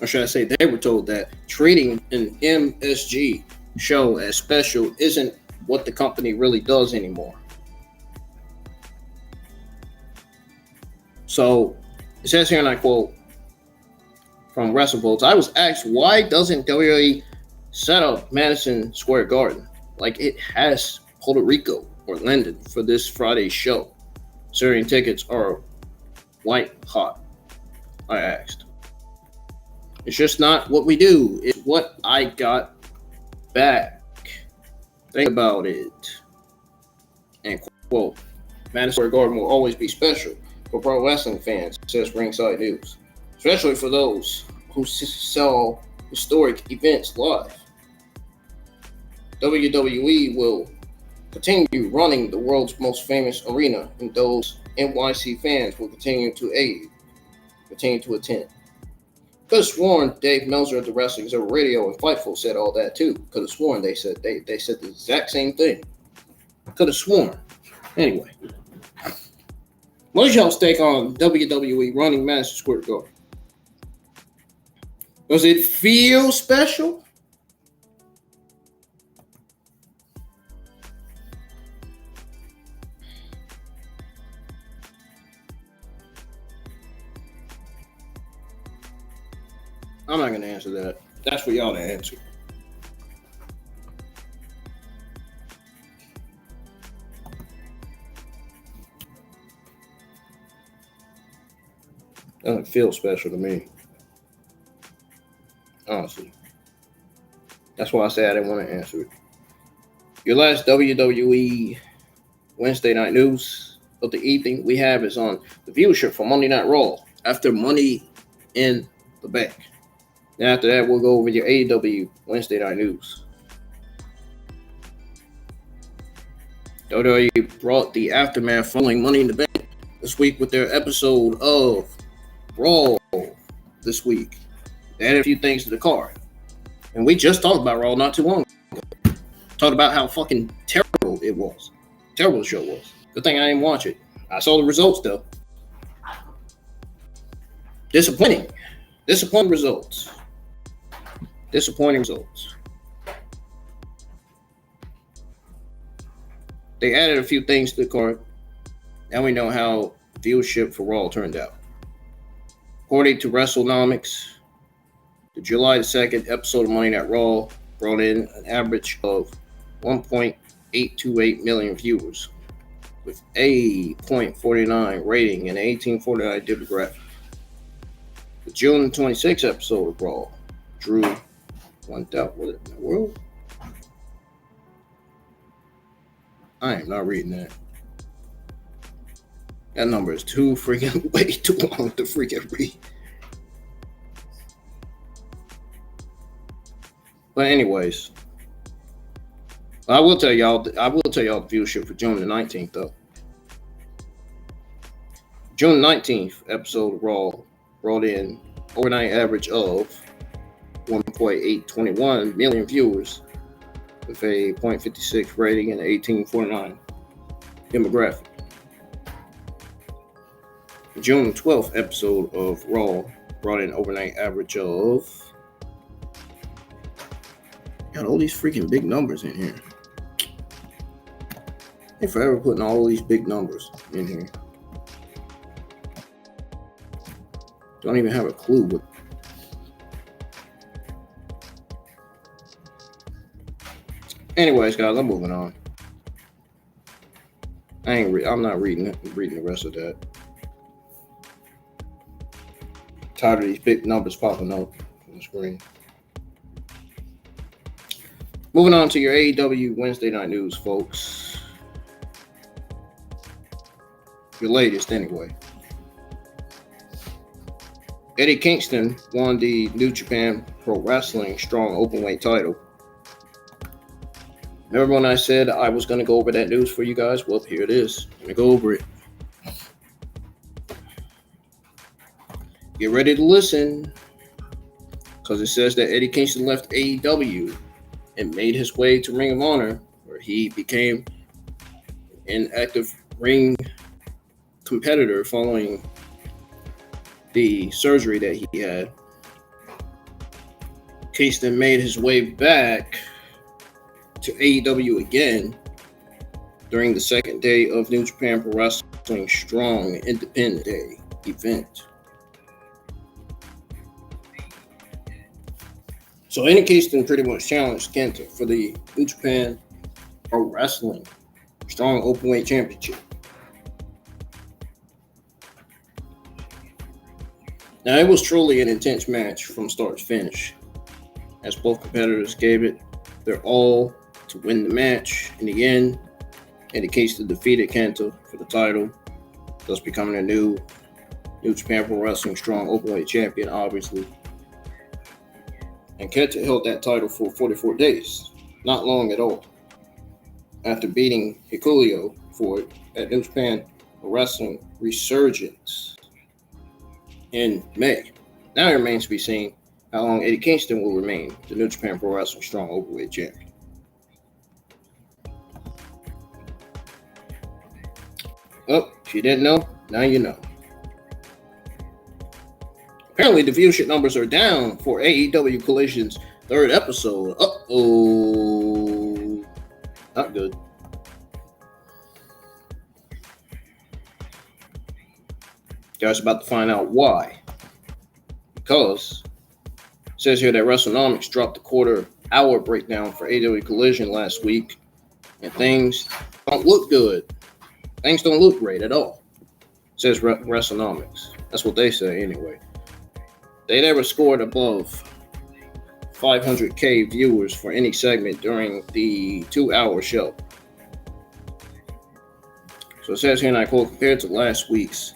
or should I say they were told that, treating an MSG show as special isn't what the company really does anymore. So, it says here, and I quote from WrestleVotes, I was asked, why doesn't WWE set up Madison Square Garden like it has Puerto Rico or London for this Friday's show? Certain tickets are white hot, I asked. It's just not what we do. It's what I got back. Think about it. And quote, Madison Square Garden will always be special for pro wrestling fans, says Ringside News. Especially for those who saw historic events live. WWE will continue running the world's most famous arena, and those NYC fans will continue to attend. Could have sworn Dave Meltzer at the Wrestling Observer Radio and Fightful said all that too. Could have sworn they said the exact same thing. Could have sworn. Anyway, what's y'all's take on WWE running Madison Square Garden? Does it feel special? I'm not going to answer that. That's for y'all to answer. Doesn't feel special to me. Honestly. That's why I said I didn't want to answer it. Your last WWE Wednesday night news of the evening we have is on the viewership for Monday Night Raw after Money in the Bank. And after that, we'll go over your AEW Wednesday Night News. WWE brought the aftermath following Money in the Bank this week with their episode of Raw this week. They added a few things to the card. And we just talked about Raw not too long ago. Talked about how fucking terrible it was. Terrible the show was. Good thing I didn't watch it. I saw the results though. Disappointing results. Disappointing results. They added a few things to the card. Now we know how viewership for Raw turned out. According to WrestleNomics, the July 2nd episode of Monday Night Raw brought in an average of 1.828 million viewers with a 0.49 rating and 1849 demographic. The June 26th episode of Raw drew 1,000. What in the world? I am not reading that. That number is too freaking way too long to freaking read. But anyways, I will tell y'all the viewership for June the 19th though. June 19th episode of Raw brought in overnight average of 1.821 million viewers with a 0.56 rating and 1849 demographic. The June 12th episode of Raw brought in overnight average of... Got all these freaking big numbers in here. They forever putting all these big numbers in here. Don't even have a clue what... Anyways, guys, I'm moving on. I'm not reading the rest of that. Tired of these big numbers popping up on the screen. Moving on to your AEW Wednesday Night News, folks. Your latest, anyway. Eddie Kingston won the New Japan Pro Wrestling Strong Openweight title. Remember when I said I was going to go over that news for you guys? Well, here it is. I'm going to go over it. Get ready to listen, because it says that Eddie Kingston left AEW and made his way to Ring of Honor, where he became an active ring competitor following the surgery that he had. Kingston made his way back to AEW again during the second day of New Japan Pro Wrestling Strong Independent Day event. So Eddie Kingston pretty much challenged Kenta for the New Japan Pro Wrestling Strong Openweight Championship. Now, it was truly an intense match from start to finish, as both competitors gave it their all to win the match. In the end, Eddie Kingston defeated Kenta for the title, thus becoming a new New Japan Pro Wrestling Strong Openweight Champion, obviously. And Kenta held that title for 44 days, not long at all, after beating Hikuleo for it at New Japan Pro Wrestling Resurgence in May. Now it remains to be seen how long Eddie Kingston will remain the New Japan Pro Wrestling Strong Openweight Champion. Well, if you didn't know, now you know. Apparently, the viewership numbers are down for AEW Collision's third episode. Uh-oh. Not good. Guys, about to find out why. Because it says here that WrestleNomics dropped the quarter-hour breakdown for AEW Collision last week, and things don't look good. Things don't look great at all. It says WrestleNomics. That's what they say anyway. They never scored above 500K viewers for any segment during the 2-hour show. So it says here, and I quote, compared to last week's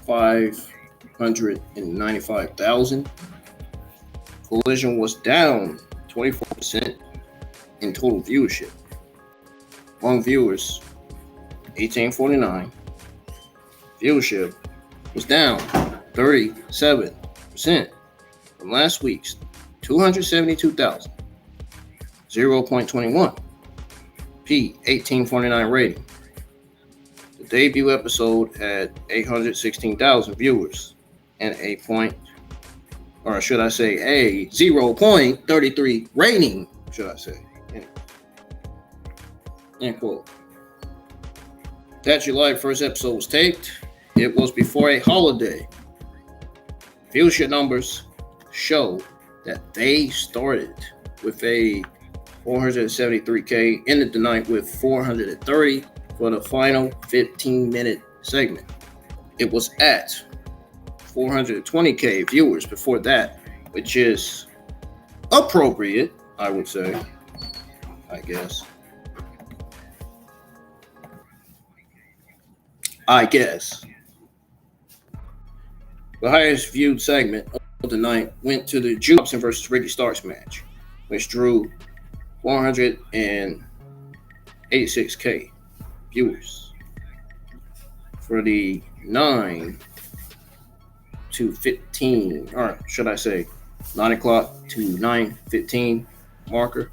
595,000, Collision was down 24% in total viewership. Among viewers, 1849. Viewership was down 37% from last week's 272,000. 0.21 P 1849 rating. The debut episode had 816,000 viewers and a 0.33 rating, should I say. End quote. That July 1st episode was taped. It was before a holiday. Viewership numbers show that they started with a 473K, ended the night with 430 for the final 15-minute segment. It was at 420K viewers before that, which is appropriate, I would say, I guess. The highest viewed segment of the night went to the Jubson versus Ricky Starks match, which drew 486K viewers. For the 9 to 15, or should I say 9 o'clock to 9:15 marker,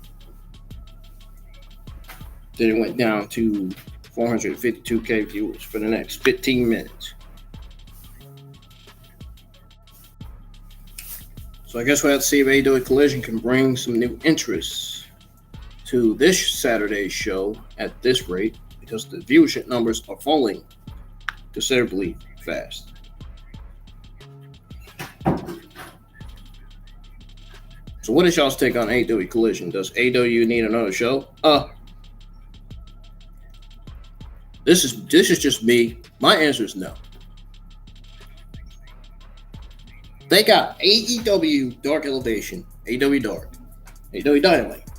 then it went down to 452K viewers for the next 15 minutes. So I guess we'll have to see if AEW Collision can bring some new interest to this Saturday's show at this rate, because the viewership numbers are falling considerably fast. So what is y'all's take on AEW Collision? Does AEW need another show? This is just me. My answer is no. They got AEW Dark Elevation, AEW Dark, AEW Dynamite,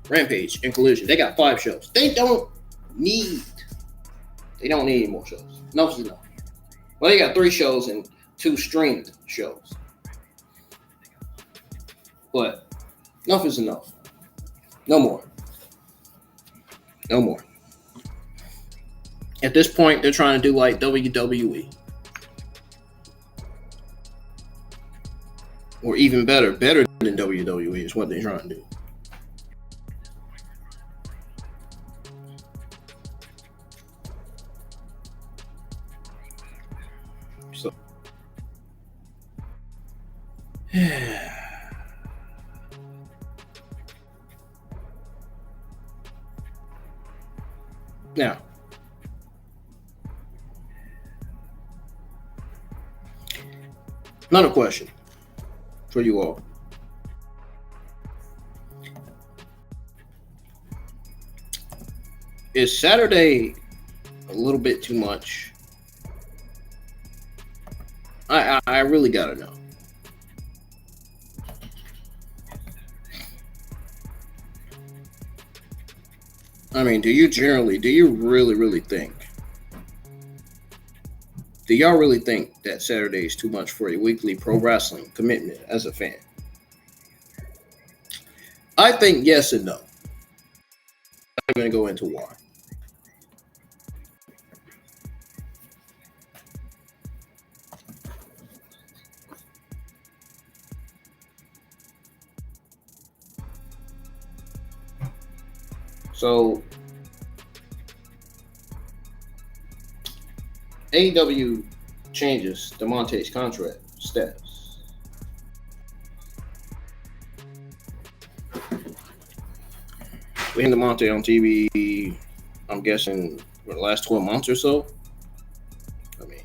Rampage, and Collision. They got 5 shows. They don't need any more shows. Enough is enough. Well, they got 3 shows and 2 streamed shows. But enough is enough. No more. At this point, they're trying to do like WWE. Or even better than WWE is what they're trying to do. So, now, another question for you all. Is Saturday a little bit too much? I really gotta know. I mean, do you really think? Do y'all really think that Saturday is too much for a weekly pro wrestling commitment as a fan? I think yes and no. I'm going to go into why. So, AEW changes DeMonte's contract status. We had DeMonte on TV, I'm guessing, for the last 12 months or so. I mean,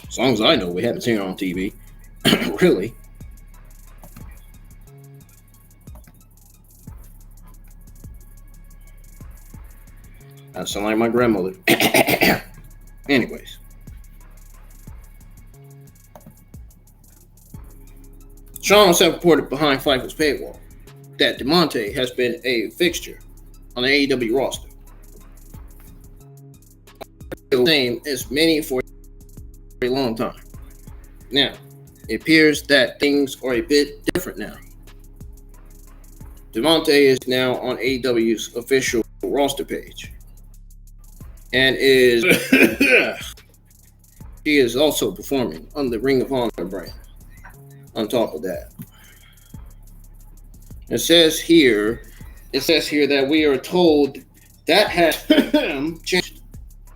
as long as I know, we haven't seen it on TV. Really. I sound like my grandmother. Anyways. Sean has reported behind Fightful's paywall that DeMonte has been a fixture on the AEW roster. The same as many for a long time. Now, it appears that things are a bit different now. Devontae is now on AEW's official roster page. And she is also performing on the Ring of Honor brand. On top of that, it says here that we are told that has changed.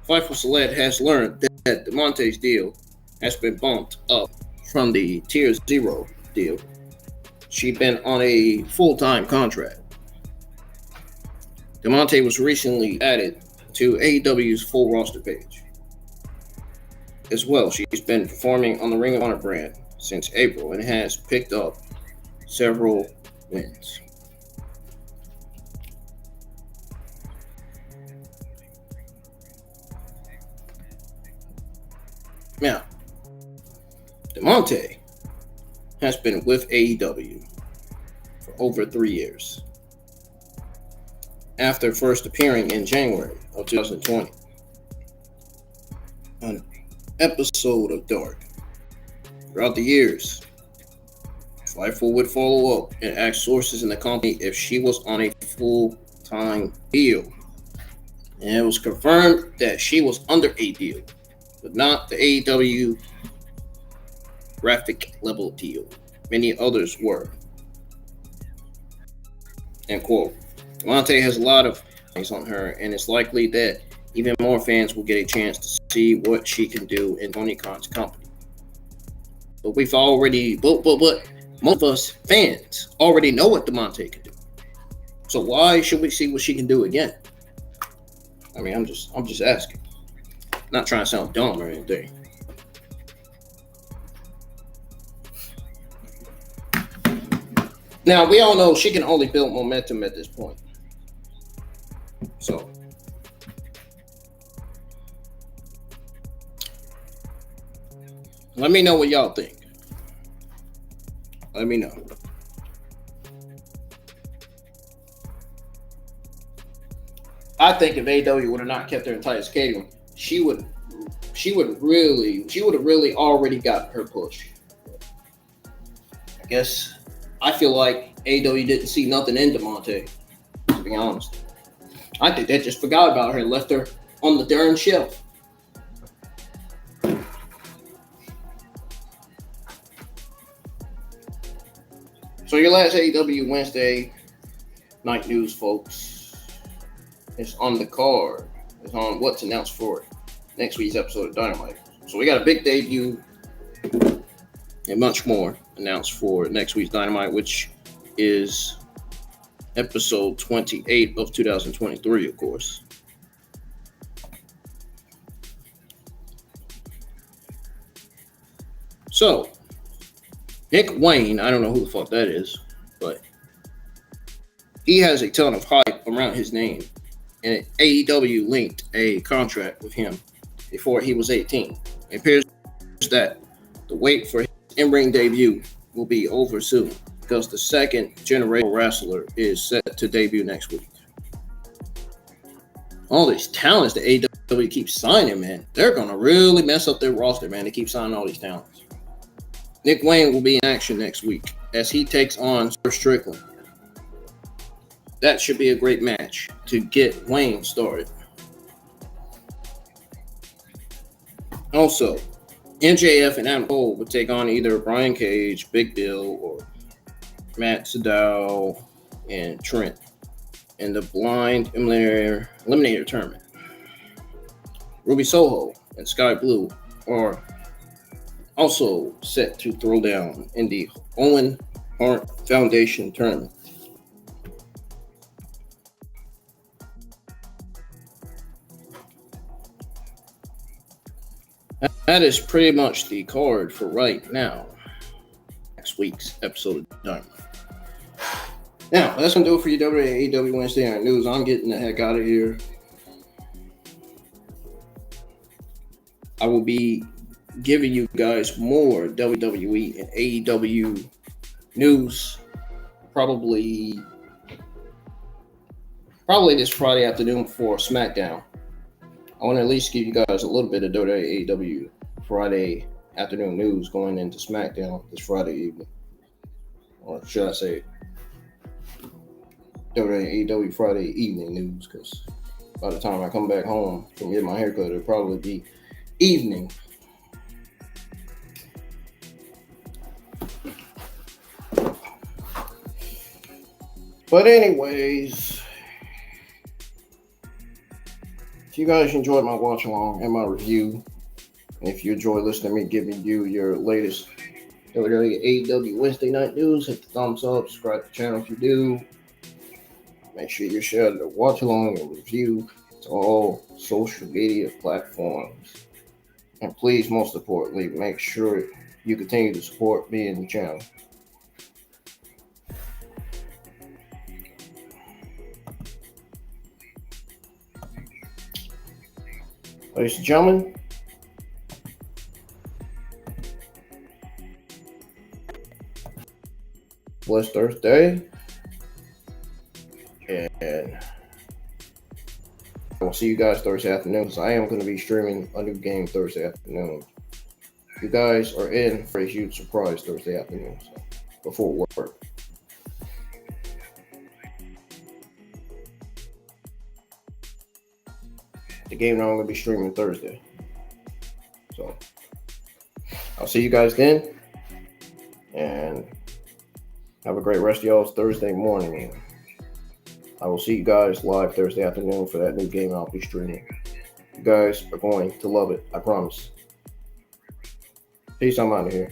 Fightful Select has learned that Devontae's deal has been bumped up from the Tier 0 deal. She's been on a full-time contract. Devontae was recently added to AEW's full roster page. As well, she's been performing on the Ring of Honor brand since April and has picked up several wins. Now, Devontae has been with AEW for over 3 years. After first appearing in January of 2020 on an episode of Dark. Throughout the years, Fightful would follow up and ask sources in the company if she was on a full-time deal. And it was confirmed that she was under a deal, but not the AEW graphic level deal. Many others were. End quote. Devontae has a lot of things on her, and it's likely that even more fans will get a chance to see what she can do in Tony Khan's company. But we've already, but most of us fans already know what Devontae can do. So why should we see what she can do again? I mean, I'm just asking. Not trying to sound dumb or anything. Now, we all know she can only build momentum at this point. So, let me know what y'all think. Let me know. I think if AEW would have not kept her in Titus Stadium, she would have really already got her push. I feel like AEW didn't see nothing in Devontae, to be honest. I think they just forgot about her and left her on the darn shelf. So your last AEW Wednesday night news, folks, is on the card. It's on what's announced for next week's episode of Dynamite. So we got a big debut and much more announced for next week's Dynamite, which is episode 28 of 2023, of course. So, Nick Wayne, I don't know who the fuck that is, but he has a ton of hype around his name, and AEW linked a contract with him before he was 18. It appears that the wait for his in-ring debut will be over soon, because the second generation wrestler is set to debut next week. All these talents that AEW keeps signing, man, they're going to really mess up their roster, man. They keep signing all these talents. Nick Wayne will be in action next week as he takes on Strickland. That should be a great match to get Wayne started. Also, MJF and Adam Cole will take on either Brian Cage, Big Bill, or Matt Sydal and Trent in the blind eliminator tournament. Ruby Soho and Sky Blue are also set to throw down in the Owen Hart Foundation tournament. That is pretty much the card for right now. Next week's episode of Dynamite. Now, that's going to do it for your AEW Wednesday Night News. I'm getting the heck out of here. I will be giving you guys more WWE and AEW news probably this Friday afternoon for SmackDown. I want to at least give you guys a little bit of AEW Friday afternoon news going into SmackDown this Friday evening. Or should I say AEW Friday evening news, because by the time I come back home from getting my haircut, it'll probably be evening. But anyways, if you guys enjoyed my watch along and my review, and if you enjoy listening to me giving you your latest AEW Wednesday night news, hit the thumbs up, subscribe to the channel if you do. Make sure you share the watch along and review to all social media platforms. And please, most importantly, make sure you continue to support me and the channel. Ladies and gentlemen, blessed Thursday, and I will see you guys Thursday afternoon, because I am going to be streaming a new game Thursday afternoon. You guys are in for a huge surprise Thursday afternoon, so before work. The game that I'm going to be streaming Thursday. So I'll see you guys then, and have a great rest of y'all's Thursday morning. I will see you guys live Thursday afternoon for that new game I'll be streaming. You guys are going to love it, I promise. Peace, I'm out of here.